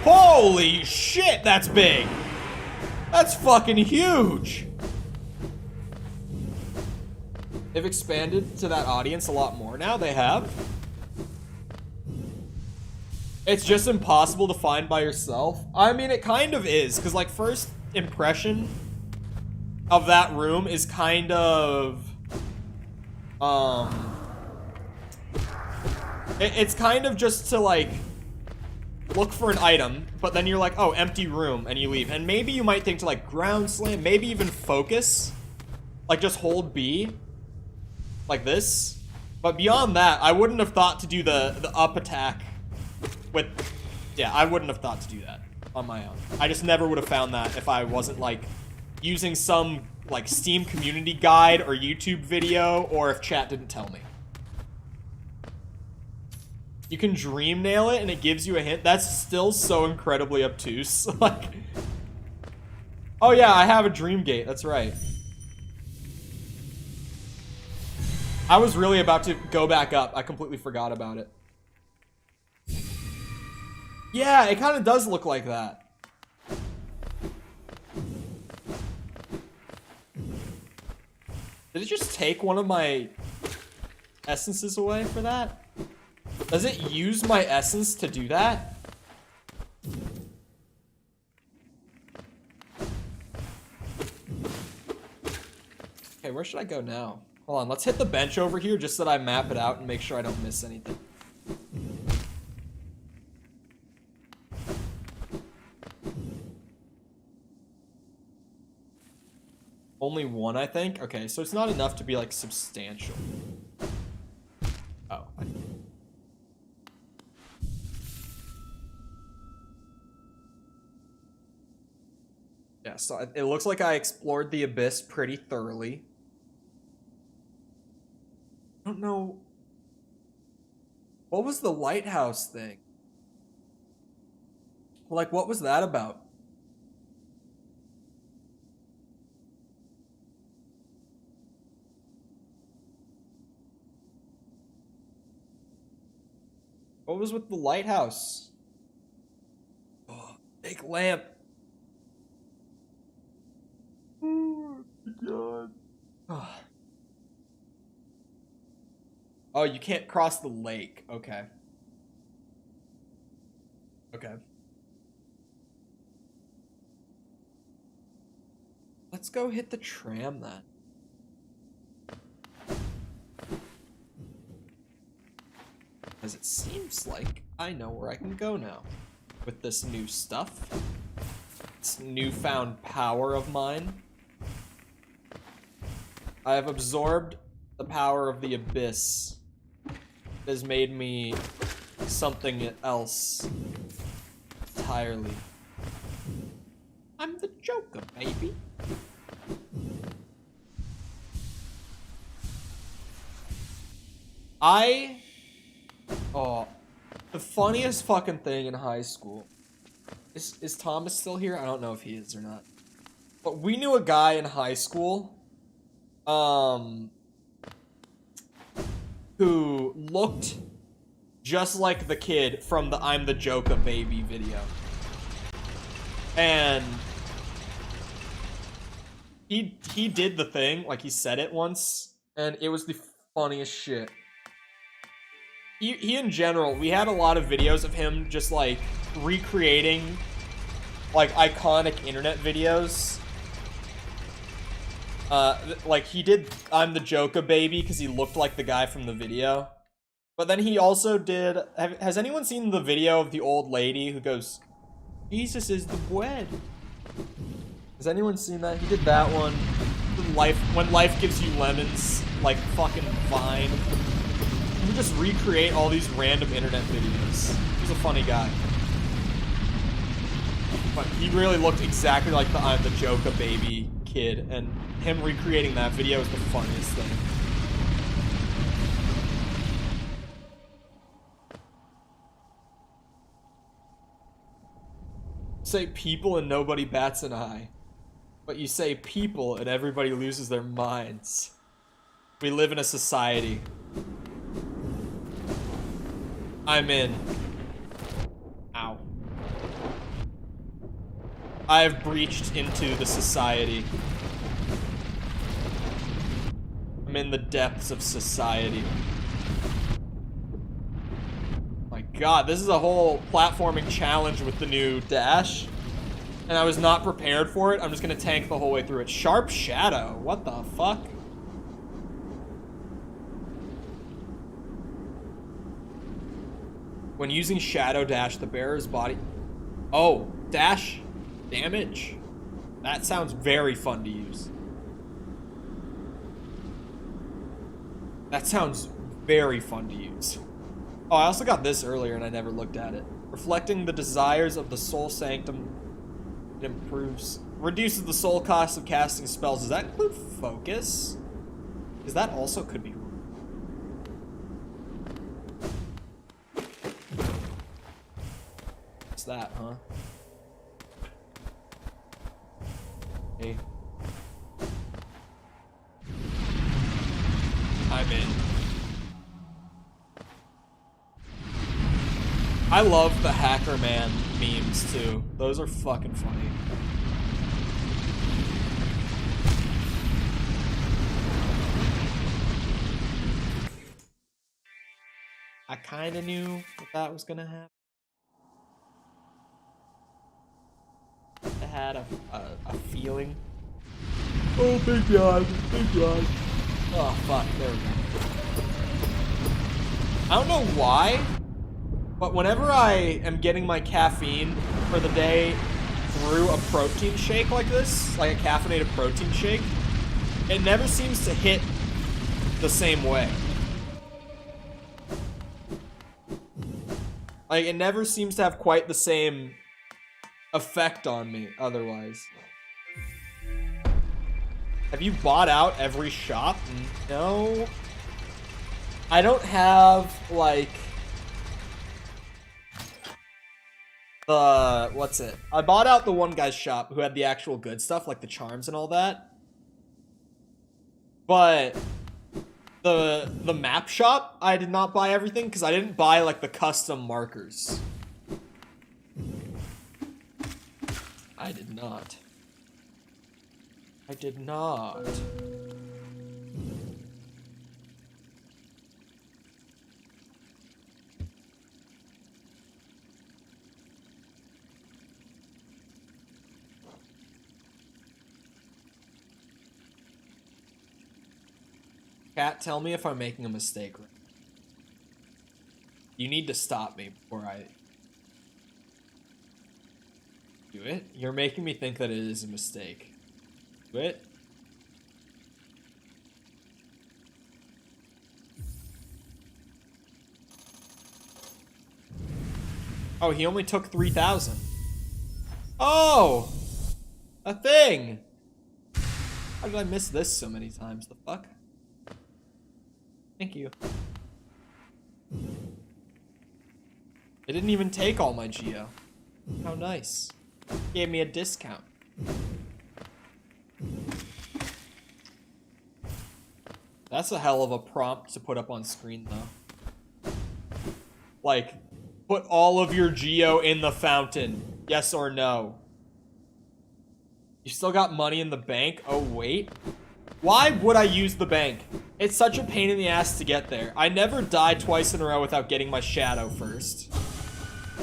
Holy shit, that's big! That's fucking huge! They've expanded to that audience a lot more now, they have. It's just impossible to find by yourself. I mean, it kind of is, because, like, first impression of that room is kind of, it's kind of just to, like, look for an item, but then you're like, oh, empty room, and you leave. And maybe you might think to, like, ground slam, maybe even focus. Like, just hold B. Like this. But beyond that, I wouldn't have thought to do the up attack with... Yeah, I wouldn't have thought to do that on my own. I just never would have found that if I wasn't, like, using some, like, Steam community guide or YouTube video, or if chat didn't tell me. You can dream nail it and it gives you a hint. That's still so incredibly obtuse. Like, oh yeah, I have a dream gate. That's right. I was really about to go back up. I completely forgot about it. Yeah, it kind of does look like that. Did it just take one of my essences away for that? Does it use my essence to do that? Okay, where should I go now? Hold on, let's hit the bench over here just so that I map it out and make sure I don't miss anything. Only one, I think? Okay, so it's not enough to be, like, substantial. Oh. Yeah, so it looks like I explored the abyss pretty thoroughly. I don't know. What was the lighthouse thing? Like, what was that about? What was with the lighthouse? Oh, big lamp. Oh my god. Oh, you can't cross the lake. Okay. Okay. Let's go hit the tram then. Because it seems like I know where I can go now. With this new stuff. This newfound power of mine. I have absorbed the power of the abyss. It has made me something else entirely. I'm the Joker, baby. Oh, the funniest fucking thing in high school. Is Thomas still here? I don't know if he is or not. But we knew a guy in high school, who looked just like the kid from the I'm the Joker baby video. And he did the thing, like he said it once, and it was the funniest shit. He in general, we had a lot of videos of him just like recreating like iconic internet videos. Like he did I'm the Joker baby because he looked like the guy from the video. But then he also did, has anyone seen the video of the old lady who goes, Jesus is the bread? Has anyone seen that? He did that one. When life gives you lemons, like fucking Vine. He would just recreate all these random internet videos. He's a funny guy. But he really looked exactly like the I'm the Joker baby kid, and him recreating that video is the funniest thing. Say people and nobody bats an eye. But you say people and everybody loses their minds. We live in a society. I'm in. Ow. I have breached into the society. I'm in the depths of society. My god, this is a whole platforming challenge with the new dash. And I was not prepared for it. I'm just gonna tank the whole way through it. Sharp Shadow, what the fuck? When using Shadow Dash, the bearer's body... Oh, dash damage. That sounds very fun to use. That sounds very fun to use. Oh, I also got this earlier and I never looked at it. Reflecting the desires of the soul sanctum, it improves, reduces the soul cost of casting spells. Does that include focus? Because that also could be. What's that, huh? Hey. I'm in. I love the Hacker Man memes too. Those are fucking funny. I kinda knew that was gonna happen. I had a feeling. Oh, big yawn, big yawn. Oh, fuck, there we go. I don't know why, but whenever I am getting my caffeine for the day through a protein shake like this, like a caffeinated protein shake, it never seems to hit the same way. Like, it never seems to have quite the same effect on me otherwise. Have you bought out every shop? No. I don't have, like, the, what's it? I bought out the one guy's shop who had the actual good stuff, like the charms and all that. But the map shop, I did not buy everything because I didn't buy, like, the custom markers. I did not. I did not. Cat, tell me if I'm making a mistake. You need to stop me before I do it. You're making me think that it is a mistake. Do it. Oh, he only took 3,000. Oh! A thing! How did I miss this so many times? The fuck? Thank you. It didn't even take all my geo. How nice. Gave me a discount. That's a hell of a prompt to put up on screen, though. Like, put all of your geo in the fountain. Yes or no? You still got money in the bank? Oh, wait. Why would I use the bank? It's such a pain in the ass to get there. I never died twice in a row without getting my shadow first.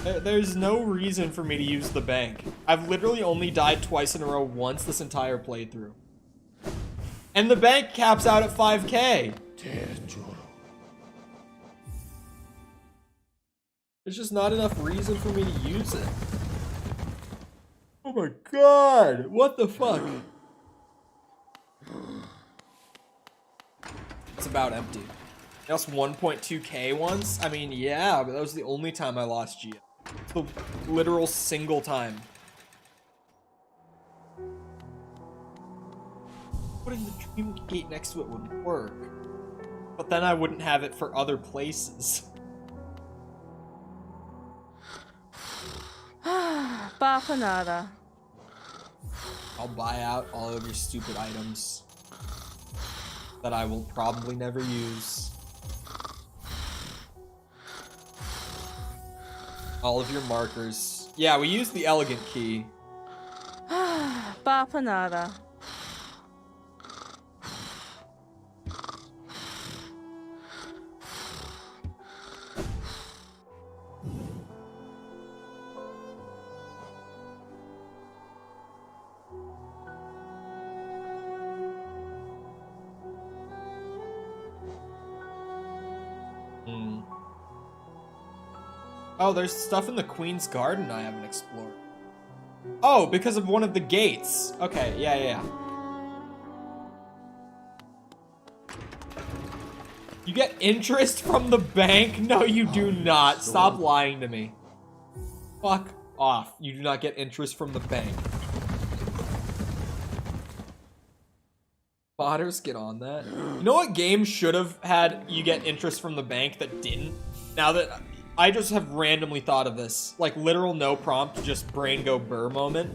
There's no reason for me to use the bank. I've literally only died twice in a row once this entire playthrough. And the bank caps out at 5K. There's just not enough reason for me to use it. Oh my god, what the fuck? It's about empty. I lost 1.2k once? I mean, yeah, but that was the only time I lost Geo. It's the literal single time. Putting the dream gate next to it would work. But then I wouldn't have it for other places. Bacanada. I'll buy out all of your stupid items that I will probably never use. All of your markers. Yeah, we used the elegant key. Bacanada. Oh, there's stuff in the Queen's Garden I haven't explored. Oh, because of one of the gates. Okay, yeah. You get interest from the bank? No, you do not. Stop lying to me. Fuck off. You do not get interest from the bank. Botters, get on that. You know what game should have had you get interest from the bank that didn't? Now that I just have randomly thought of this, like literal no prompt, just brain go burr moment.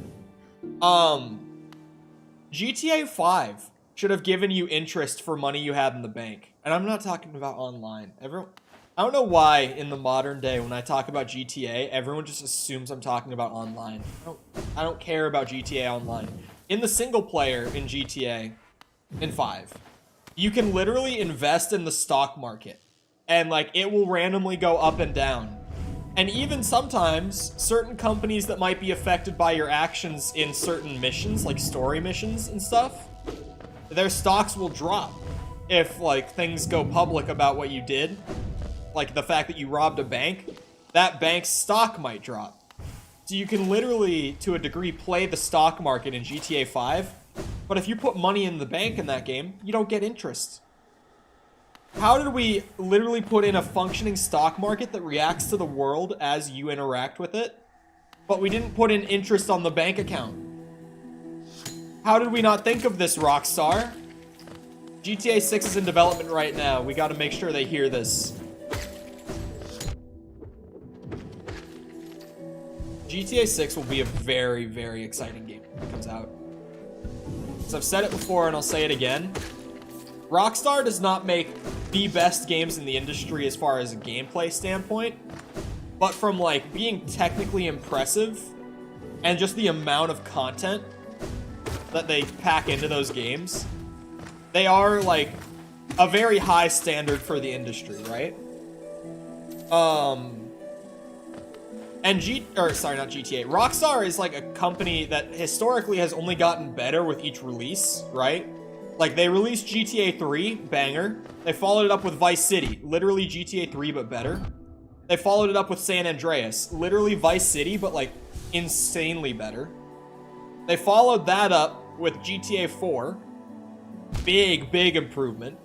GTA 5 should have given you interest for money you had in the bank. And I'm not talking about online. I don't know why in the modern day when I talk about GTA, everyone just assumes I'm talking about online. I don't care about GTA Online. In the single player in GTA in 5, you can literally invest in the stock market. And, like, it will randomly go up and down. And even sometimes, certain companies that might be affected by your actions in certain missions, like story missions and stuff, their stocks will drop if, like, things go public about what you did. Like, the fact that you robbed a bank, that bank's stock might drop. So you can literally, to a degree, play the stock market in GTA 5, but if you put money in the bank in that game, you don't get interest. How did we literally put in a functioning stock market that reacts to the world as you interact with it, but we didn't put in interest on the bank account? How did we not think of this, Rockstar? GTA 6 is in development right now. We gotta make sure they hear this. GTA 6 will be a very, very exciting game when it comes out. So I've said it before and I'll say it again. Rockstar does not make the best games in the industry as far as a gameplay standpoint, but from like being technically impressive and just the amount of content that they pack into those games, they are like a very high standard for the industry, right? And not GTA. Rockstar is like a company that historically has only gotten better with each release, right? Like they released GTA 3, banger. They followed it up with Vice City, literally GTA 3 but better. They followed it up with San Andreas, literally Vice City but like insanely better. They followed that up with GTA 4, big improvement.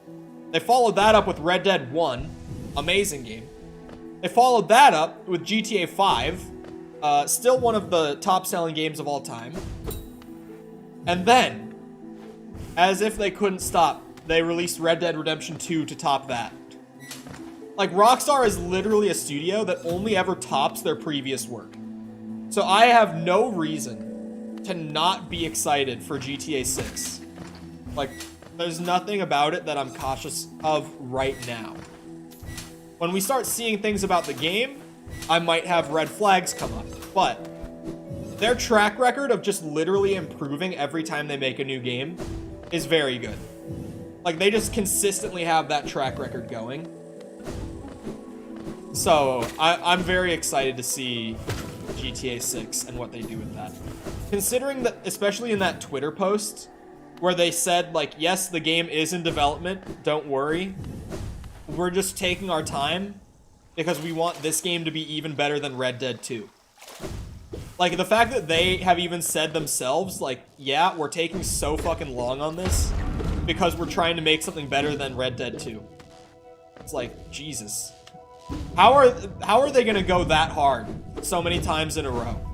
They followed that up with Red Dead 1, amazing game. They followed that up with GTA 5, still one of the top-selling games of all time. And then, as if they couldn't stop, they released Red Dead Redemption 2 to top that. Like, Rockstar is literally a studio that only ever tops their previous work. So I have no reason to not be excited for GTA 6. Like, there's nothing about it that I'm cautious of right now. When we start seeing things about the game, I might have red flags come up. But their track record of just literally improving every time they make a new game is very good. Like, they just consistently have that track record going. So, I'm very excited to see GTA 6 and what they do with that. Considering that, especially in that Twitter post, where they said, like, yes, the game is in development, don't worry. We're just taking our time because we want this game to be even better than Red Dead 2. Like, the fact that they have even said themselves, like, yeah, we're taking so fucking long on this because we're trying to make something better than Red Dead 2. It's like, Jesus. How are they gonna go that hard so many times in a row?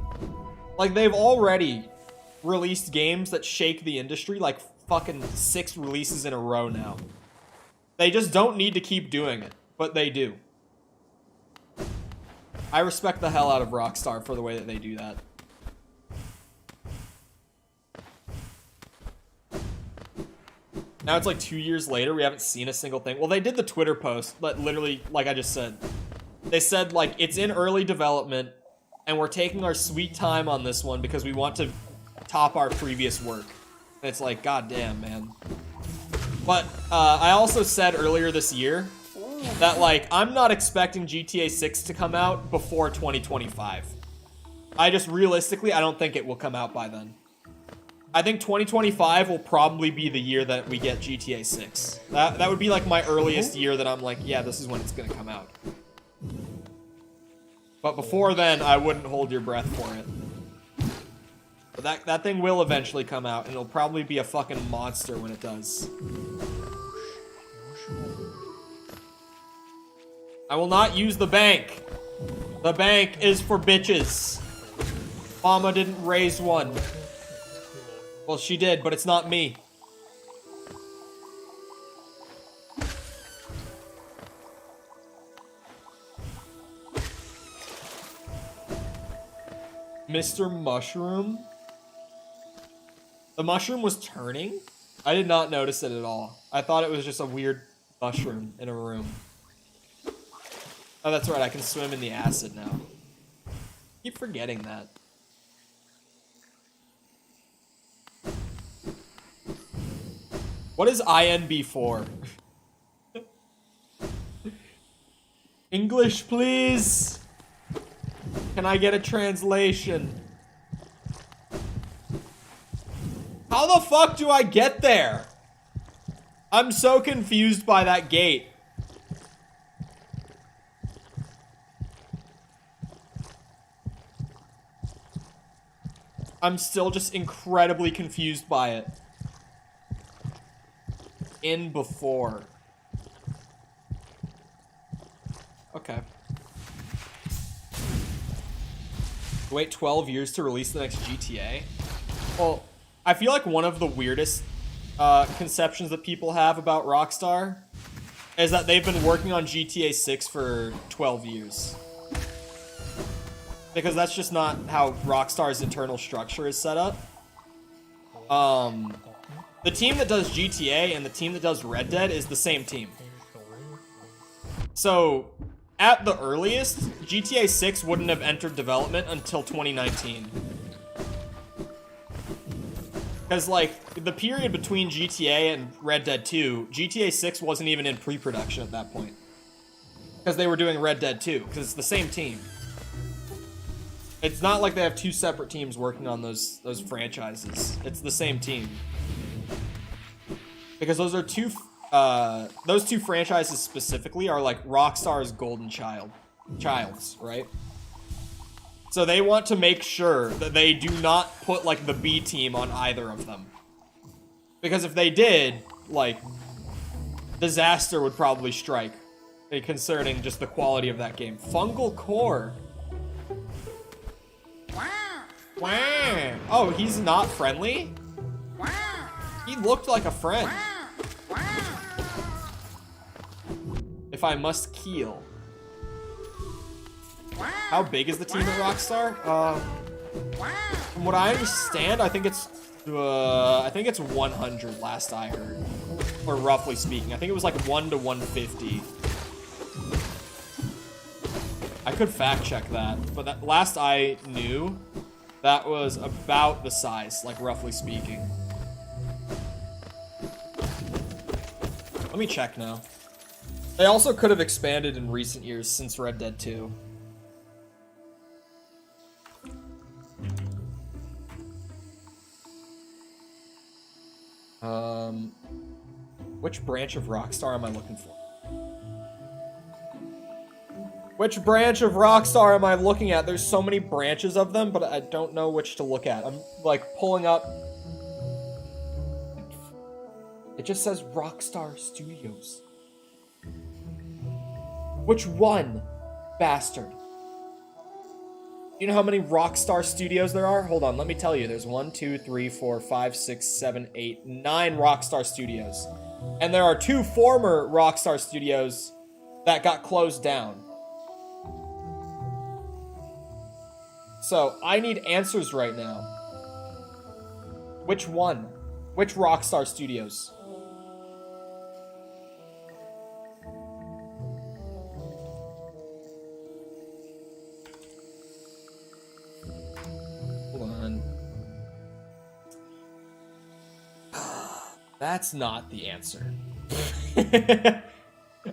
Like, they've already released games that shake the industry, like fucking 6 releases in a row now. They just don't need to keep doing it, but they do. I respect the hell out of Rockstar for the way that they do that. Now it's like 2 years later, we haven't seen a single thing. Well, they did the Twitter post, but literally, like I just said, they said, like, it's in early development, and we're taking our sweet time on this one because we want to top our previous work. And it's like, goddamn, man. But I also said earlier this year that, like, I'm not expecting GTA 6 to come out before 2025. I just, realistically, I don't think it will come out by then. I think 2025 will probably be the year that we get GTA 6. That would be, like, my earliest year that I'm like, yeah, this is when it's gonna come out. But before then, I wouldn't hold your breath for it. But that thing will eventually come out, and it'll probably be a fucking monster when it does. I will not use the bank. The bank is for bitches. Mama didn't raise one. Well, she did, but it's not me. Mr. Mushroom? The mushroom was turning? I did not notice it at all. I thought it was just a weird mushroom in a room. Oh, that's right, I can swim in the acid now. Keep forgetting that. What is INB for? English, please! Can I get a translation? How the fuck do I get there? I'm so confused by that gate. I'm still just incredibly confused by it. In before. Okay. Wait 12 years to release the next GTA? Well, I feel like one of the weirdest conceptions that people have about Rockstar is that they've been working on GTA 6 for 12 years. Because that's just not how Rockstar's internal structure is set up. The team that does GTA and the team that does Red Dead is the same team. So, at the earliest, GTA 6 wouldn't have entered development until 2019. Because, like, the period between GTA and Red Dead 2, GTA 6 wasn't even in pre-production at that point. Because they were doing Red Dead 2, because it's the same team. It's not like they have two separate teams working on those franchises. It's the same team. Because those are those two franchises specifically are like Rockstar's golden childs, right? So they want to make sure that they do not put like the B team on either of them. Because if they did, like, disaster would probably strike concerning just the quality of that game. Fungal Core. Wow. Oh, he's not friendly? He looked like a friend. If I must keel. How big is the team at Rockstar? From what I understand, I think it's 100 last I heard. Or roughly speaking. I think it was like 1 to 150. I could fact check that, but that last I knew, that was about the size, like roughly speaking. Let me check now. They also could have expanded in recent years since Red Dead 2. Which branch of Rockstar am I looking for? Which branch of Rockstar am I looking at? There's so many branches of them, but I don't know which to look at. I'm, like, pulling up. It just says Rockstar Studios. Which one, bastard? You know how many Rockstar Studios there are? Hold on, let me tell you. There's 1, 2, 3, 4, 5, 6, 7, 8, 9 Rockstar Studios. And there are 2 former Rockstar Studios that got closed down. So, I need answers right now. Which one? Which Rockstar Studios? Hold on. That's not the answer.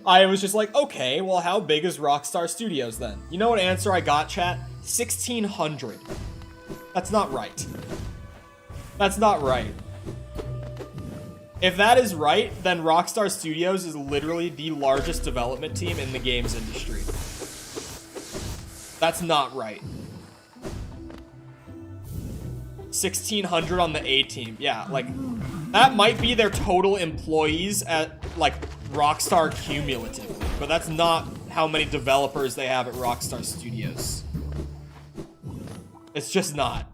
I was just like, okay, well, how big is Rockstar Studios then? You know what answer I got, chat? 1,600. That's not right. That's not right. If that is right, then Rockstar Studios is literally the largest development team in the games industry. That's not right. 1,600 on the A team. Yeah, like, that might be their total employees at, like, Rockstar cumulatively, but that's not how many developers they have at Rockstar Studios. It's just not.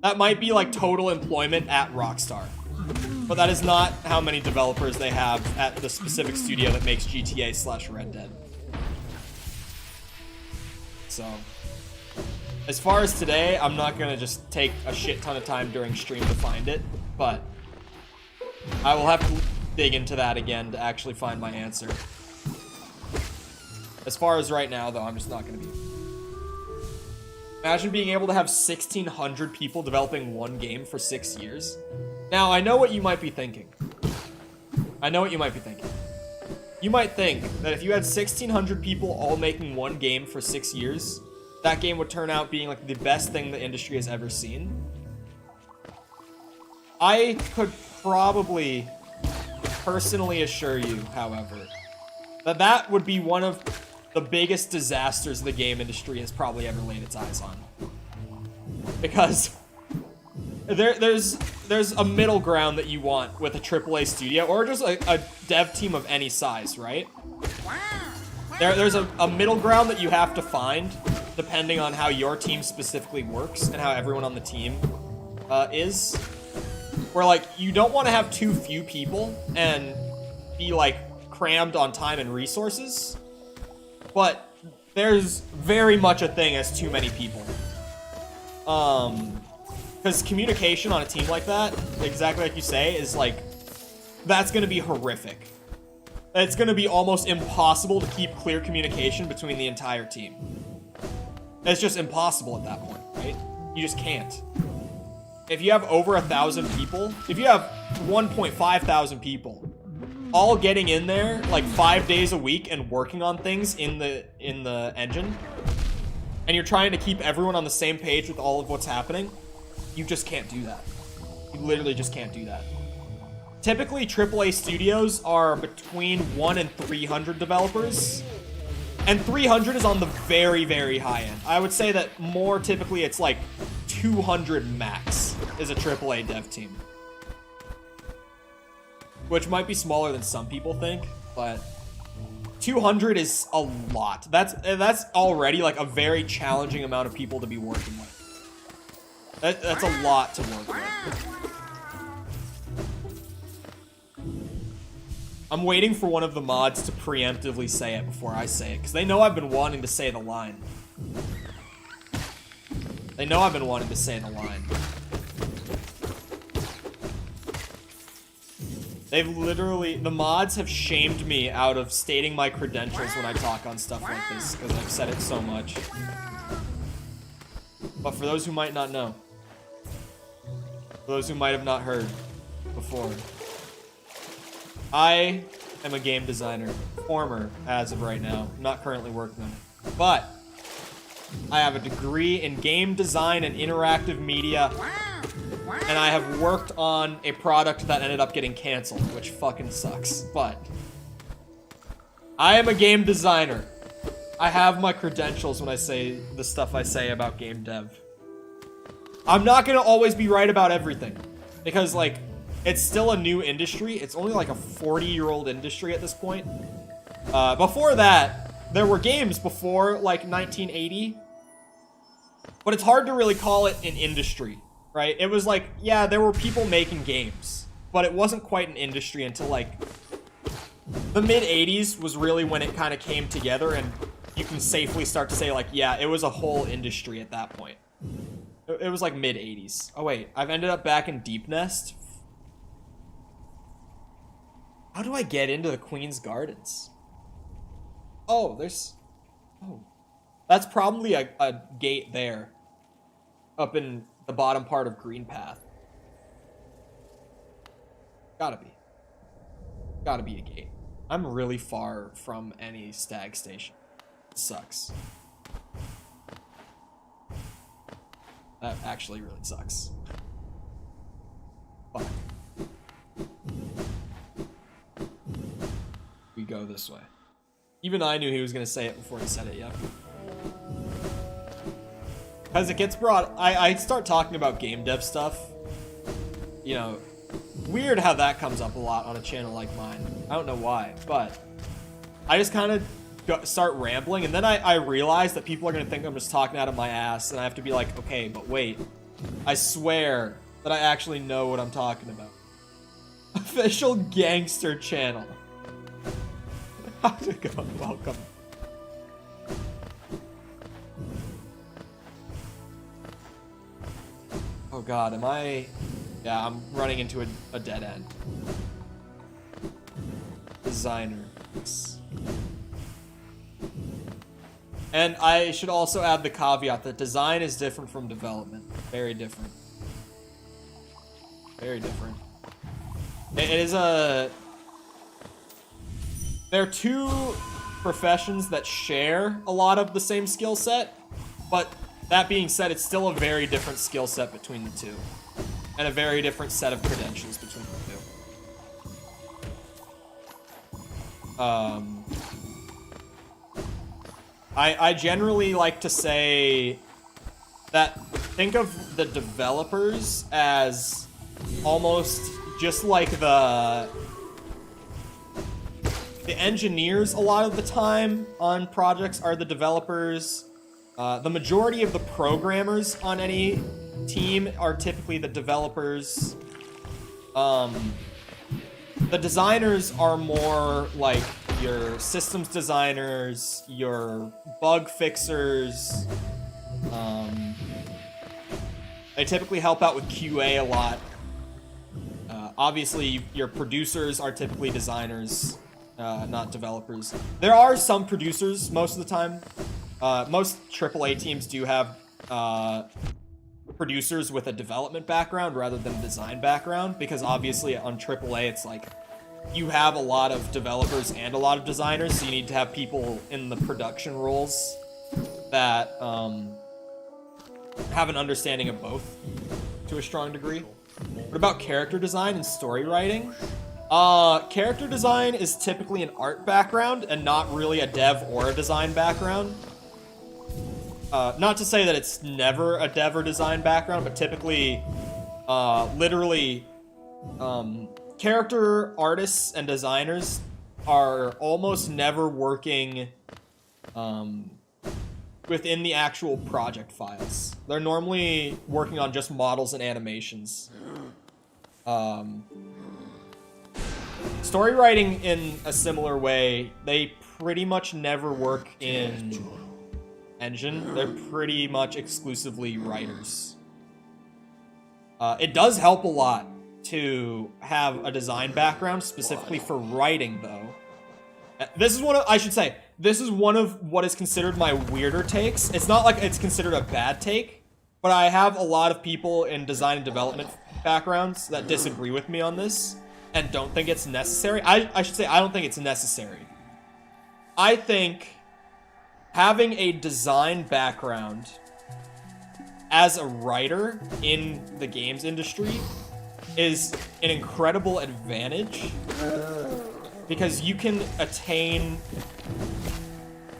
That might be like total employment at Rockstar, but that is not how many developers they have at the specific studio that makes GTA/Red Dead. So, as far as today, I'm not gonna just take a shit ton of time during stream to find it, but I will have to dig into that again to actually find my answer. As far as right now, though, I'm just not gonna be. Imagine being able to have 1,600 people developing one game for 6 years. Now, I know what you might be thinking. You might think that if you had 1,600 people all making one game for 6 years, that game would turn out being like the best thing the industry has ever seen. I could probably personally assure you, however, that that would be one of the biggest disasters the game industry has probably ever laid its eyes on. Because there's a middle ground that you want with a AAA studio, or just a dev team of any size, right? There's a middle ground that you have to find, depending on how your team specifically works, and how everyone on the team is. where like you don't want to have too few people and be like crammed on time and resources, but there's very much a thing as too many people. Because communication on a team like that, exactly like you say, is like, that's going to be horrific. It's going to be almost impossible to keep clear communication between the entire team. It's just impossible at that point, right? You just can't. If you have over 1,000 people, if you have 1.5 thousand people all getting in there like 5 days a week and working on things in the engine, and you're trying to keep everyone on the same page with all of what's happening, you just can't do that. You literally just can't do that. Typically, AAA studios are between 1 and 300 developers, and 300 is on the very, very high end. I would say that more typically it's like 200 max is a AAA dev team. Which might be smaller than some people think, but 200 is a lot. That's already like a very challenging amount of people to be working with. That's a lot to work with. I'm waiting for one of the mods to preemptively say it before I say it, because they know I've been wanting to say the line. They know I've been wanting to say the line. They've literally, the mods have shamed me out of stating my credentials when I talk on stuff like this, because I've said it so much. But for those who might not know, for those who might have not heard before, I am a game designer, former as of right now, not currently working on it, but I have a degree in game design and interactive media, and I have worked on a product that ended up getting canceled, which fucking sucks, but I am a game designer. I have my credentials when I say the stuff I say about game dev. I'm not gonna always be right about everything, because like, it's still a new industry. It's only like a 40-year-old industry at this point. Before that, there were games before like 1980, but it's hard to really call it an industry, right? It was like, yeah, there were people making games, but it wasn't quite an industry until like the mid-80s was really when it kind of came together, and you can safely start to say like, yeah, it was a whole industry at that point. It was like mid-80s. Oh wait, I've ended up back in Deep Nest. How do I get into the Queen's Gardens? Oh, there's... Oh. That's probably a gate there. Up in the bottom part of Green Path. Gotta be. Gotta be a gate. I'm really far from any stag station. It sucks. That actually really sucks. Fuck. We go this way. Even I knew he was gonna say it before he said it, yep. As it gets brought, I start talking about game dev stuff. You know, weird how that comes up a lot on a channel like mine. I don't know why, but I just kind of start rambling, and then I realize that people are gonna think I'm just talking out of my ass, and I have to be like, okay, but wait. I swear that I actually know what I'm talking about. Official gangster channel. How's it going? Welcome. Oh god, am I... Yeah, I'm running into a dead end. Designers. And I should also add the caveat that design is different from development. Very different. Very different. It is a... They're two professions that share a lot of the same skill set, but that being said, it's still a very different skill set between the two, and a very different set of credentials between the two. I generally like to say that think of the developers as almost just like the engineers a lot of the time on projects are the developers. The majority of the programmers on any team are typically the developers. The designers are more like your systems designers, your bug fixers. They typically help out with QA a lot. Obviously, your producers are typically designers, not developers. There are some producers most of the time. Most AAA teams do have producers with a development background rather than a design background, because obviously on AAA it's like you have a lot of developers and a lot of designers, so you need to have people in the production roles that have an understanding of both to a strong degree. What about character design and story writing? Character design is typically an art background and not really a dev or a design background. Not to say that it's never a dev or design background, but typically, literally, character artists and designers are almost never working within the actual project files. They're normally working on just models and animations. Story writing in a similar way, they pretty much never work in engine. They're pretty much exclusively writers. It does help a lot to have a design background specifically for writing, though. This is one of, I should say, this is one of what is considered my weirder takes. It's not like it's considered a bad take, but I have a lot of people in design and development backgrounds that disagree with me on this and don't think it's necessary. I should say I don't think it's necessary. I think having a design background as a writer in the games industry is an incredible advantage, because you can attain,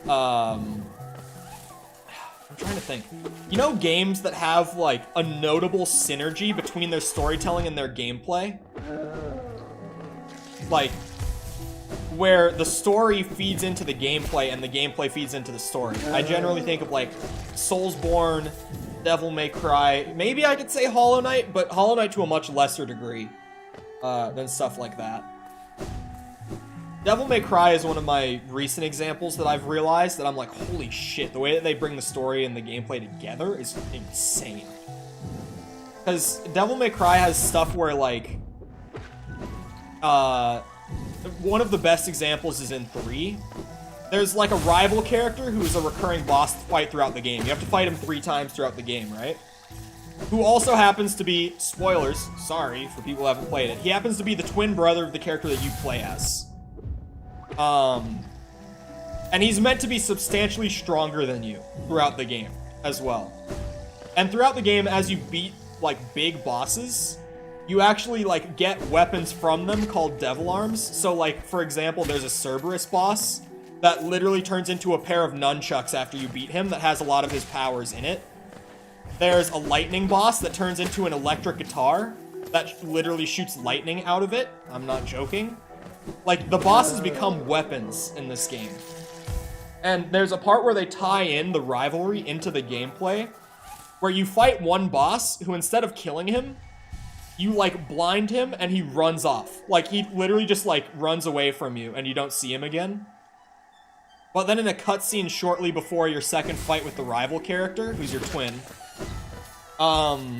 I'm trying to think. You know, games that have like a notable synergy between their storytelling and their gameplay? Like, where the story feeds into the gameplay and the gameplay feeds into the story. I generally think of like Soulsborne, Devil May Cry, maybe I could say Hollow Knight, but Hollow Knight to a much lesser degree than stuff like that. Devil May Cry is one of my recent examples that I've realized that I'm like, holy shit, the way that they bring the story and the gameplay together is insane. Because Devil May Cry has stuff where like, one of the best examples is in 3. There's like a rival character who's a recurring boss fight throughout the game. You have to fight him 3 times throughout the game, right? Who also happens to be, spoilers, sorry for people who haven't played it, he happens to be the twin brother of the character that you play as. And he's meant to be substantially stronger than you throughout the game as well. And throughout the game, as you beat like big bosses, you actually like get weapons from them called devil arms. So like, for example, there's a Cerberus boss that literally turns into a pair of nunchucks after you beat him that has a lot of his powers in it. There's a lightning boss that turns into an electric guitar that literally shoots lightning out of it. I'm not joking. Like, the bosses become weapons in this game. And there's a part where they tie in the rivalry into the gameplay, where you fight one boss who, instead of killing him, you like blind him and he runs off. Like, he literally just like runs away from you and you don't see him again. But then in a cutscene shortly before your second fight with the rival character, who's your twin, no,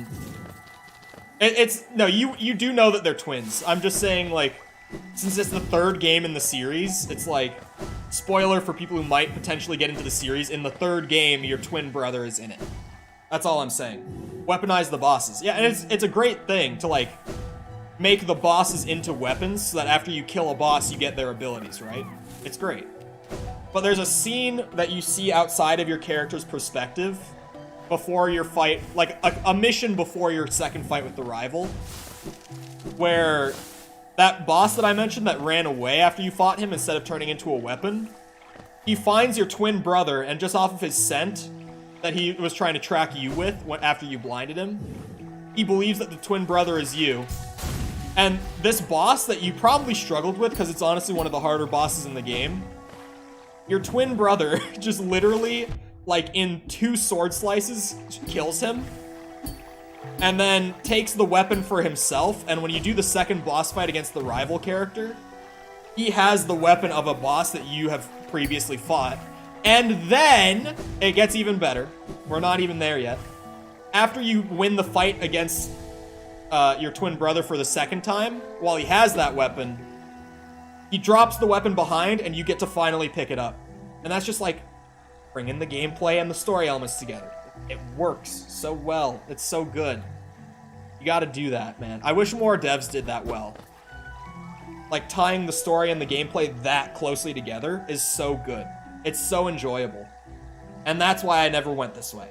you do know that they're twins. I'm just saying, like, since it's the 3rd game in the series, it's like, spoiler for people who might potentially get into the series, in the 3rd game, your twin brother is in it. That's all I'm saying. Weaponize the bosses. Yeah, and it's a great thing to, like, make the bosses into weapons so that after you kill a boss, you get their abilities, right? It's great. But there's a scene that you see outside of your character's perspective before your fight, like a mission before your second fight with the rival, where that boss that I mentioned that ran away after you fought him instead of turning into a weapon, he finds your twin brother, and just off of his scent that he was trying to track you with after you blinded him, he believes that the twin brother is you. And this boss that you probably struggled with, because it's honestly one of the harder bosses in the game, your twin brother just literally, like, in 2 sword slices, kills him. and then takes the weapon for himself, and when you do the second boss fight against the rival character, he has the weapon of a boss that you have previously fought. And then, it gets even better. We're not even there yet. After you win the fight against your twin brother for the second time, while he has that weapon, he drops the weapon behind, and you get to finally pick it up. And that's just like bringing the gameplay and the story elements together. It works so well. It's so good. You gotta do that, man. I wish more devs did that well. Like, tying the story and the gameplay that closely together is so good. It's so enjoyable. And that's why I never went this way.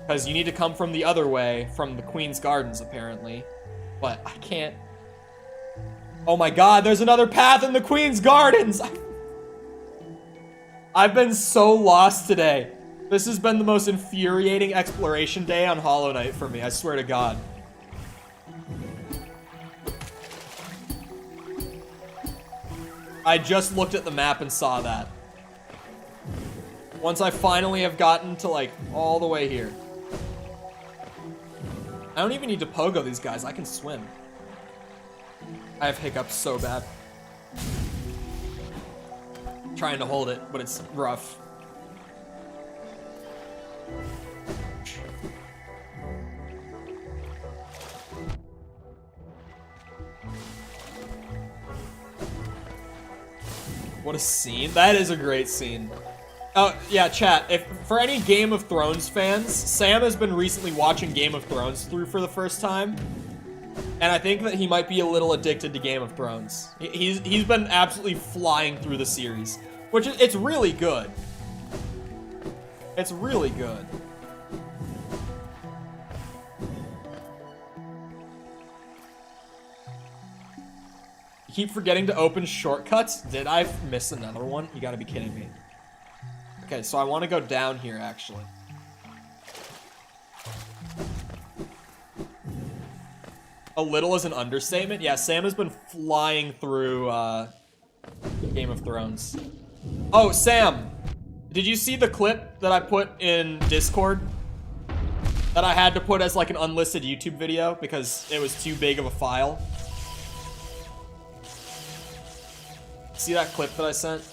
Because you need to come from the other way, from the Queen's Gardens, apparently. But I can't... Oh my god, there's another path in the Queen's Gardens! I've been so lost today. This has been the most infuriating exploration day on Hollow Knight for me, I swear to God. I just looked at the map and saw that. Once I finally have gotten to, like, all the way here. I don't even need to pogo these guys, I can swim. I have hiccups so bad. Trying to hold it, but it's rough. What a scene. That is a great scene. Oh, yeah, chat. If for any Game of Thrones fans, Sam has been recently watching Game of Thrones through for the first time. And I think that he might be a little addicted to Game of Thrones. He's been absolutely flying through the series, which is, it's really good. It's really good. Keep forgetting to open shortcuts. Did I miss another one? You gotta be kidding me. Okay, so I want to go down here, actually. A little is an understatement. Yeah, Sam has been flying through Game of Thrones. Oh, Sam, did you see the clip that I put in Discord? That I had to put as like an unlisted YouTube video because it was too big of a file? See that clip that I sent?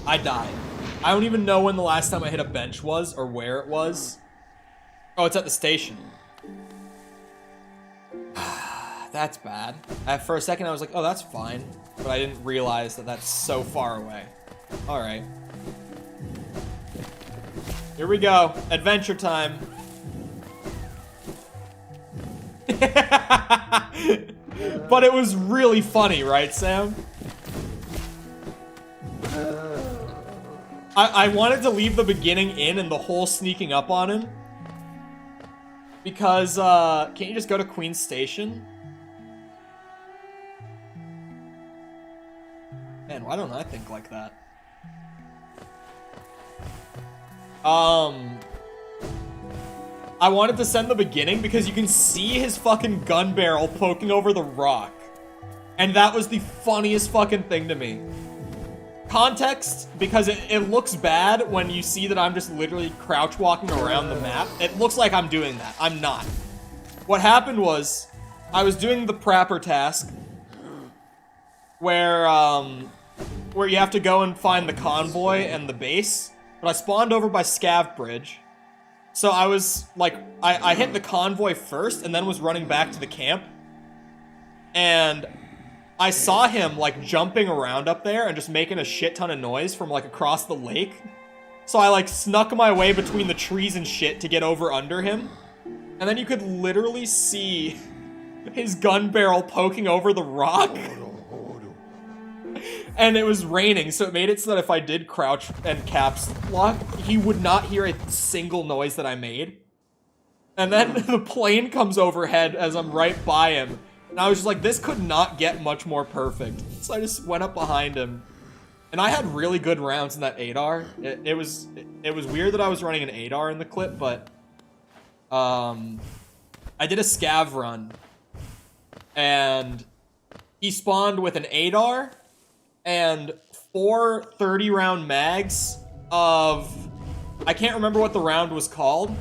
I died. I don't even know when the last time I hit a bench was or where it was. Oh, it's at the station. That's bad. For a second I was like, oh, that's fine. But I didn't realize that that's so far away. All right. Here we go. Adventure time. But it was really funny, right, Sam? I wanted to leave the beginning in and the whole sneaking up on him. Because, can't you just go to Queen's Station? Man, why don't I think like that? I wanted to send the beginning because you can see his fucking gun barrel poking over the rock. And that was the funniest fucking thing to me. Context, because it looks bad when you see that I'm just literally crouch walking around the map. It looks like I'm doing that. I'm not. What happened was, I was doing the Prapper task, where you have to go and find the convoy and the base, but I spawned over by Scav Bridge. So I was, like, I hit the convoy first and then was running back to the camp, and I saw him, like, jumping around up there and just making a shit ton of noise from, like, across the lake. So I, like, snuck my way between the trees and shit to get over under him. And then you could literally see his gun barrel poking over the rock. And it was raining, so it made it so that if I did crouch and caps lock, he would not hear a single noise that I made. And then the plane comes overhead as I'm right by him. And I was just like, this could not get much more perfect. So I just went up behind him And I had really good rounds in that ADAR. It was weird that I was running an ADAR in the clip, but I did a scav run, and he spawned with an ADAR and 4 30-round mags of, I can't remember what the round was called,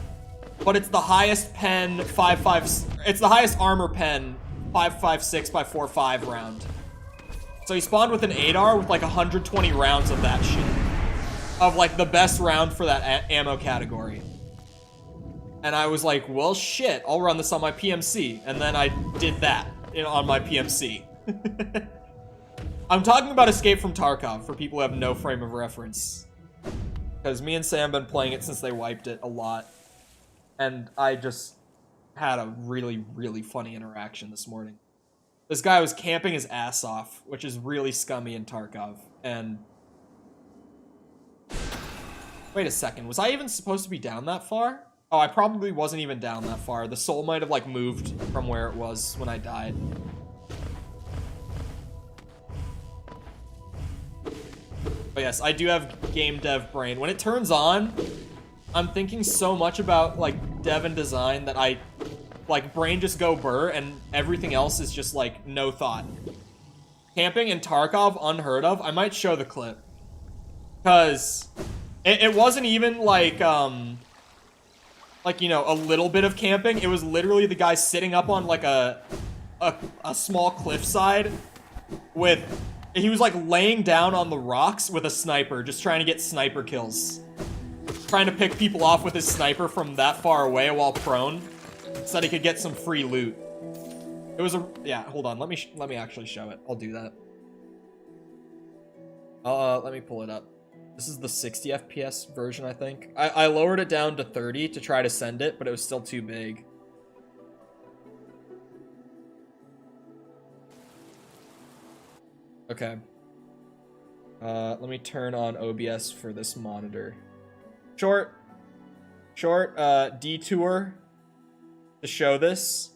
but it's the highest pen 5.5. It's the highest armor pen 5.56 by 4.5 round. So he spawned with an ADAR with like 120 rounds of that shit, of like the best round for that ammo category. And I was like, well, shit, I'll run this on my PMC. And then I did that on my PMC. I'm talking about Escape from Tarkov for people who have no frame of reference. Because me and Sam have been playing it since they wiped it a lot. And I just had a really, really funny interaction this morning. This guy was camping his ass off, which is really scummy in Tarkov. And wait a second, was I even supposed to be down that far? Oh, I probably wasn't even down that far. The soul might have like moved from where it was when I died. But yes, I do have game dev brain. When it turns on, I'm thinking so much about like dev and design that I like brain just go burr and everything else is just like no thought. Camping in Tarkov, unheard of. I might show the clip. Cause it wasn't even like, you know, a little bit of camping. It was literally the guy sitting up on like a small cliffside with, he was like laying down on the rocks with a sniper, just trying to get sniper kills. Trying to pick people off with his sniper from that far away while prone, so that he could get some free loot. It was yeah, hold on, let me actually show it. I'll do that. Let me pull it up. This is the 60 FPS version, I think. I lowered it down to 30 to try to send it, but it was still too big. Okay. Let me turn on OBS for this monitor. Short detour to show this.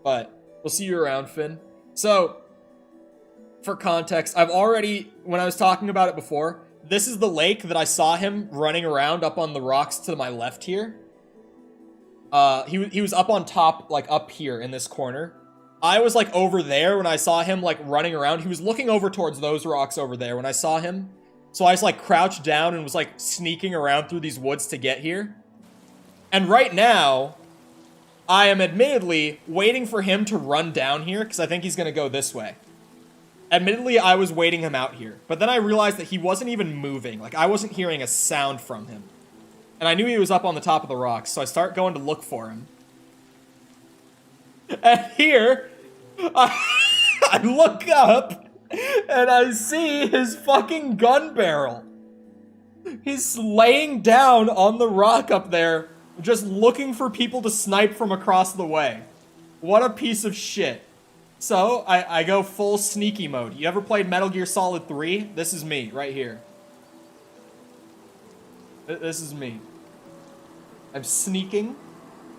But we'll see you around, Finn. So, for context, I've already, when I was talking about it before, this is the lake that I saw him running around up on the rocks to my left here. He was up on top, like up here in this corner. I was like over there when I saw him like running around. He was looking over towards those rocks over there when I saw him. So I just like crouched down and was like sneaking around through these woods to get here. And right now, I am admittedly waiting for him to run down here because I think he's going to go this way. Admittedly, I was waiting him out here, but then I realized that he wasn't even moving. Like, I wasn't hearing a sound from him. And I knew he was up on the top of the rocks, so I start going to look for him. And here, I look up, and I see his fucking gun barrel. He's laying down on the rock up there, just looking for people to snipe from across the way. What a piece of shit. So, I go full sneaky mode. You ever played Metal Gear Solid 3? This is me, right here. This is me. I'm sneaking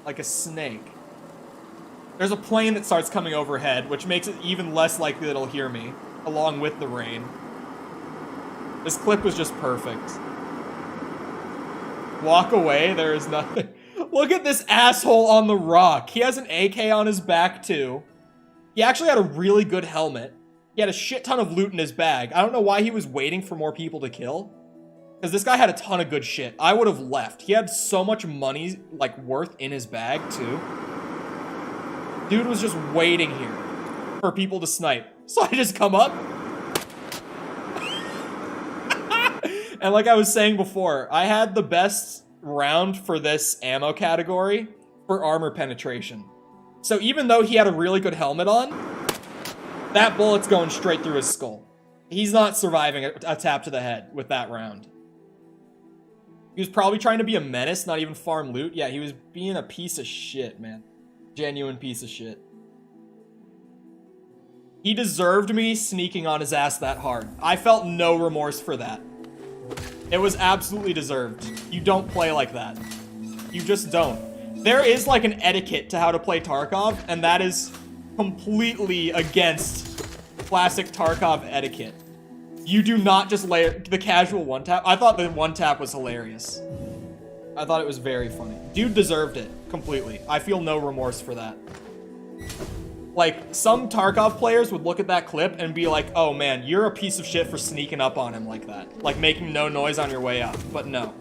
like a snake. There's a plane that starts coming overhead, which makes it even less likely that it'll hear me, along with the rain. This clip was just perfect. Walk away, there is nothing. Look at this asshole on the rock. He has an AK on his back, too. He actually had a really good helmet. He had a shit ton of loot in his bag. I don't know why he was waiting for more people to kill. Because this guy had a ton of good shit. I would have left. He had so much money, like, worth in his bag, too. Dude was just waiting here for people to snipe. So I just come up. And like I was saying before, I had the best round for this ammo category for armor penetration. So even though he had a really good helmet on, that bullet's going straight through his skull. He's not surviving a tap to the head with that round. He was probably trying to be a menace, not even farm loot. Yeah, he was being a piece of shit, man. Genuine piece of shit. He deserved me sneaking on his ass that hard. I felt no remorse for that. It was absolutely deserved. You don't play like that. You just don't. There is like an etiquette to how to play Tarkov, and that is completely against classic Tarkov etiquette. You do not just layer the casual one tap. I thought the one tap was hilarious. I thought it was very funny. Dude deserved it completely. I feel no remorse for that. Like, some Tarkov players would look at that clip and be like, oh man, you're a piece of shit for sneaking up on him like that. Like, making no noise on your way up. But no.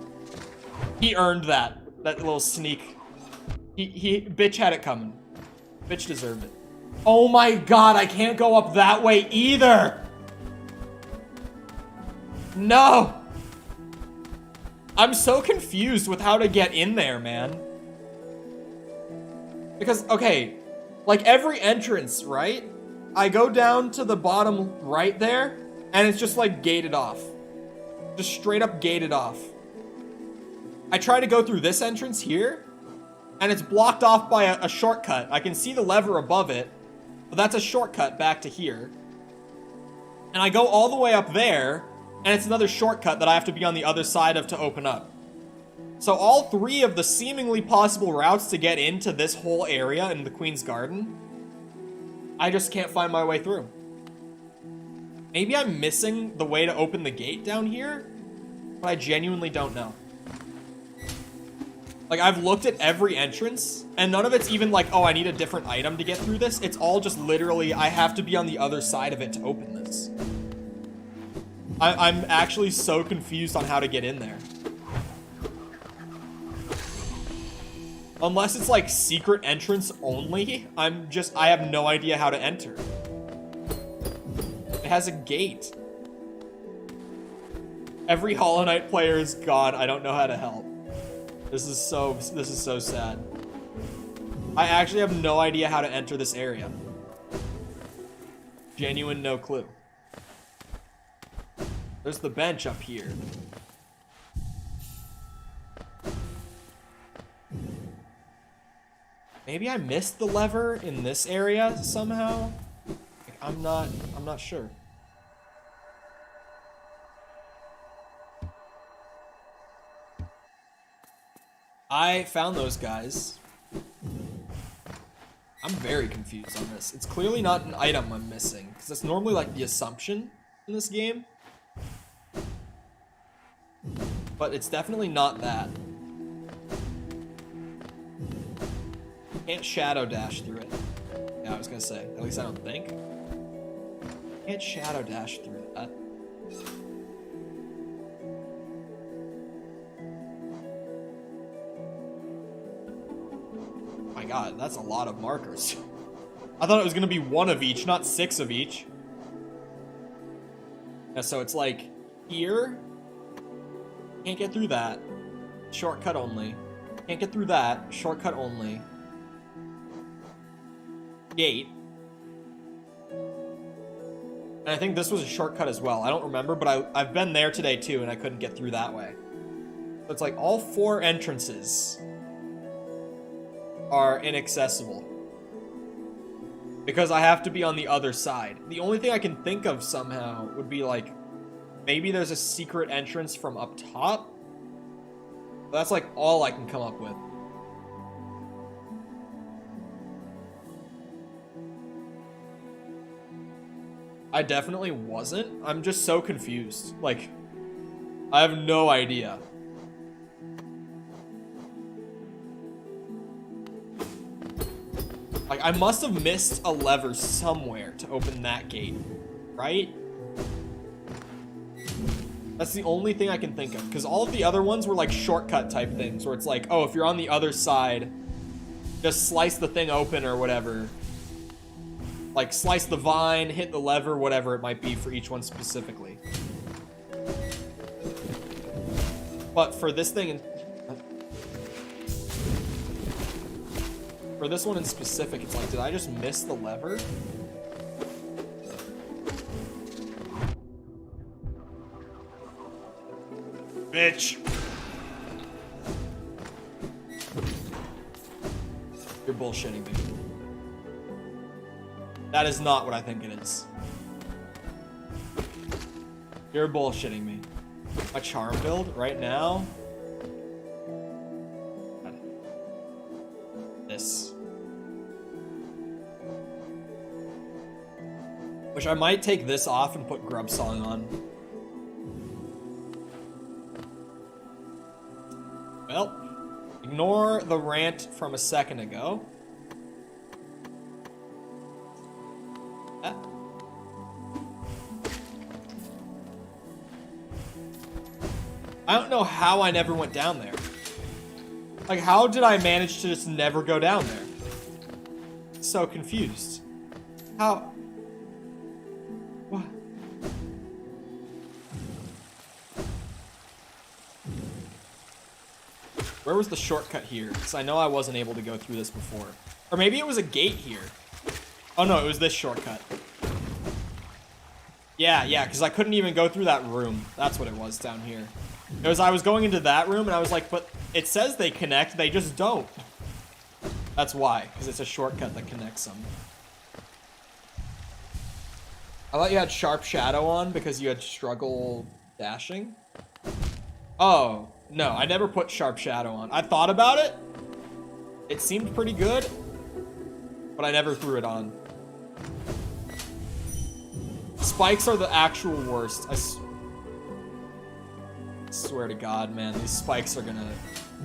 He earned that little sneak. Bitch had it coming. Bitch deserved it. Oh my god, I can't go up that way either! No! I'm so confused with how to get in there, man. Because, okay, like every entrance, right? I go down to the bottom right there, and it's just like gated off. Just straight up gated off. I try to go through this entrance here, and it's blocked off by a shortcut. I can see the lever above it, but that's a shortcut back to here. And I go all the way up there, and it's another shortcut that I have to be on the other side of to open up. So all three of the seemingly possible routes to get into this whole area in the Queen's Garden, I just can't find my way through. Maybe I'm missing the way to open the gate down here, but I genuinely don't know. Like, I've looked at every entrance, and none of it's even like, oh, I need a different item to get through this. It's all just literally, I have to be on the other side of it to open this. I'm actually so confused on how to get in there. Unless it's like secret entrance only, I have no idea how to enter. It has a gate. Every Hollow Knight player is gone. I don't know how to help. This is so sad. I actually have no idea how to enter this area. Genuine no clue. There's the bench up here. Maybe I missed the lever in this area somehow? Like, I'm not sure. I found those guys. I'm very confused on this. It's clearly not an item I'm missing, because that's normally like the assumption in this game. But it's definitely not that. Can't shadow dash through it. Yeah, I was gonna say. At least I don't think. Can't shadow dash through that. My god, that's a lot of markers. I thought it was gonna be one of each, not 6 of each. Yeah, so it's like here. Can't get through that. Shortcut only. Can't get through that. Shortcut only. Gate. And I think this was a shortcut as well. I don't remember, but I've been there today too, and I couldn't get through that way. So it's like all 4 entrances are inaccessible. Because I have to be on the other side. The only thing I can think of somehow would be like, maybe there's a secret entrance from up top. But that's like all I can come up with. I definitely wasn't. I'm just so confused. Like, I have no idea. Like, I must have missed a lever somewhere to open that gate, right? That's the only thing I can think of, because all of the other ones were like shortcut type things, where it's like, oh, if you're on the other side, just slice the thing open or whatever. Like, slice the vine, hit the lever, whatever it might be for each one specifically. But for this thing, for this one in specific, it's like, did I just miss the lever? Bitch. You're bullshitting me. That is not what I think it is. You're bullshitting me. A charm build right now? This. Which I might take this off and put Grub Song on. Well, ignore the rant from a second ago. Ah. I don't know how I never went down there. Like, how did I manage to just never go down there? So confused. How? What? Where was the shortcut here? Because I know I wasn't able to go through this before. Or maybe it was a gate here. Oh no, it was this shortcut. Yeah, because I couldn't even go through that room. That's what it was down here. It was, I was going into that room and I was like, but it says they connect, they just don't. That's why, because it's a shortcut that connects them. I thought you had Sharp Shadow on because you had struggle dashing. Oh, no, I never put Sharp Shadow on. I thought about it. It seemed pretty good, but I never threw it on. Spikes are the actual worst. I swear to God, man, these spikes are gonna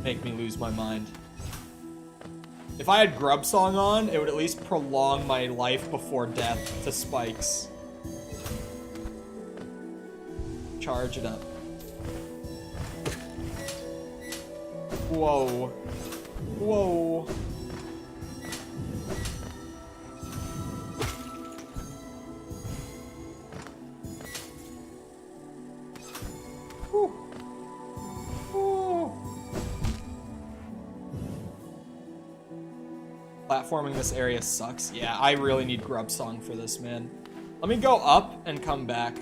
make me lose my mind. If I had Grub Song on, it would at least prolong my life before death to spikes. Charge it up. Whoa. Whoa. Whew. Whew. Platforming this area sucks. Yeah, I really need Grub Song for this, man. Let me go up and come back.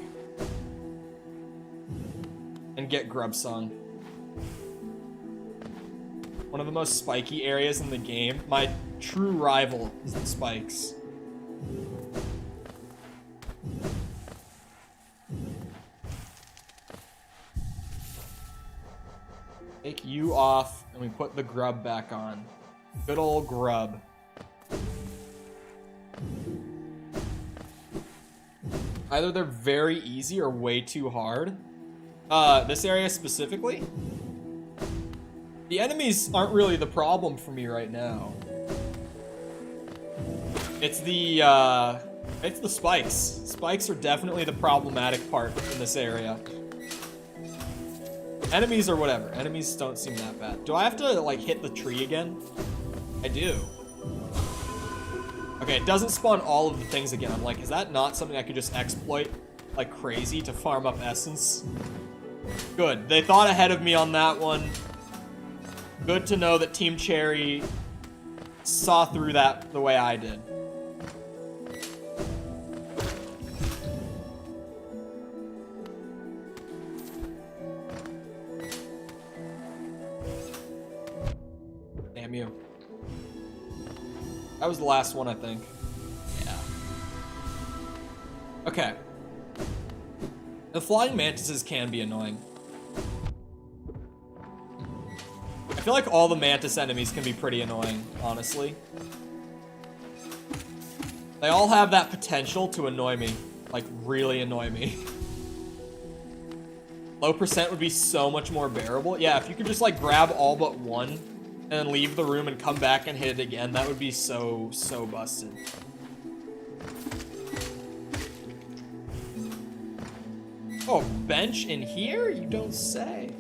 And get Grub Song. One of the most spiky areas in the game. My true rival is the spikes. Take you off, and we put the grub back on. Good old grub. Either they're very easy or way too hard. This area specifically? The enemies aren't really the problem for me right now. It's the spikes. Spikes are definitely the problematic part in this area. Enemies or whatever. Enemies don't seem that bad. Do I have to, like, hit the tree again? I do. Okay, it doesn't spawn all of the things again. I'm like, is that not something I could just exploit like crazy to farm up essence? Good. They thought ahead of me on that one. Good to know that Team Cherry saw through that the way I did. Damn you. That was the last one, I think. Yeah. Okay. The flying mantises can be annoying. I feel like all the mantis enemies can be pretty annoying, honestly. They all have that potential to annoy me. Like, really annoy me. Low percent would be so much more bearable. Yeah, if you could just, like, grab all but one and then leave the room and come back and hit it again, that would be so busted. Oh, bench in here? You don't say.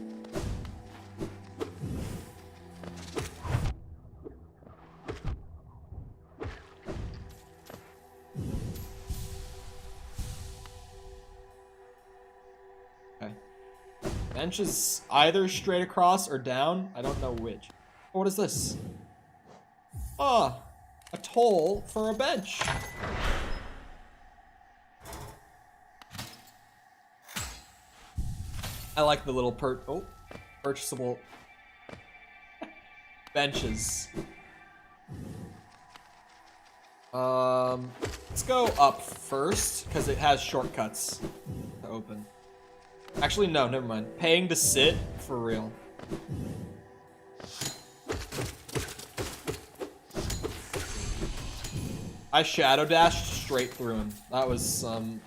Okay. Bench is either straight across or down. I don't know which. Oh, what is this? Ah, a toll for a bench. I like the little purchasable benches. Let's go up first because it has shortcuts to open. Actually, no, never mind. Paying to sit for real. I shadow dashed straight through him. That was some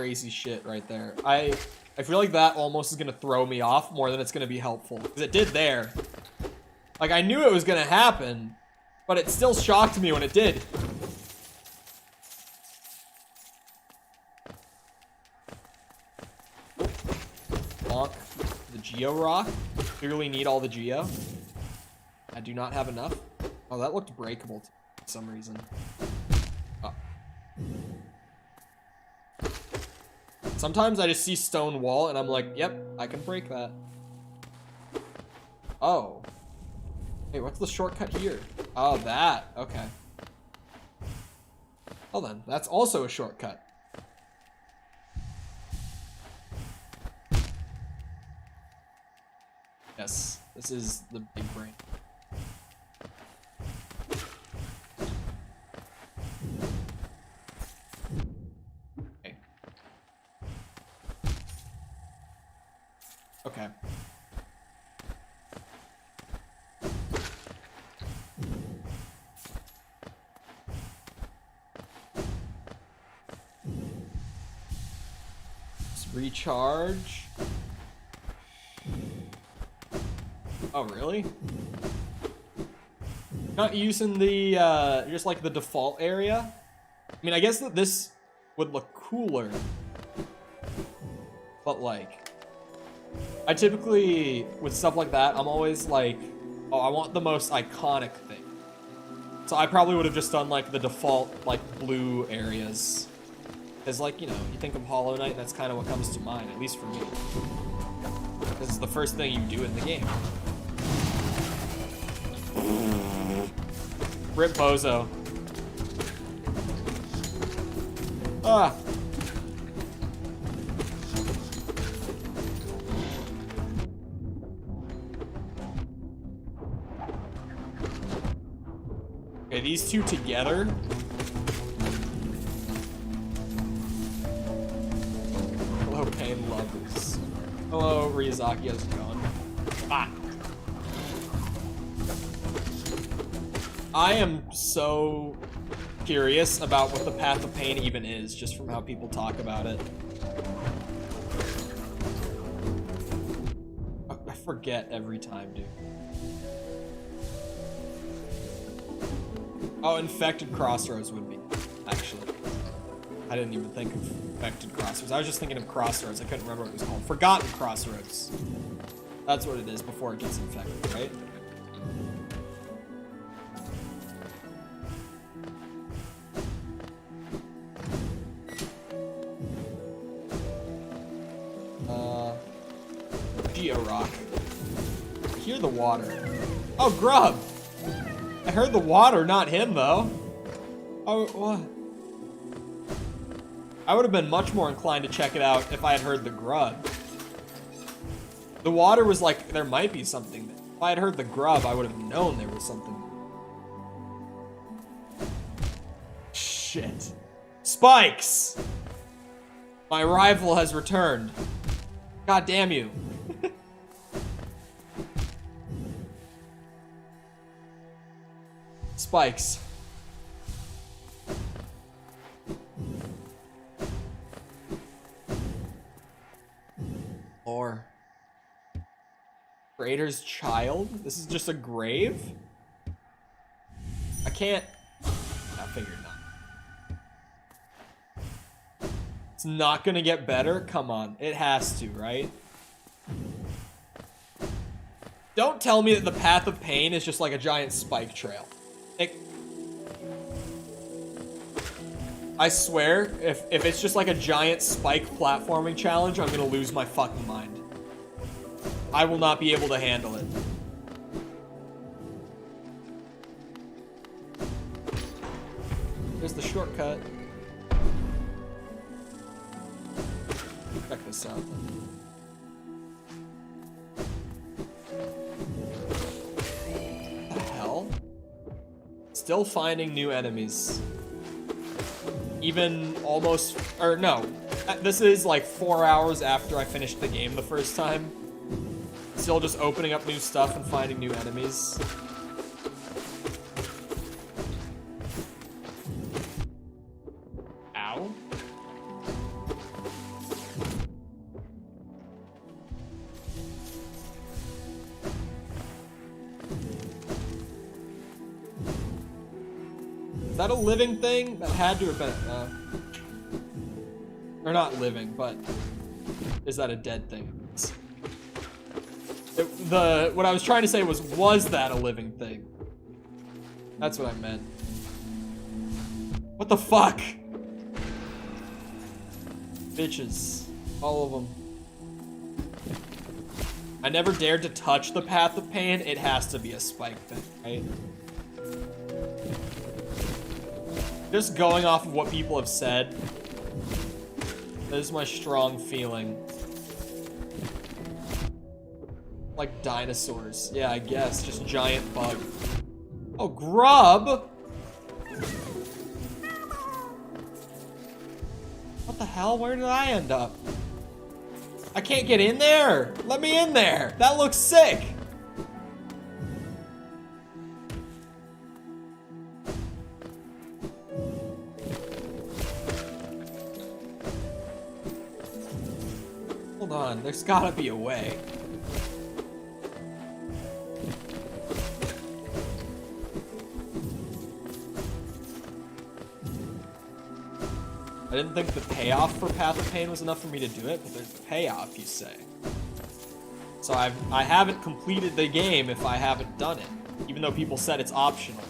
crazy shit right there. I feel like that almost is gonna throw me off more than it's gonna be helpful. Because it did there. Like, I knew it was gonna happen, but it still shocked me when it did. Bonk. The Geo Rock. Clearly need all the Geo. I do not have enough. Oh, that looked breakable for some reason. Oh. Sometimes I just see stone wall and I'm like, yep, I can break that. Oh. Hey, what's the shortcut here? Oh, that. Okay. Well then, that's also a shortcut. Yes, this is the big brain. Okay. Okay. Let's recharge. Oh, really? Not using the, just like the default area? I mean, I guess that this would look cooler. But like, I typically, with stuff like that, I'm always like, oh, I want the most iconic thing. So I probably would have just done like the default, like, blue areas. Because like, you know, you think of Hollow Knight, that's kind of what comes to mind, at least for me. This is the first thing you do in the game. Rip Bozo. Ah. Okay, these two together. Hello, Pain Lovers. Hello, Ryuzaki, how's it going? Ah. I am so curious about what the Path of Pain even is, just from how people talk about it. I forget every time, dude. Oh, Infected Crossroads would be, actually. I didn't even think of Infected Crossroads. I was just thinking of Crossroads. I couldn't remember what it was called. Forgotten Crossroads. That's what it is before it gets infected, right? Geo-Rock. I hear the water. Oh, Grub! I heard the water, not him, though. Oh, what? I would have been much more inclined to check it out if I had heard the grub. The water was like, there might be something. If I had heard the grub, I would have known there was something. Shit. Spikes! My rival has returned. God damn you. Spikes. Or Creator's Child? This is just a grave? I can't. I figured not. It's not gonna get better? Come on. It has to, right? Don't tell me that the Path of Pain is just like a giant spike trail. I swear, if it's just like a giant spike platforming challenge, I'm gonna lose my fucking mind. I will not be able to handle it. There's the shortcut. Check this out. What the hell? Still finding new enemies. Even almost, or no, this is like 4 hours after I finished the game the first time. Still just opening up new stuff and finding new enemies. Ow. that a living thing? That had to have been, or not living, but is that a dead thing? What I was trying to say was that a living thing? That's what I meant. What the fuck? Bitches. All of them. I never dared to touch the Path of Pain. It has to be a spike thing, right? Just going off of what people have said, that is my strong feeling. Like dinosaurs. Yeah, I guess. Just giant bug. Oh, grub! What the hell? Where did I end up? I can't get in there! Let me in there! That looks sick! Hold on, there's gotta be a way. I didn't think the payoff for Path of Pain was enough for me to do it, but there's the payoff, you say. So I haven't completed the game if I haven't done it, even though people said it's optional.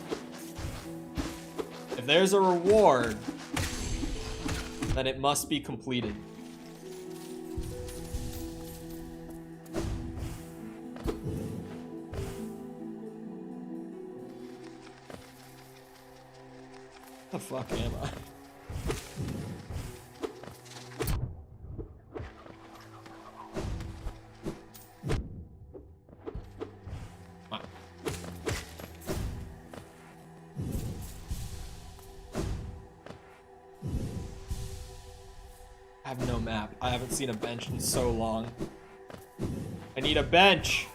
If there's a reward, then it must be completed. What the fuck am I? I have no map. I haven't seen a bench in so long. I need a bench!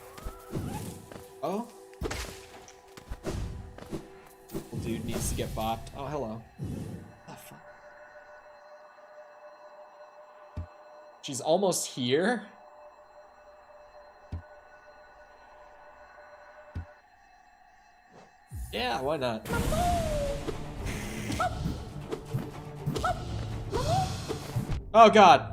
Oh? Little dude needs to get bopped. Oh, hello. Oh, fuck. She's almost here? Yeah, why not? Oh god.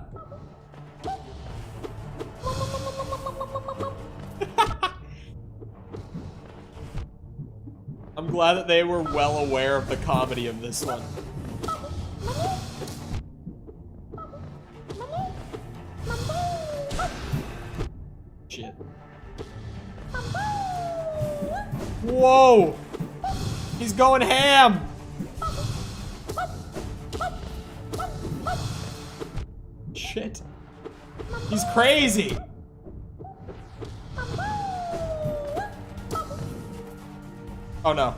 I'm glad that they were well aware of the comedy of this one. Shit. Whoa! He's going ham! Shit. He's crazy! Oh no.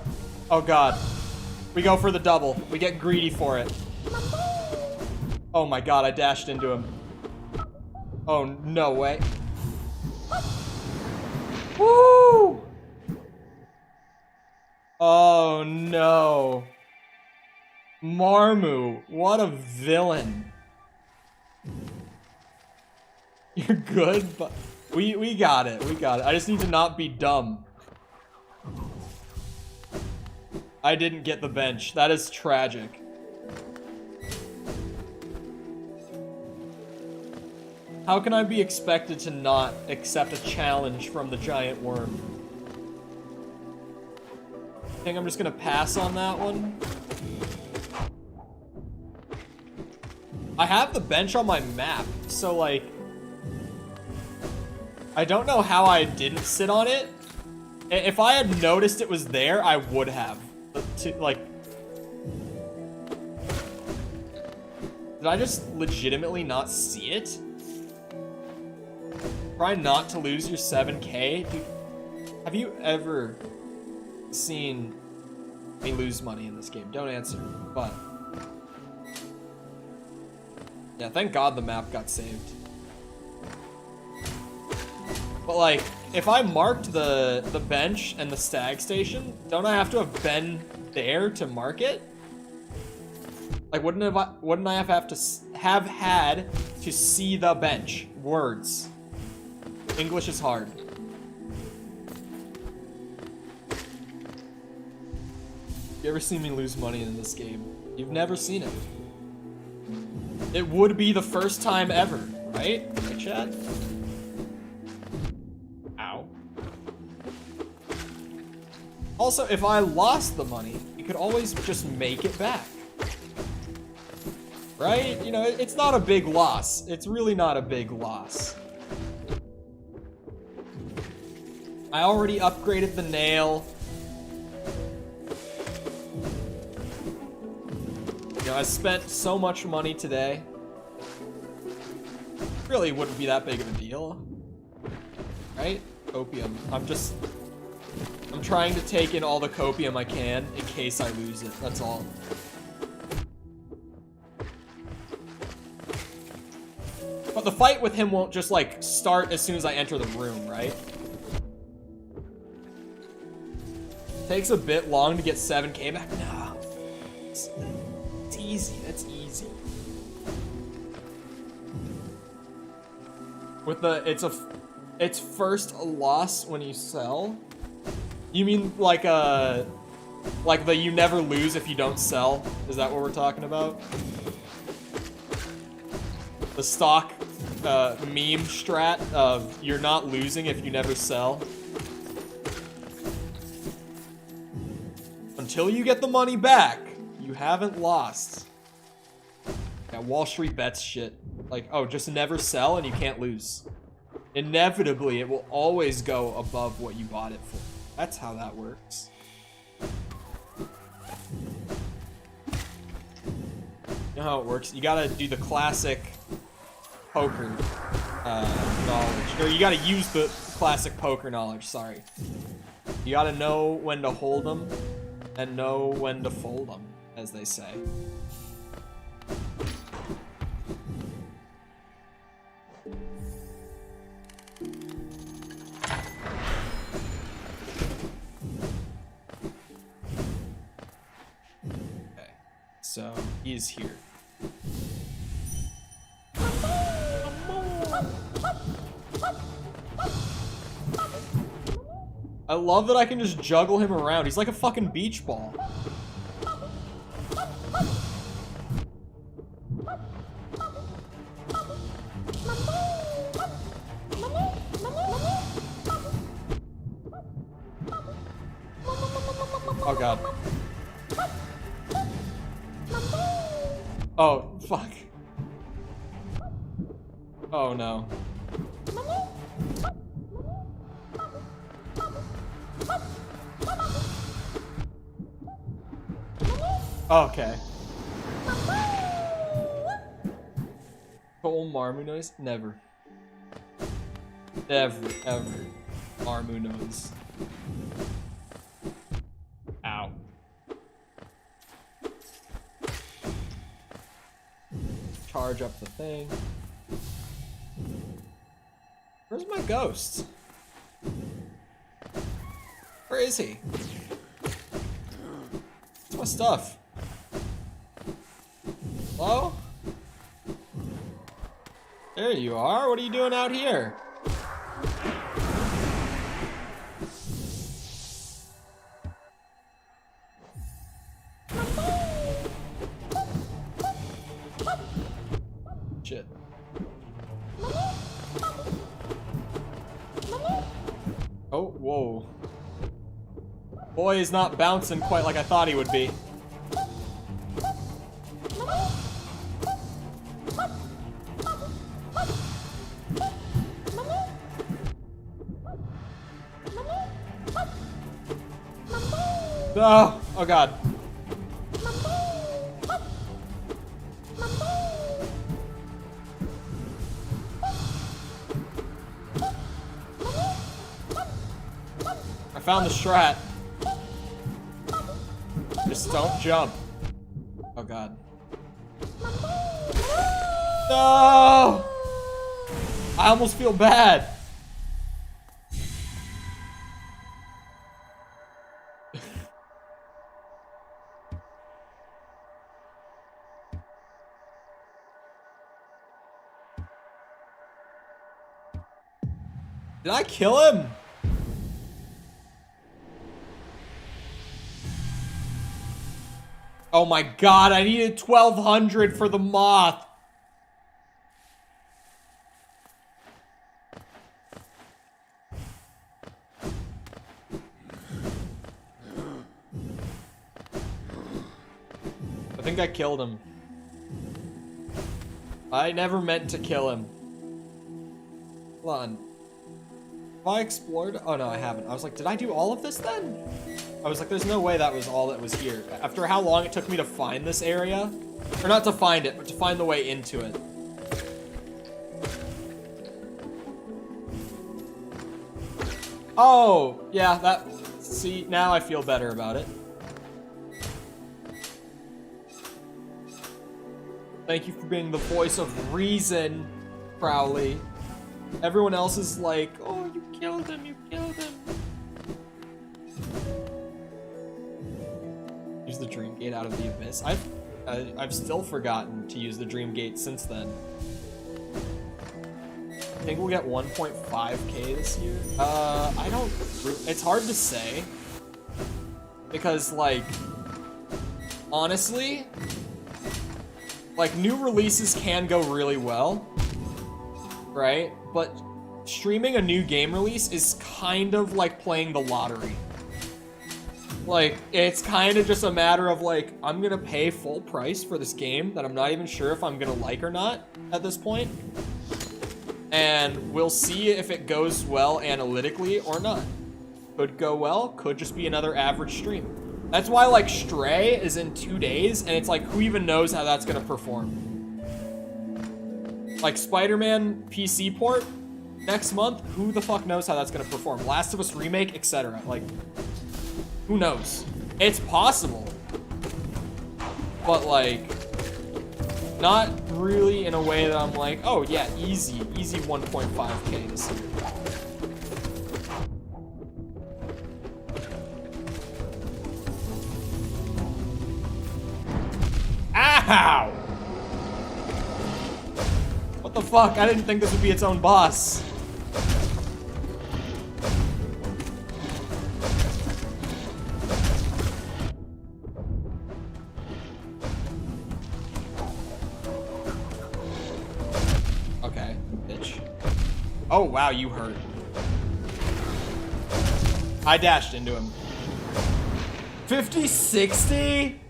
Oh god. We go for the double. We get greedy for it. Oh my god, I dashed into him. Oh, no way. Woo! Oh no. Marmu, what a villain. You're good, but we got it. We got it. I just need to not be dumb. I didn't get the bench. That is tragic. How can I be expected to not accept a challenge from the giant worm? I think I'm just gonna pass on that one. I have the bench on my map, so like, I don't know how I didn't sit on it. If I had noticed it was there, I would have. Like, did I just legitimately not see it? Try not to lose your 7K? Dude, have you ever seen me lose money in this game? Don't answer, but yeah, thank God the map got saved. But like, if I marked the bench and the stag station, don't I have to have been there to mark it? Like, wouldn't I have had to see the bench? Words. English is hard. You ever seen me lose money in this game? You've never seen it. It would be the first time ever, right? Right, Chad? Ow. Also, if I lost the money, you could always just make it back. Right? You know, it's not a big loss. It's really not a big loss. I already upgraded the nail. You know, I spent so much money today. Really wouldn't be that big of a deal. Right? Copium. I'm trying to take in all the copium I can in case I lose it. That's all. But the fight with him won't just, like, start as soon as I enter the room, right? Takes a bit long to get 7k back. No. It's easy. That's easy. With the, it's first a loss when you sell. You mean like the you never lose if you don't sell? Is that what we're talking about? The stock meme strat of you're not losing if you never sell. Until you get the money back, you haven't lost. Yeah, Wall Street bets shit. Like, oh, just never sell and you can't lose. Inevitably, it will always go above what you bought it for. That's how that works. You know how it works? You gotta do the classic poker knowledge. Or you gotta use the classic poker knowledge, sorry. You gotta know when to hold them and know when to fold them, as they say. Okay, so he's here. I love that I can just juggle him around. He's like a fucking beach ball. Oh god. Oh, fuck. Oh no. Okay. Full Marmu noise? Never. Never, ever. Marmu noise. Ow. Charge up the thing. Where's my ghost? Where is he? What's my stuff? Hello? There you are. What are you doing out here? Shit. Oh, whoa. Boy, he's not bouncing quite like I thought he would be. Oh, oh god. I found the strat. Just don't jump. Oh god. No! I almost feel bad. Did I kill him? Oh my god, I needed 1,200 for the moth. I think I killed him. I never meant to kill him. Hold on. Have I explored? Oh no, I haven't. I was like, did I do all of this then? I was like, there's no way that was all that was here. After how long it took me to find this area, or not to find it, but to find the way into it. Oh, yeah, that, see, now I feel better about it. Thank you for being the voice of reason, Crowley. Everyone else is like, oh, you killed him, you killed him. Use the dream gate out of the abyss. I've still forgotten to use the dream gate since then. I think we'll get 1.5k this year. I don't, it's hard to say. Because, like, honestly, like, new releases can go really well, right? But streaming a new game release is kind of like playing the lottery. Like, it's kind of just a matter of, like, I'm gonna pay full price for this game that I'm not even sure if I'm gonna like or not at this point. And we'll see if it goes well analytically or not. Could go well, could just be another average stream. That's why, like, Stray is in 2 days, and it's like, who even knows how that's gonna perform? Like, Spider-Man PC port next month, who the fuck knows how that's gonna perform? Last of Us Remake, etc. Like, who knows? It's possible. But, like, not really in a way that I'm like, oh yeah, easy 1.5k this year. Ow! What the fuck? I didn't think this would be its own boss. Okay, bitch. Oh wow, you hurt. I dashed into him. 50-60?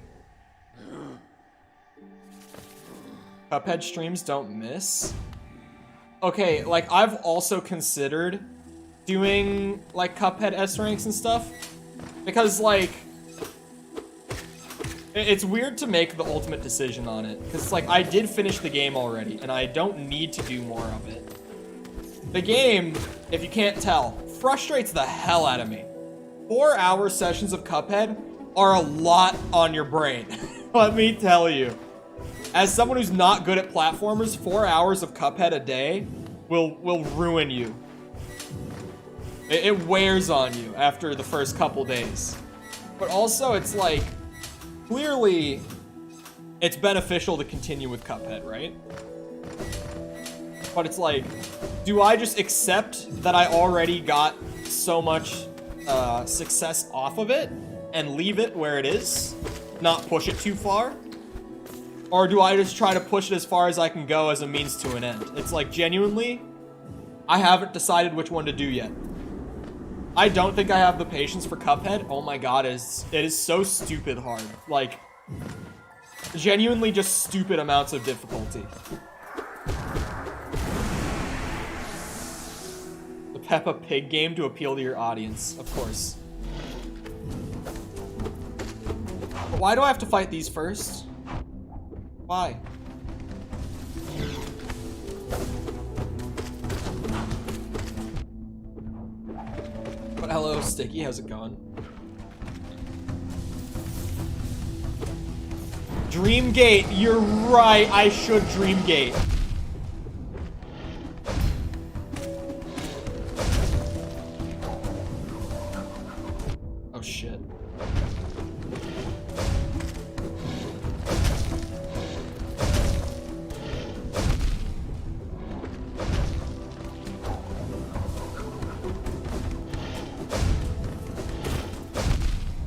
Cuphead streams don't miss. Okay, like, I've also considered doing, like, Cuphead S ranks and stuff. Because, like, it's weird to make the ultimate decision on it. Because, like, I did finish the game already, and I don't need to do more of it. The game, if you can't tell, frustrates the hell out of me. 4-hour sessions of Cuphead are a lot on your brain. Let me tell you. As someone who's not good at platformers, 4 hours of Cuphead a day will ruin you. It wears on you after the first couple days. But also, it's like, clearly, it's beneficial to continue with Cuphead, right? But it's like, do I just accept that I already got so much success off of it and leave it where it is? Not push it too far? Or do I just try to push it as far as I can go as a means to an end? It's like, genuinely, I haven't decided which one to do yet. I don't think I have the patience for Cuphead. Oh my god, it is so stupid hard. Like, genuinely just stupid amounts of difficulty. The Peppa Pig game to appeal to your audience, of course. But why do I have to fight these first? Why? But hello, Sticky, how's it going? Dreamgate, you're right, I should Dreamgate. Oh shit.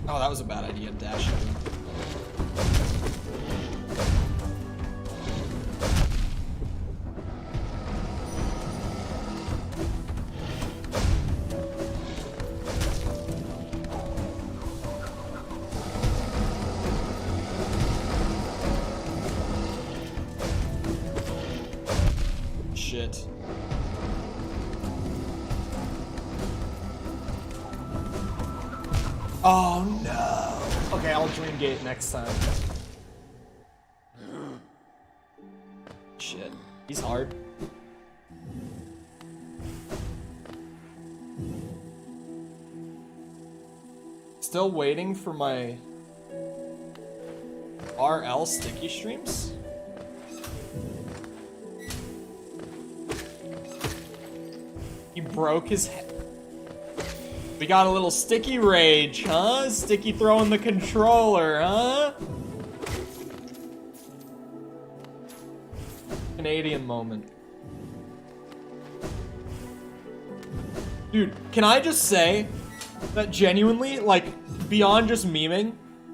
Oh, that was a bad idea, dashing. shit. Oh no! Okay, I'll dream gate next time. Shit. He's hard. Still waiting for my RL sticky streams? He broke his head. We got a little sticky rage, huh? Sticky throwing the controller, huh? Canadian moment. Dude, can I just say that genuinely, like, beyond just memeing,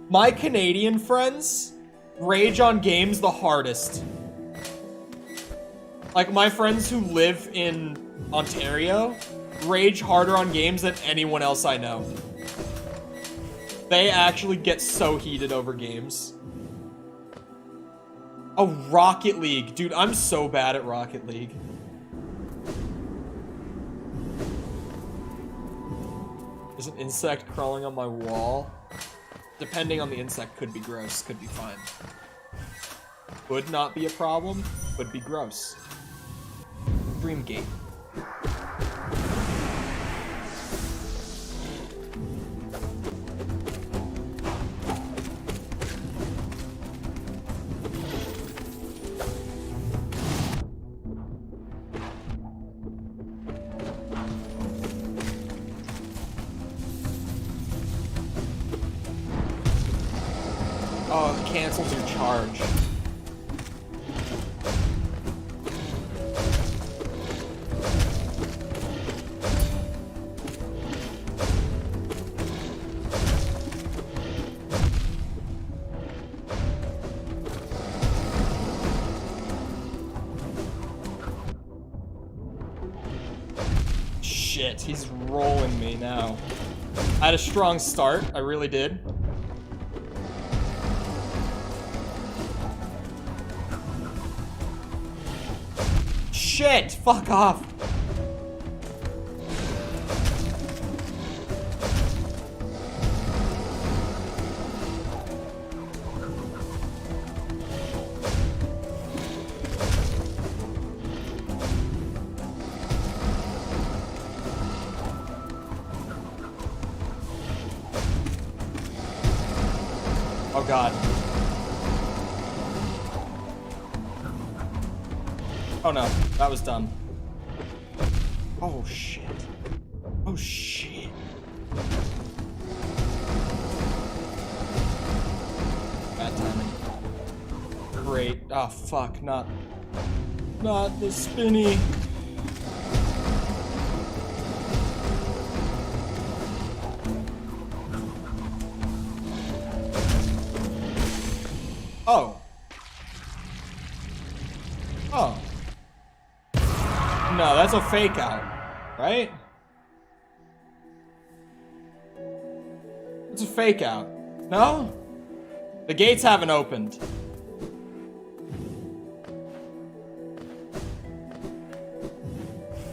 my Canadian friends rage on games the hardest. Like, my friends who live in Ontario rage harder on games than anyone else I know. They actually get so heated over games. Oh, Rocket League. Dude, I'm so bad at Rocket League. There's an insect crawling on my wall. Depending on the insect, could be gross, could be fine. Would not be a problem, would be gross. Dreamgate. Oh, it cancels your charge. Shit, he's rolling me now. I had a strong start, I really did. Shit! Fuck off! Oh god. Oh no, that was dumb. Oh shit. Oh shit. Bad timing. Great. Oh fuck, not the spinny. Oh. Oh. No, that's a fake out, right? It's a fake out. No? The gates haven't opened.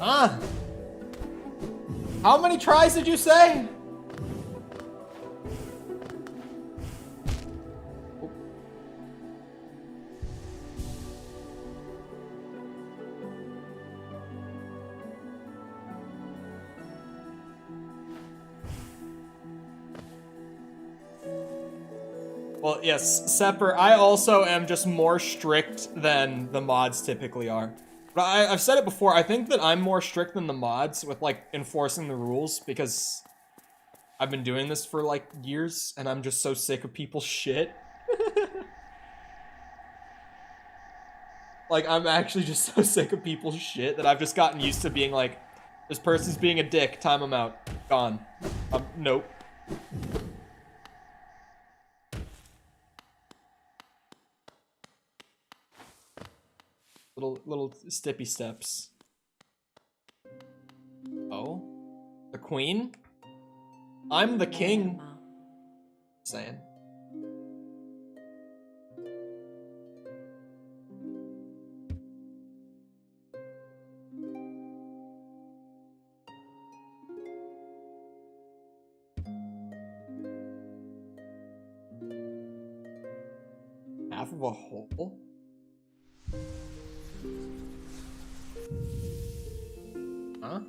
Ah. How many tries did you say? Well, yes, Sepper, I also am just more strict than the mods typically are. But I've said it before, I think that I'm more strict than the mods with, like, enforcing the rules, because I've been doing this for, like, years, and I'm just so sick of people's shit. Like, I'm actually just so sick of people's shit that I've just gotten used to being like, this person's being a dick, time them out, gone. Nope. Little stippy steps. Oh? The queen? I'm the king. Saying. half of a hole? Huh?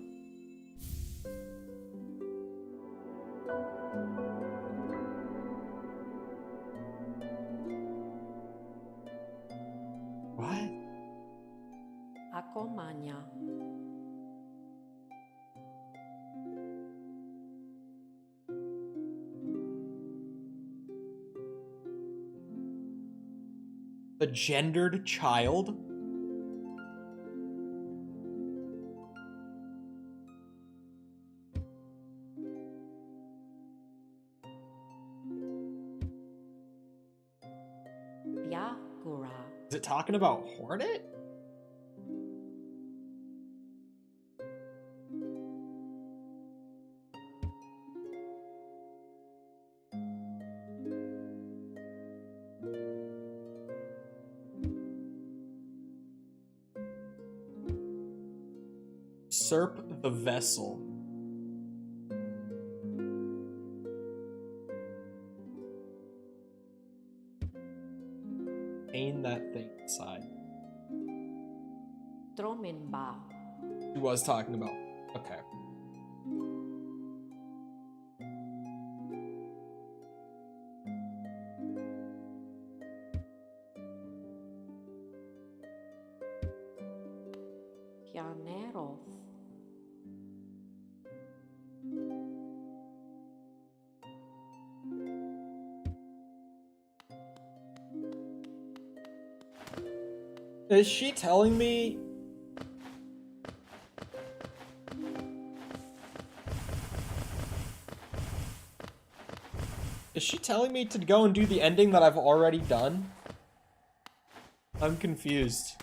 What? Ako manya. A gendered child? Byakura. Is it talking about Hornet? Usurp the vessel. Aim that thing inside. Tromenba. He was talking about. Okay. Kianeros. Is she telling me? Is she telling me to go and do the ending that I've already done? I'm confused.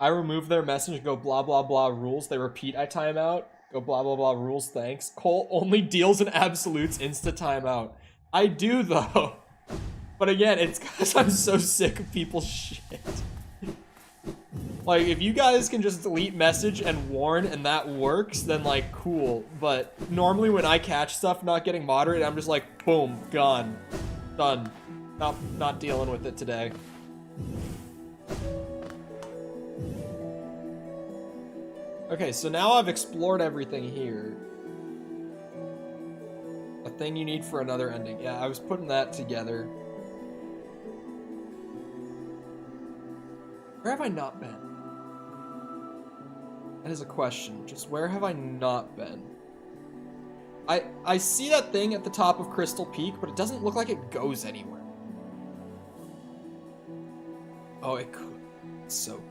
I remove their message, go blah blah blah rules. They repeat, I timeout. Go blah blah blah rules, thanks. Cole only deals in absolutes, insta timeout. I do though. But again, it's because I'm so sick of people's shit. Like, if you guys can just delete message and warn and that works, then like, cool. But normally when I catch stuff not getting moderated, I'm just like, boom, gone. Done. Not dealing with it today. Okay, so now I've explored everything here. A thing you need for another ending. Yeah, I was putting that together. Where have I not been? That is a question. Just where have I not been? I see that thing at the top of Crystal Peak, but it doesn't look like it goes anywhere. Oh, it could. Soak.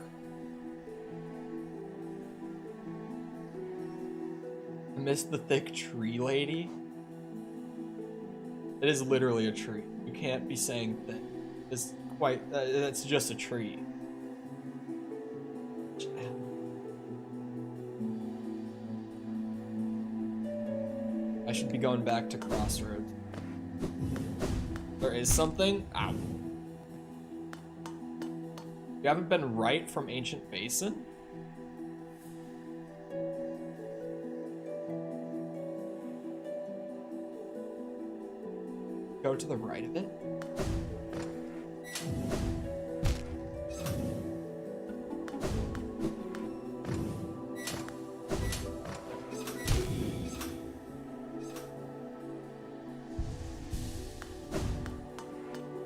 I missed the thick tree lady. It is literally a tree. You can't be saying thick. It's quite. That's just a tree. I should be going back to Crossroads. There is something. Ow. You haven't been right from Ancient Basin? Go to the right of it?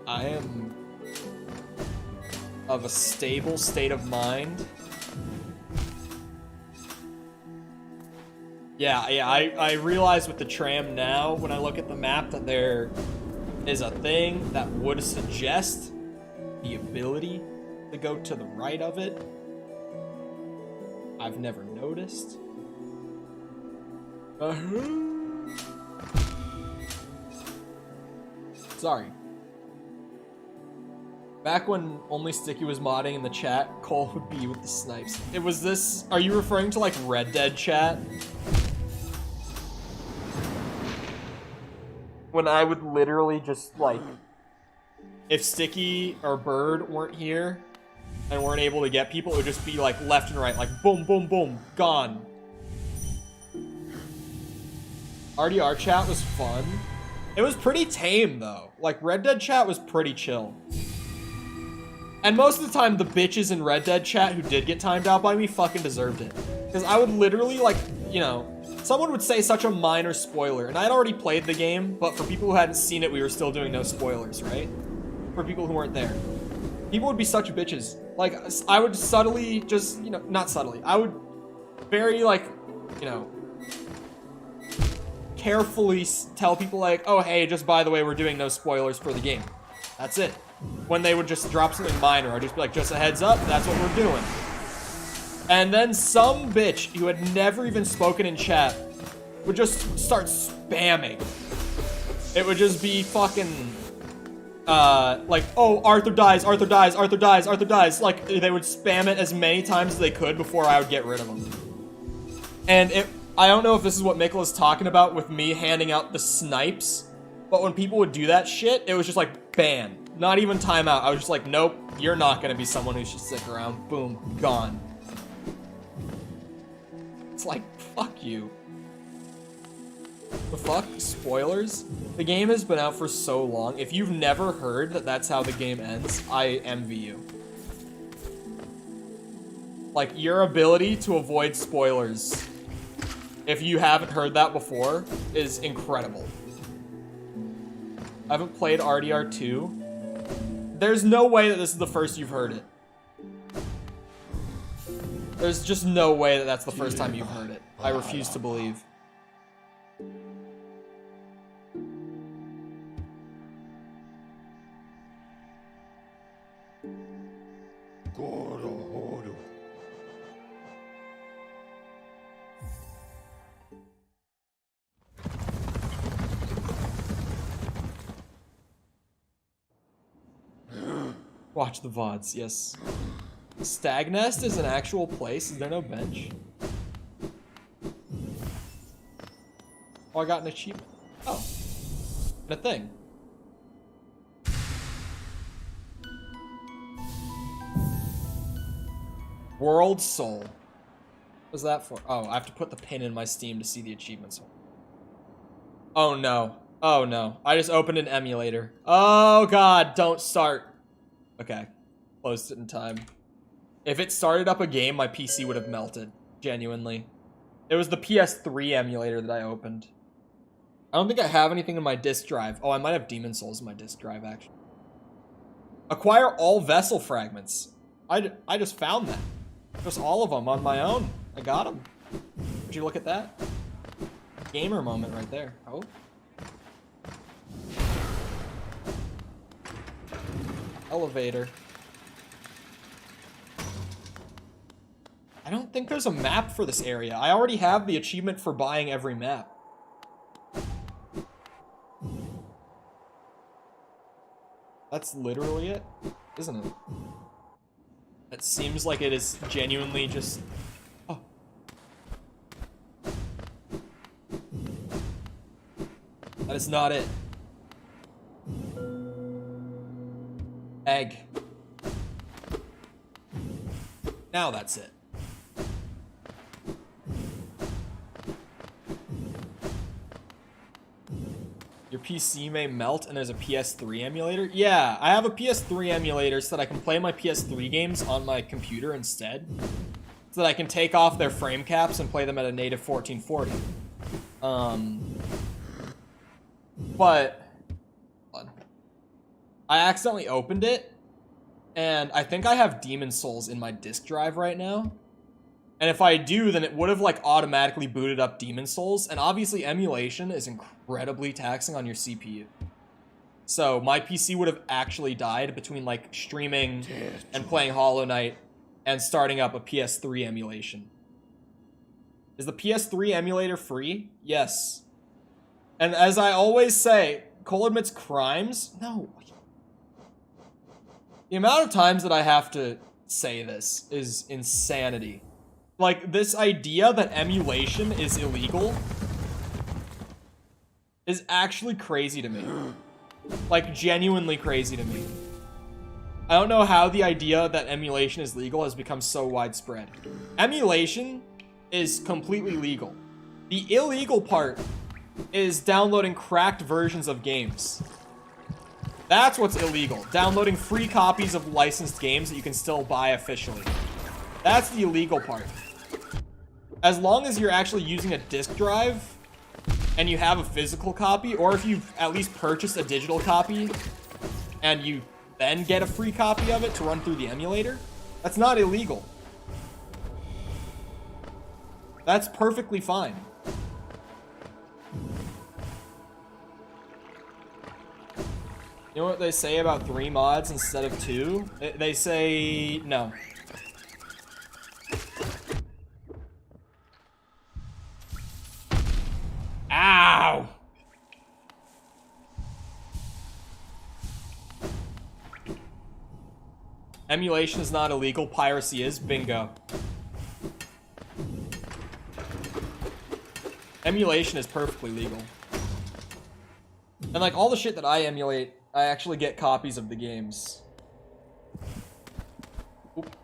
I am of a stable state of mind. Yeah, I realize with the tram now, when I look at the map, that there is a thing that would suggest the ability to go to the right of it. I've never noticed. Sorry. Back when only Sticky was modding in the chat, Cole would be with the snipes. It was this. Are you referring to like Red Dead chat? When I would literally just like if Sticky or Bird weren't here and weren't able to get people, it would just be like left and right, like boom, boom, boom, gone. RDR chat was fun. It was pretty tame though. Like Red Dead chat was pretty chill. And most of the time, the bitches in Red Dead chat who did get timed out by me fucking deserved it. Because I would literally, like, you know, someone would say such a minor spoiler, and I'd already played the game, but for people who hadn't seen it, we were still doing no spoilers, right? For people who weren't there. People would be such bitches. Like, I would subtly just, you know, not subtly, I would very, like, you know, carefully tell people, like, oh, hey, just by the way, we're doing no spoilers for the game. That's it. When they would just drop something minor, I'd just be like, just a heads up, that's what we're doing. And then some bitch who had never even spoken in chat would just start spamming. It would just be fucking, like, oh, Arthur dies, Arthur dies, Arthur dies, Arthur dies. Like, they would spam it as many times as they could before I would get rid of them. And I don't know if this is what Mikkel is talking about with me handing out the snipes, but when people would do that shit, it was just like, ban. Not even timeout. I was just like, nope, you're not gonna be someone who should stick around. Boom, gone. It's like, fuck you. The fuck? Spoilers? The game has been out for so long. If you've never heard that that's how the game ends, I envy you. Like, your ability to avoid spoilers, if you haven't heard that before, is incredible. I haven't played RDR 2. There's no way that this is the first you've heard it. There's just no way that that's the first time you've heard it. I refuse to believe. Watch the VODs, yes. Stag Nest is an actual place? Is there no bench? Oh, I got an achievement. Oh. And a thing. World Soul. What's that for? Oh, I have to put the pin in my Steam to see the achievements. Oh no. Oh no. I just opened an emulator. Oh god, don't start. Okay. Closed it in time. If it started up a game, my PC would have melted. Genuinely. It was the PS3 emulator that I opened. I don't think I have anything in my disk drive. Oh, I might have Demon Souls in my disk drive, actually. Acquire all vessel fragments. I just found that. Just all of them on my own. I got them. Would you look at that? Gamer moment right there. Oh. Elevator. I don't think there's a map for this area. I already have the achievement for buying every map. That's literally it, isn't it? It seems like it is genuinely just... Oh. That is not it. Egg. Now that's it. Your PC may melt and there's a PS3 emulator? Yeah, I have a PS3 emulator so that I can play my PS3 games on my computer instead. So that I can take off their frame caps and play them at a native 1440. But I accidentally opened it, and I think I have Demon Souls in my disk drive right now. And if I do, then it would have like automatically booted up Demon Souls, and obviously emulation is incredibly taxing on your CPU. So my PC would have actually died between like streaming and playing Hollow Knight and starting up a PS3 emulation. Is the PS3 emulator free? Yes. And as I always say, Cole admits crimes? No. The amount of times that I have to say this is insanity. Like, this idea that emulation is illegal is actually crazy to me. Like, genuinely crazy to me. I don't know how the idea that emulation is legal has become so widespread. Emulation is completely legal. The illegal part is downloading cracked versions of games. That's what's illegal. Downloading free copies of licensed games that you can still buy officially. That's the illegal part. As long as you're actually using a disk drive and you have a physical copy, or if you've at least purchased a digital copy and you then get a free copy of it to run through the emulator, that's not illegal. That's perfectly fine. You know what they say about 3 mods instead of 2? They say no. Ow! Emulation is not illegal, piracy is. Bingo. Emulation is perfectly legal. And like all the shit that I emulate, I actually get copies of the games. Oop.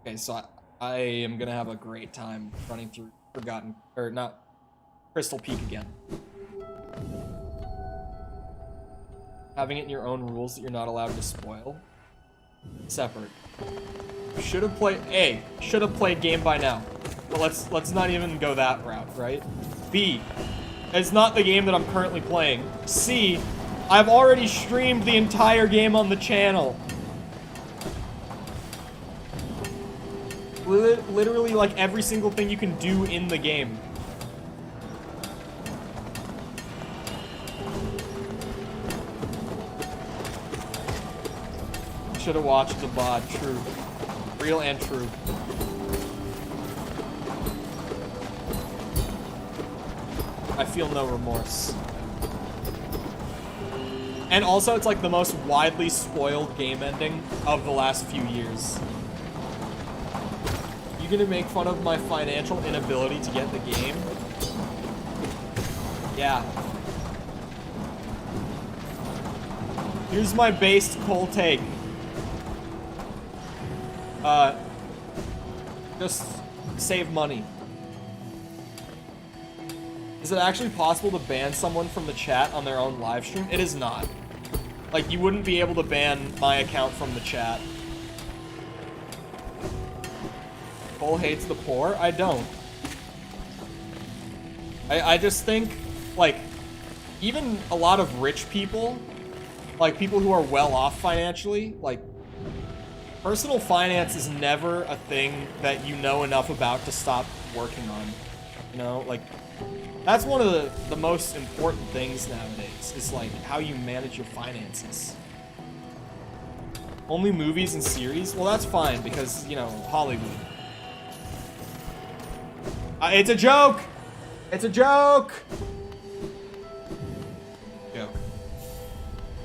Okay, so I am gonna have a great time running through Crystal Peak again. Having it in your own rules that you're not allowed to spoil. Separate. Should have played game by now. But let's not even go that route, right? B, it's not the game that I'm currently playing. C, I've already streamed the entire game on the channel. Literally like every single thing you can do in the game. Should have watched the VOD. True. Real and true. I feel no remorse. And also, it's like the most widely spoiled game ending of the last few years. You gonna make fun of my financial inability to get the game? Yeah. Here's my based cold take. Just save money. Is it actually possible to ban someone from the chat on their own live stream? It is not. Like, you wouldn't be able to ban my account from the chat. Cole hates the poor? I don't. I just think, like, even a lot of rich people, like people who are well off financially, like, personal finance is never a thing that you know enough about to stop working on. You know, like, that's one of the most important things nowadays, is like how you manage your finances. Only movies and series? Well, that's fine because, you know, Hollywood. It's a joke! It's a joke! Joke.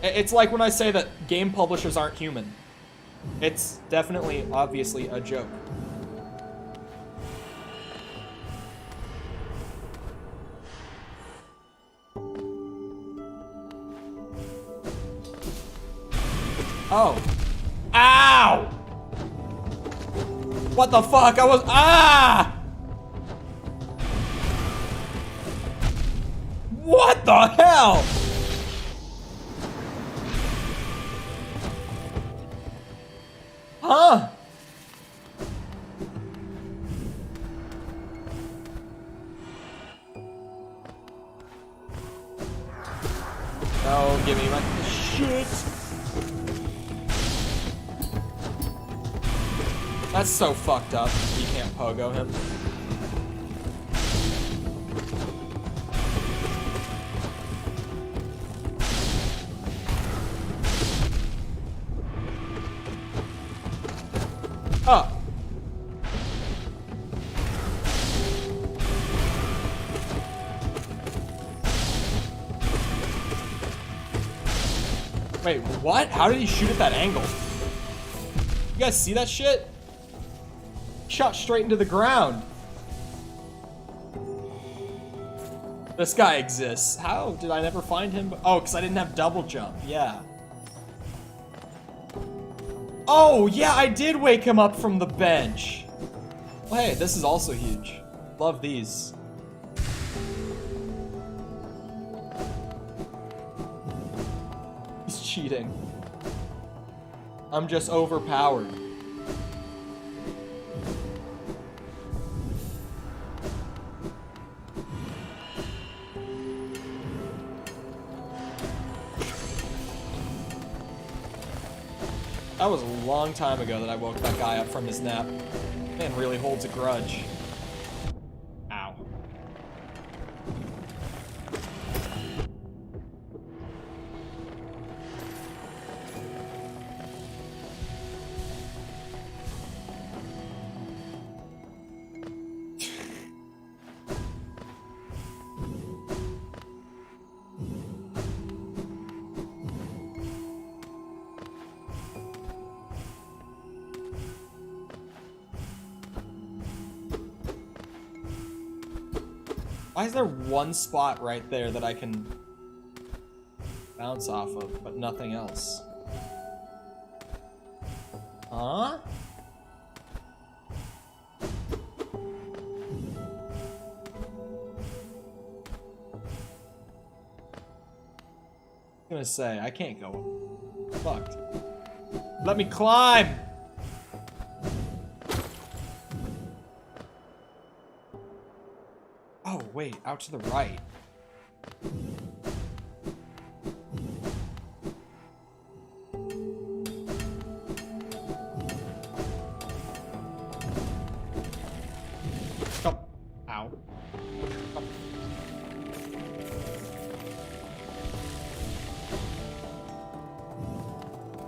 It's like when I say that game publishers aren't human. It's definitely, obviously, a joke. Oh. Ow! What the fuck? I was... Ah! What the hell? Huh? Oh, give me my shit. That's so fucked up. You can't pogo him. Oh. Wait, what? How did he shoot at that angle? You guys see that shit? Shot straight into the ground. This guy exists. How did I never find him? Oh, because I didn't have double jump. Yeah. Oh, yeah, I did wake him up from the bench. Well, hey, this is also huge. Love these. He's cheating. I'm just overpowered. That was a long time ago that I woke that guy up from his nap. Man really holds a grudge. Ow. Why is there one spot right there that I can bounce off of, but nothing else? Huh? I'm gonna say, I can't go. Fucked. Let me climb! Oh, wait, out to the right. Oh, ow. Oh.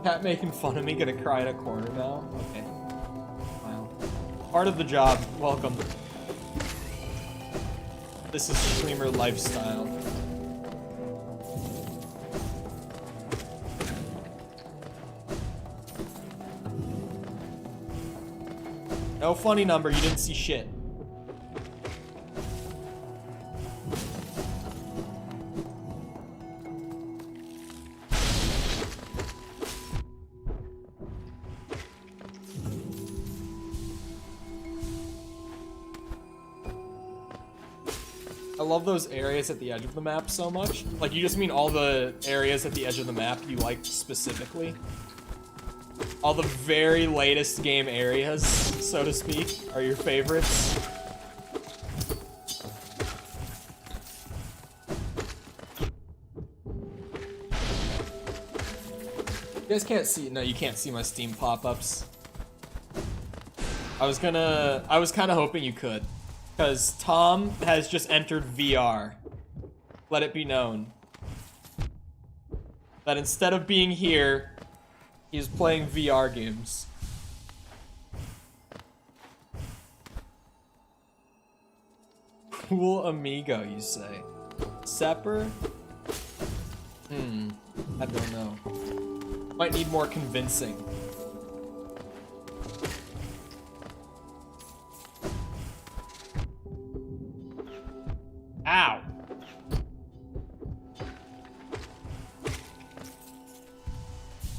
Cat making fun of me, gonna cry in a corner now? Okay. Wow. Part of the job, welcome. This is streamer lifestyle. No funny number, you didn't see shit. I love those areas at the edge of the map so much. Like, you just mean all the areas at the edge of the map you like specifically? All the very latest game areas, so to speak, are your favorites? You guys can't see, no, you can't see my Steam pop-ups. I was kind of hoping you could. Because Tom has just entered VR. Let it be known that instead of being here, he's playing VR games. Cool amigo, you say? Sepper? I don't know. Might need more convincing. Ow!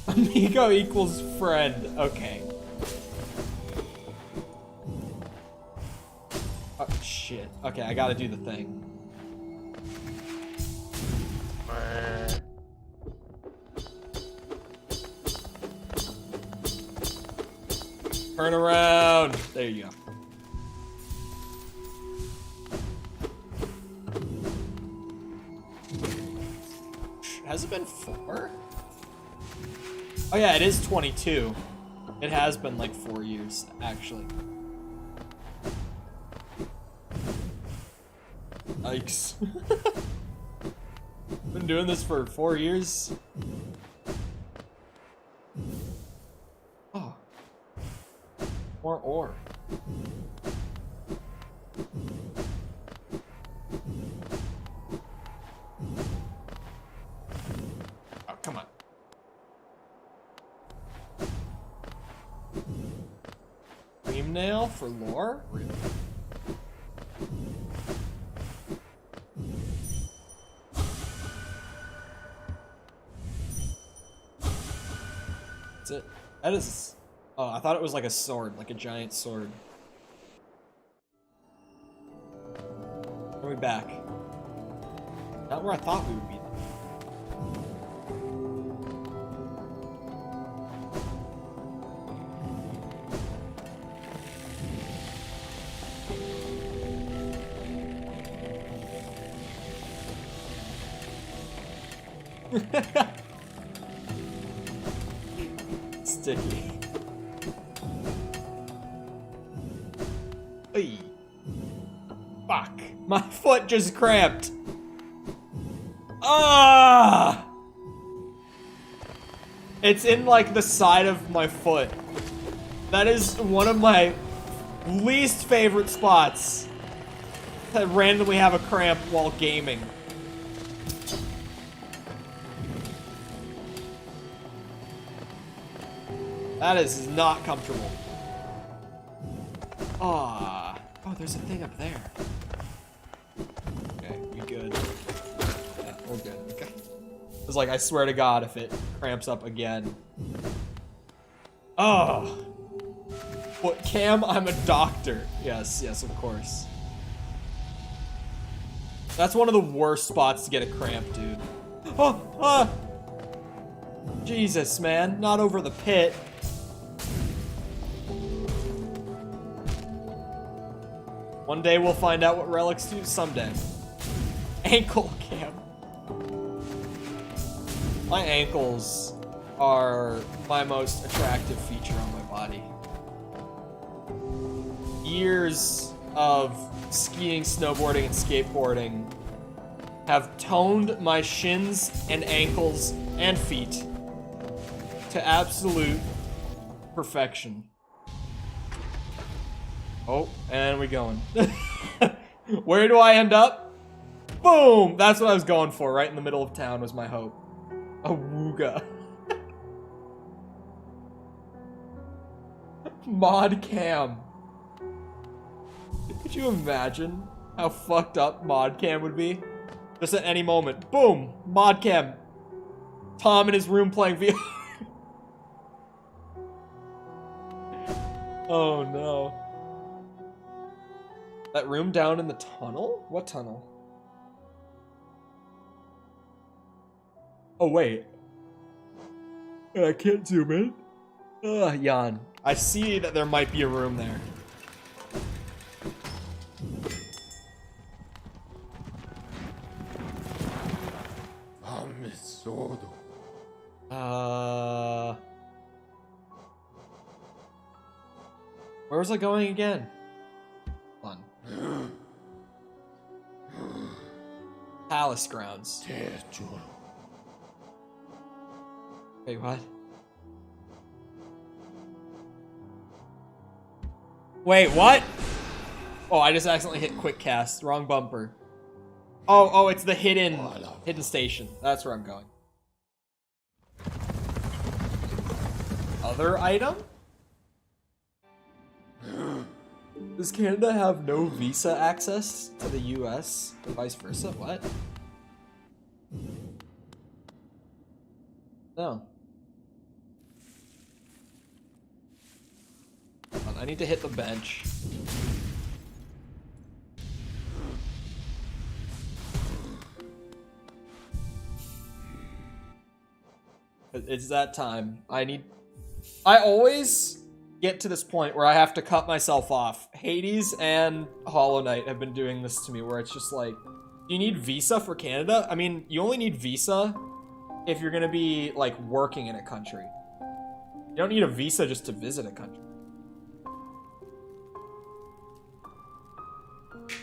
Amigo equals friend. Okay. Oh, shit. Okay, I gotta do the thing. Turn around. There you go. Has it been 4? Oh yeah, it is 22. It has been like 4 years, actually. Yikes. Been doing this for 4 years. Oh. More ore. Come on. Cream nail for lore? Really? That's it. That is... Oh, I thought it was like a sword, like a giant sword. Are we back? Not where I thought we would be. Sticky. Hey. Fuck. My foot just cramped. Ah! It's in like the side of my foot. That is one of my least favorite spots. To randomly have a cramp while gaming. That is not comfortable. Ah. Oh, there's a thing up there. Okay, we good. Yeah, we're good. Okay. It's like, I swear to God, if it cramps up again. Oh. What, Cam? I'm a doctor. Yes, yes, of course. That's one of the worst spots to get a cramp, dude. Oh, ah. Jesus, man. Not over the pit. One day we'll find out what relics do. Someday. Ankle cam. My ankles are my most attractive feature on my body. Years of skiing, snowboarding, and skateboarding have toned my shins and ankles and feet to absolute perfection. Oh, and we going. Where do I end up? Boom! That's what I was going for. Right in the middle of town was my hope. A wooga. Mod cam. Could you imagine how fucked up mod cam would be? Just at any moment. Boom! Mod cam. Tom in his room playing VR. Oh no. That room down in the tunnel? What tunnel? Oh, wait. I can't zoom in. Ugh, yawn. I see that there might be a room there. Where was I going again? Fun. Palace grounds. Wait, what? Wait, what? Oh, I just accidentally hit quick cast. Wrong bumper. Oh, it's the hidden station. That's where I'm going. Other item? Does Canada have no visa access to the US or vice versa? What? No. Hold on, I need to hit the bench. It's that time. I always get to this point where I have to cut myself off. Hades and Hollow Knight have been doing this to me, where it's just like, do you need visa for Canada? I mean, you only need visa if you're gonna be like working in a country. You don't need a visa just to visit a country.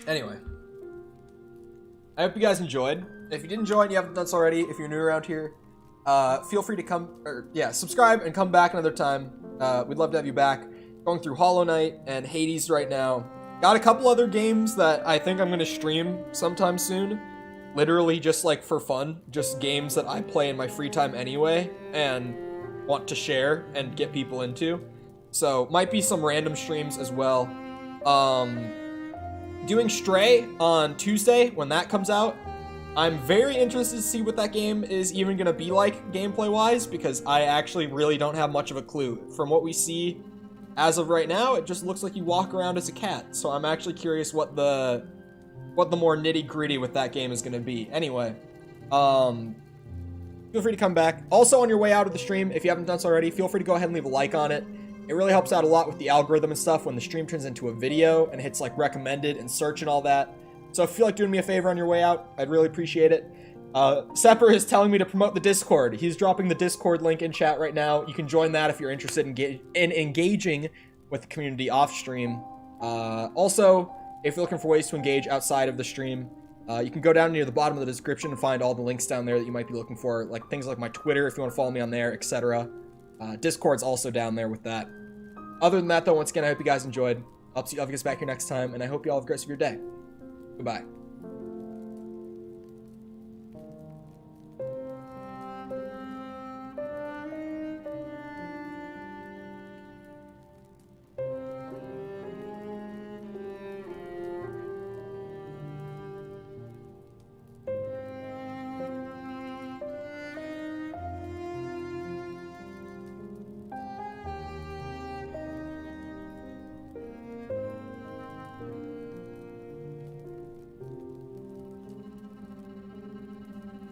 Anyway, I hope you guys enjoyed. If you did enjoy and you haven't done so already, if you're new around here, feel free to subscribe and come back another time. We'd love to have you back. Going through Hollow Knight and Hades right now. Got a couple other games that I think I'm going to stream sometime soon. Literally just like for fun. Just games that I play in my free time anyway and want to share and get people into. So might be some random streams as well. Doing Stray on Tuesday when that comes out. I'm very interested to see what that game is even going to be like gameplay-wise, because I actually really don't have much of a clue. From what we see as of right now, it just looks like you walk around as a cat, so I'm actually curious what the more nitty-gritty with that game is going to be. Anyway, feel free to come back. Also, on your way out of the stream, if you haven't done so already, feel free to go ahead and leave a like on it. It really helps out a lot with the algorithm and stuff when the stream turns into a video and hits like recommended and search and all that. So if you feel like doing me a favor on your way out, I'd really appreciate it. Sepper is telling me to promote the Discord. He's dropping the Discord link in chat right now. You can join that if you're interested in engaging with the community off stream. Also, if you're looking for ways to engage outside of the stream, you can go down near the bottom of the description and find all the links down there that you might be looking for, like things like my Twitter if you want to follow me on there, etc. Discord's also down there with that. Other than that, though, once again, I hope you guys enjoyed. I'll see you guys back here next time, and I hope you all have a great rest of your day. Goodbye.